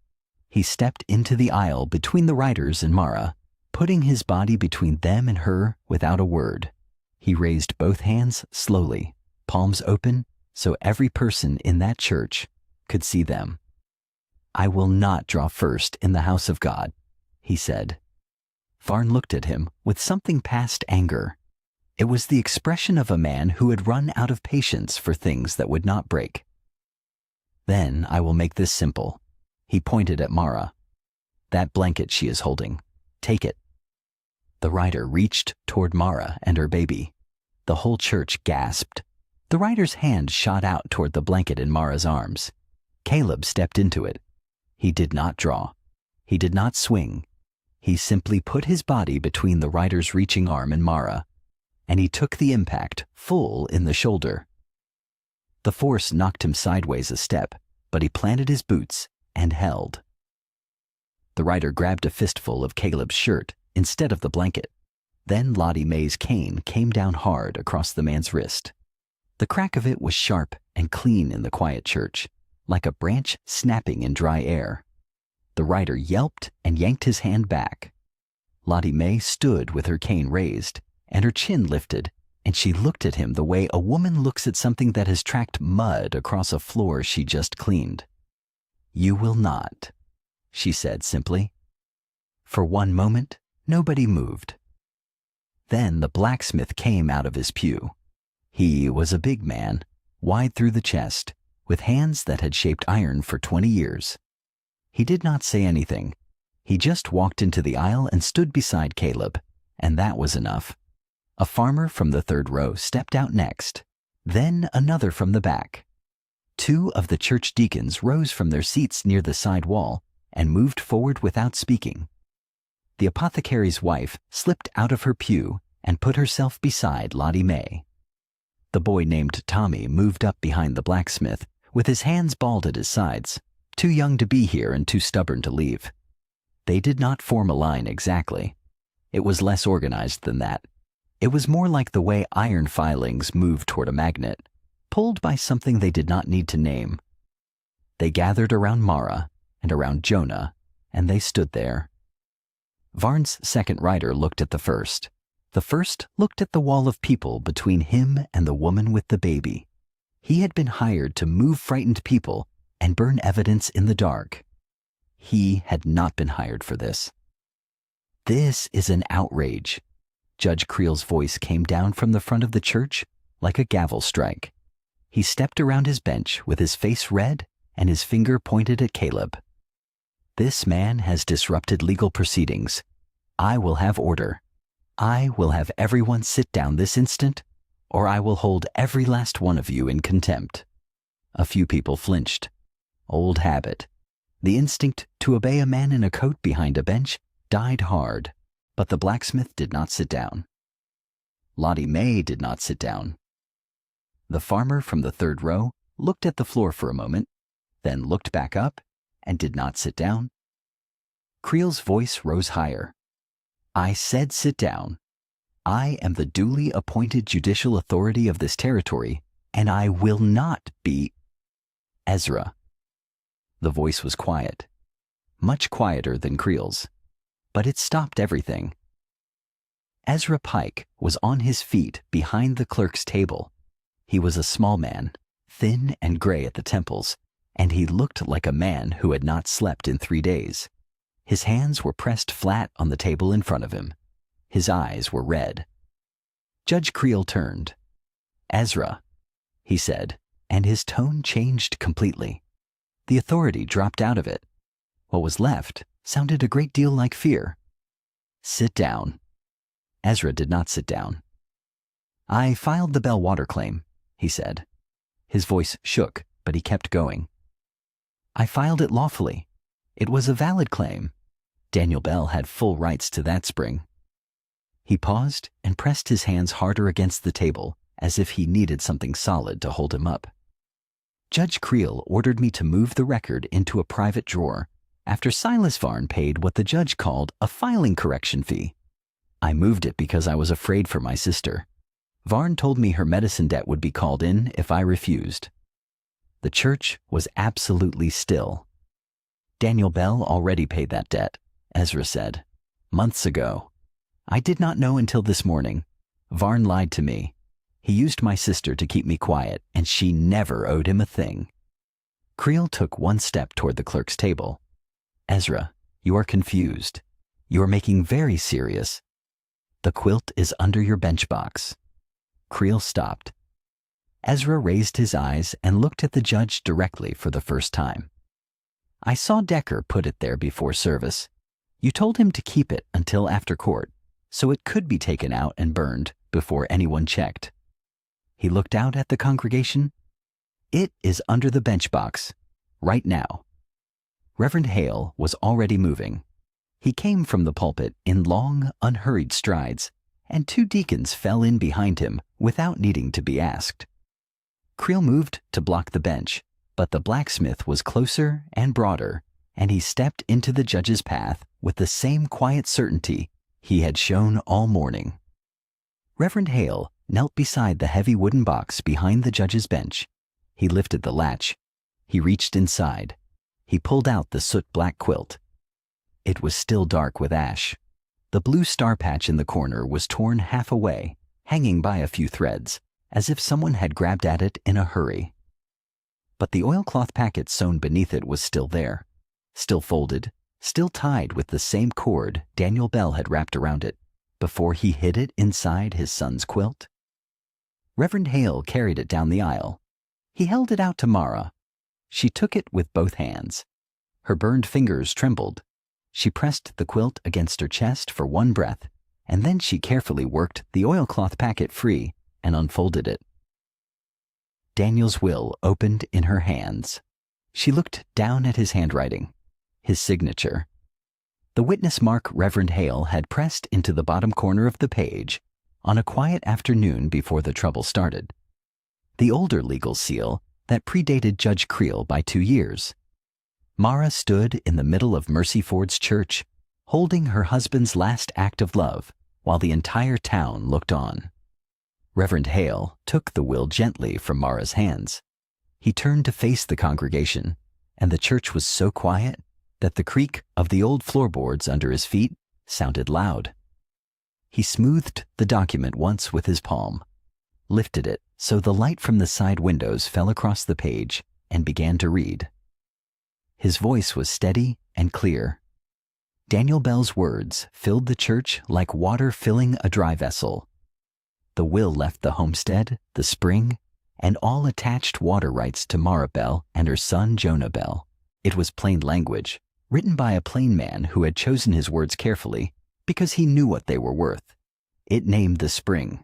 He stepped into the aisle between the riders and Mara, putting his body between them and her without a word. He raised both hands slowly, palms open, so every person in that church could see them. I will not draw first in the house of God, he said. Varn looked at him with something past anger. It was the expression of a man who had run out of patience for things that would not break. Then I will make this simple. He pointed at Mara. That blanket she is holding. Take it. The rider reached toward Mara and her baby. The whole church gasped. The rider's hand shot out toward the blanket in Mara's arms. Caleb stepped into it. He did not draw. He did not swing. He simply put his body between the rider's reaching arm and Mara, and he took the impact full in the shoulder. The force knocked him sideways a step, but he planted his boots and held. The rider grabbed a fistful of Caleb's shirt instead of the blanket. Then Lottie Mae's cane came down hard across the man's wrist. The crack of it was sharp and clean in the quiet church, like a branch snapping in dry air. The rider yelped and yanked his hand back. Lottie Mae stood with her cane raised and her chin lifted, and she looked at him the way a woman looks at something that has tracked mud across a floor she just cleaned. You will not, she said simply. For one moment, nobody moved. Then the blacksmith came out of his pew. He was a big man, wide through the chest, with hands that had shaped iron for 20 years. He did not say anything. He just walked into the aisle and stood beside Caleb, and that was enough. A farmer from the third row stepped out next, then another from the back. 2 of the church deacons rose from their seats near the side wall and moved forward without speaking. The apothecary's wife slipped out of her pew and put herself beside Lottie Mae. The boy named Tommy moved up behind the blacksmith with his hands balled at his sides, too young to be here and too stubborn to leave. They did not form a line exactly. It was less organized than that. It was more like the way iron filings move toward a magnet, pulled by something they did not need to name. They gathered around Mara and around Jonah, and they stood there. Varn's second rider looked at the first. The first looked at the wall of people between him and the woman with the baby. He had been hired to move frightened people and burn evidence in the dark. He had not been hired for this. This is an outrage. Judge Creel's voice came down from the front of the church like a gavel strike. He stepped around his bench with his face red and his finger pointed at Caleb. This man has disrupted legal proceedings. I will have order. I will have everyone sit down this instant, or I will hold every last one of you in contempt. A few people flinched. Old habit. The instinct to obey a man in a coat behind a bench died hard, but the blacksmith did not sit down. Lottie Mae did not sit down. The farmer from the third row looked at the floor for a moment, then looked back up and did not sit down. Creel's voice rose higher. I said sit down. I am the duly appointed judicial authority of this territory, and I will not be Ezra. The voice was quiet, much quieter than Creel's, but it stopped everything. Ezra Pike was on his feet behind the clerk's table. He was a small man, thin and gray at the temples, and he looked like a man who had not slept in 3 days. His hands were pressed flat on the table in front of him. His eyes were red. Judge Creel turned. Ezra, he said, and his tone changed completely. The authority dropped out of it. What was left sounded a great deal like fear. Sit down. Ezra did not sit down. I filed the Bell water claim, he said. His voice shook, but he kept going. I filed it lawfully. It was a valid claim. Daniel Bell had full rights to that spring. He paused and pressed his hands harder against the table, as if he needed something solid to hold him up. Judge Creel ordered me to move the record into a private drawer after Silas Varn paid what the judge called a filing correction fee. I moved it because I was afraid for my sister. Varn told me her medicine debt would be called in if I refused. The church was absolutely still. Daniel Bell already paid that debt, Ezra said, months ago. I did not know until this morning. Varn lied to me. He used my sister to keep me quiet, and she never owed him a thing. Creel took one step toward the clerk's table. Ezra, you are confused. You are making very serious. The quilt is under your bench box. Creel stopped. Ezra raised his eyes and looked at the judge directly for the first time. I saw Decker put it there before service. You told him to keep it until after court, so it could be taken out and burned before anyone checked. He looked out at the congregation. It is under the bench box, right now. Reverend Hale was already moving. He came from the pulpit in long, unhurried strides, and 2 deacons fell in behind him without needing to be asked. Creel moved to block the bench, but the blacksmith was closer and broader, and he stepped into the judge's path with the same quiet certainty he had shown all morning. Reverend Hale knelt beside the heavy wooden box behind the judge's bench. He lifted the latch. He reached inside. He pulled out the soot-black quilt. It was still dark with ash. The blue star patch in the corner was torn half away, hanging by a few threads, as if someone had grabbed at it in a hurry. But the oilcloth packet sewn beneath it was still there, still folded, still tied with the same cord Daniel Bell had wrapped around it before he hid it inside his son's quilt. Reverend Hale carried it down the aisle. He held it out to Mara. She took it with both hands. Her burned fingers trembled. She pressed the quilt against her chest for one breath, and then she carefully worked the oilcloth packet free and unfolded it. Daniel's will opened in her hands. She looked down at his handwriting, his signature. The witness mark Reverend Hale had pressed into the bottom corner of the page on a quiet afternoon before the trouble started. The older legal seal that predated Judge Creel by 2 years. Mara stood in the middle of Mercy Ford's church, holding her husband's last act of love while the entire town looked on. Reverend Hale took the will gently from Mara's hands. He turned to face the congregation, and the church was so quiet that the creak of the old floorboards under his feet sounded loud. He smoothed the document once with his palm, lifted it so the light from the side windows fell across the page, and began to read. His voice was steady and clear. Daniel Bell's words filled the church like water filling a dry vessel. The will left the homestead, the spring, and all attached water rights to Mara Bell and her son Jonah Bell. It was plain language, written by a plain man who had chosen his words carefully because he knew what they were worth. It named the spring.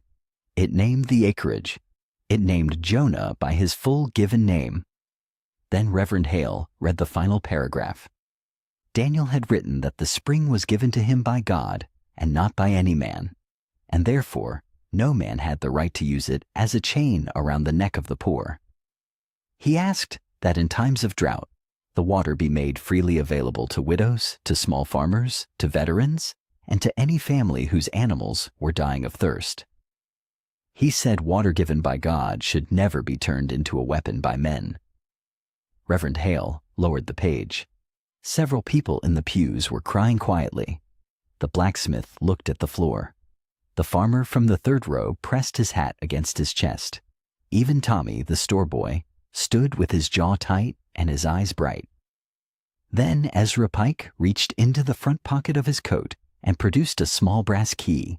It named the acreage. It named Jonah by his full given name. Then Reverend Hale read the final paragraph. Daniel had written that the spring was given to him by God and not by any man, and therefore no man had the right to use it as a chain around the neck of the poor. He asked that in times of drought, the water be made freely available to widows, to small farmers, to veterans, and to any family whose animals were dying of thirst. He said water given by God should never be turned into a weapon by men. Reverend Hale lowered the page. Several people in the pews were crying quietly. The blacksmith looked at the floor. The farmer from the third row pressed his hat against his chest. Even Tommy, the store boy, stood with his jaw tight and his eyes bright. Then Ezra Pike reached into the front pocket of his coat and produced a small brass key.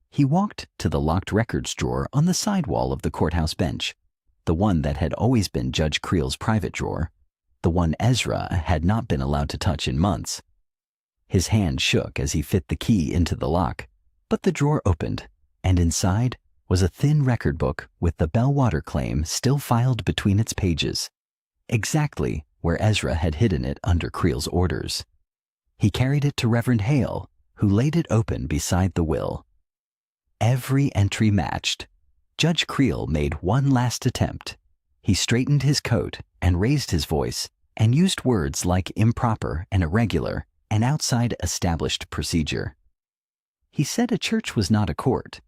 He walked to the locked records drawer on the side wall of the courthouse bench, the one that had always been Judge Creel's private drawer, the one Ezra had not been allowed to touch in months. His hand shook as he fit the key into the lock, but the drawer opened, and inside was a thin record book with the Bell water claim still filed between its pages, exactly where Ezra had hidden it under Creel's orders. He carried it to Reverend Hale, who laid it open beside the will. Every entry matched. Judge Creel made one last attempt. He straightened his coat and raised his voice and used words like improper and irregular and outside established procedure. He said a church was not a court.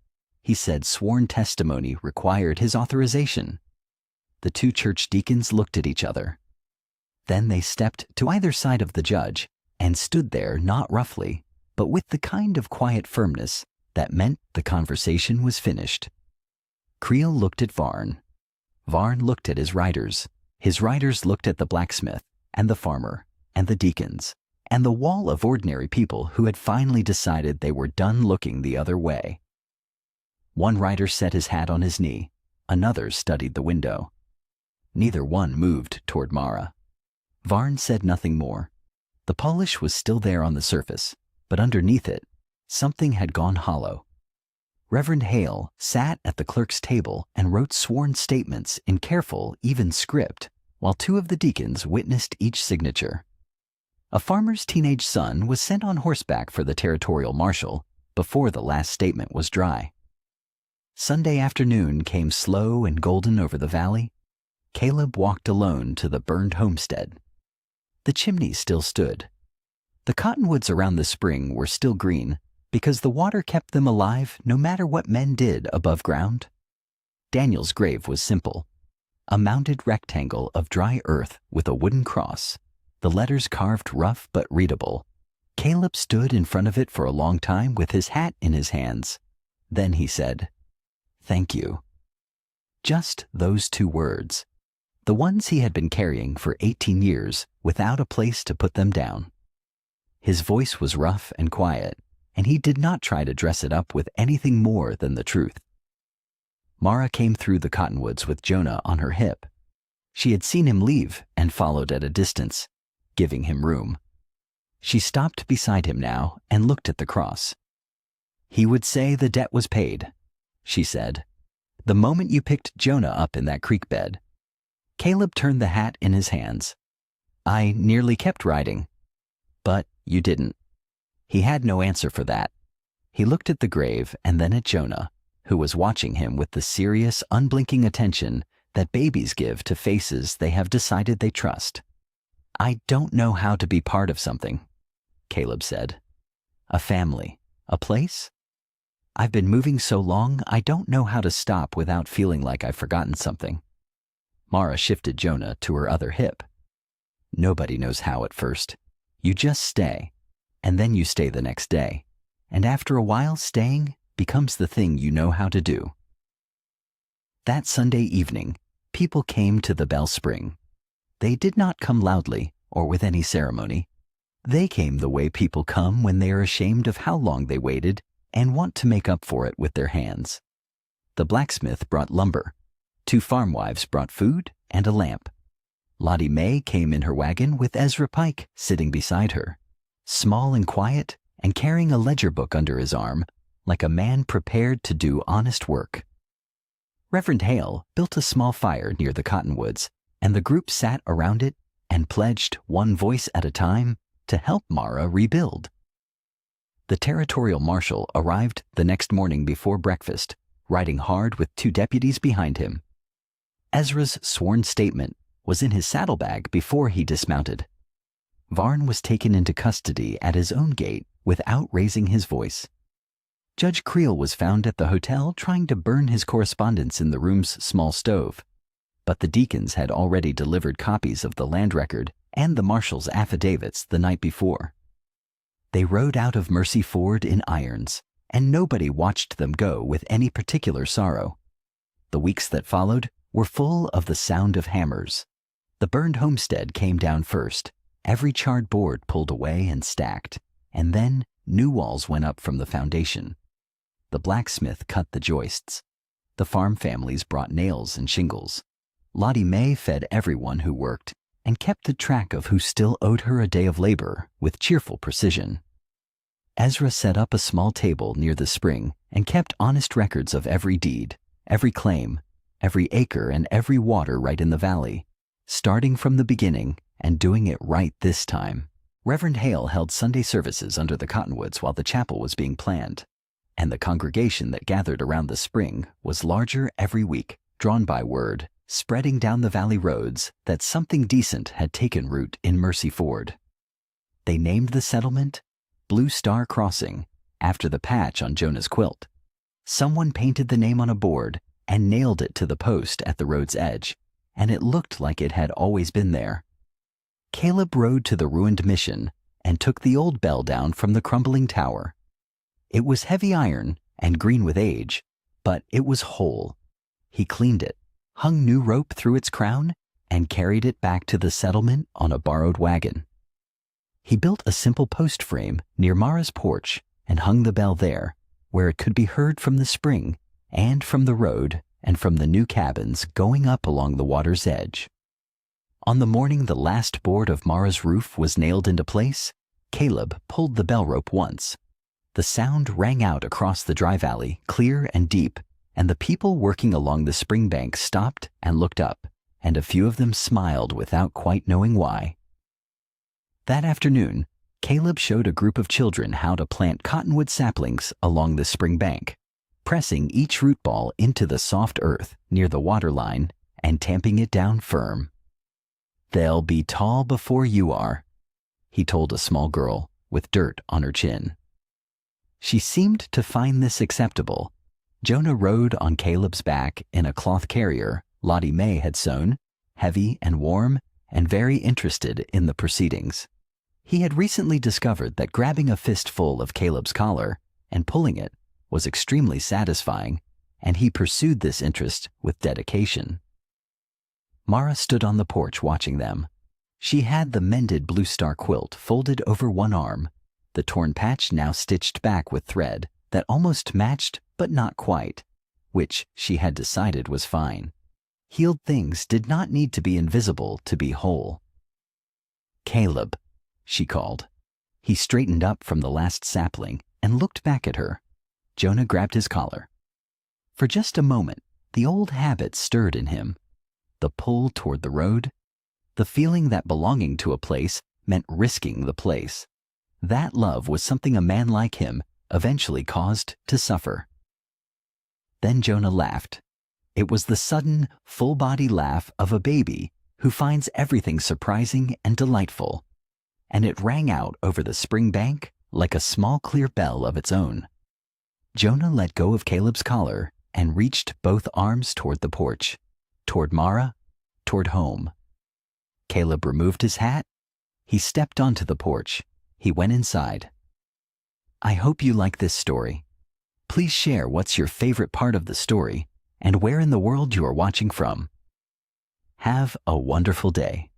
He said sworn testimony required his authorization. The two church deacons looked at each other. Then they stepped to either side of the judge and stood there not roughly, but with the kind of quiet firmness that meant the conversation was finished. Creel looked at Varn. Varn looked at his riders. His riders looked at the blacksmith and the farmer and the deacons and the wall of ordinary people who had finally decided they were done looking the other way. One rider set his hat on his knee. Another studied the window. Neither one moved toward Mara. Varn said nothing more. The polish was still there on the surface, but underneath it, something had gone hollow. Reverend Hale sat at the clerk's table and wrote sworn statements in careful, even script, while two of the deacons witnessed each signature. A farmer's teenage son was sent on horseback for the territorial marshal before the last statement was dry. Sunday afternoon came slow and golden over the valley. Caleb walked alone to the burned homestead. The chimney still stood. The cottonwoods around the spring were still green because the water kept them alive no matter what men did above ground. Daniel's grave was simple. A mounded rectangle of dry earth with a wooden cross, the letters carved rough but readable. Caleb stood in front of it for a long time with his hat in his hands. Then he said, "Thank you." Just those 2 words, the ones he had been carrying for 18 years without a place to put them down. His voice was rough and quiet, and he did not try to dress it up with anything more than the truth. Mara came through the cottonwoods with Jonah on her hip. She had seen him leave and followed at a distance, giving him room. She stopped beside him now and looked at the cross. "He would say the debt was paid," she said, "the moment you picked Jonah up in that creek bed." Caleb turned the hat in his hands. "I nearly kept riding." "But you didn't." He had no answer for that. He looked at the grave and then at Jonah, who was watching him with the serious, unblinking attention that babies give to faces they have decided they trust. "I don't know how to be part of something," Caleb said. "A family, a place? I've been moving so long, I don't know how to stop without feeling like I've forgotten something." Mara shifted Jonah to her other hip. "Nobody knows how at first. You just stay, and then you stay the next day. And after a while, staying becomes the thing you know how to do." That Sunday evening, people came to the Bell Spring. They did not come loudly or with any ceremony. They came the way people come when they are ashamed of how long they waited and want to make up for it with their hands. The blacksmith brought lumber. 2 farmwives brought food and a lamp. Lottie Mae came in her wagon with Ezra Pike sitting beside her, small and quiet and carrying a ledger book under his arm, like a man prepared to do honest work. Reverend Hale built a small fire near the cottonwoods, and the group sat around it and pledged, one voice at a time, to help Mara rebuild. The territorial marshal arrived the next morning before breakfast, riding hard with 2 deputies behind him. Ezra's sworn statement was in his saddlebag before he dismounted. Varn was taken into custody at his own gate without raising his voice. Judge Creel was found at the hotel trying to burn his correspondence in the room's small stove, but the deacons had already delivered copies of the land record and the marshal's affidavits the night before. They rode out of Mercy Ford in irons, and nobody watched them go with any particular sorrow. The weeks that followed were full of the sound of hammers. The burned homestead came down first, every charred board pulled away and stacked, and then new walls went up from the foundation. The blacksmith cut the joists. The farm families brought nails and shingles. Lottie Mae fed everyone who worked and kept the track of who still owed her a day of labor with cheerful precision. Ezra set up a small table near the spring and kept honest records of every deed, every claim, every acre and every water right in the valley, starting from the beginning and doing it right this time. Reverend Hale held Sunday services under the cottonwoods while the chapel was being planned, and the congregation that gathered around the spring was larger every week, drawn by word, spreading down the valley roads, that something decent had taken root in Mercy Ford. They named the settlement Blue Star Crossing, after the patch on Jonah's quilt. Someone painted the name on a board and nailed it to the post at the road's edge, and it looked like it had always been there. Caleb rode to the ruined mission and took the old bell down from the crumbling tower. It was heavy iron and green with age, but it was whole. He cleaned it, hung new rope through its crown, and carried it back to the settlement on a borrowed wagon. He built a simple post frame near Mara's porch and hung the bell there, where it could be heard from the spring and from the road and from the new cabins going up along the water's edge. On the morning the last board of Mara's roof was nailed into place, Caleb pulled the bell rope once. The sound rang out across the dry valley, clear and deep, and the people working along the spring bank stopped and looked up, and a few of them smiled without quite knowing why. That afternoon, Caleb showed a group of children how to plant cottonwood saplings along the spring bank, pressing each root ball into the soft earth near the water line and tamping it down firm. "They'll be tall before you are," he told a small girl with dirt on her chin. She seemed to find this acceptable. Jonah rode on Caleb's back in a cloth carrier Lottie Mae had sewn, heavy and warm and very interested in the proceedings. He had recently discovered that grabbing a fistful of Caleb's collar and pulling it was extremely satisfying, and he pursued this interest with dedication. Mara stood on the porch watching them. She had the mended Blue Star quilt folded over one arm, the torn patch now stitched back with thread that almost matched but not quite, which she had decided was fine. Healed things did not need to be invisible to be whole. "Caleb," she called. He straightened up from the last sapling and looked back at her. Jonah grabbed his collar. For just a moment, the old habit stirred in him. The pull toward the road, the feeling that belonging to a place meant risking the place. That love was something a man like him eventually caused to suffer. Then Jonah laughed. It was the sudden, full-body laugh of a baby who finds everything surprising and delightful, and it rang out over the spring bank like a small clear bell of its own. Jonah let go of Caleb's collar and reached both arms toward the porch, toward Mara, toward home. Caleb removed his hat. He stepped onto the porch. He went inside. I hope you like this story. Please share what's your favorite part of the story and where in the world you are watching from. Have a wonderful day.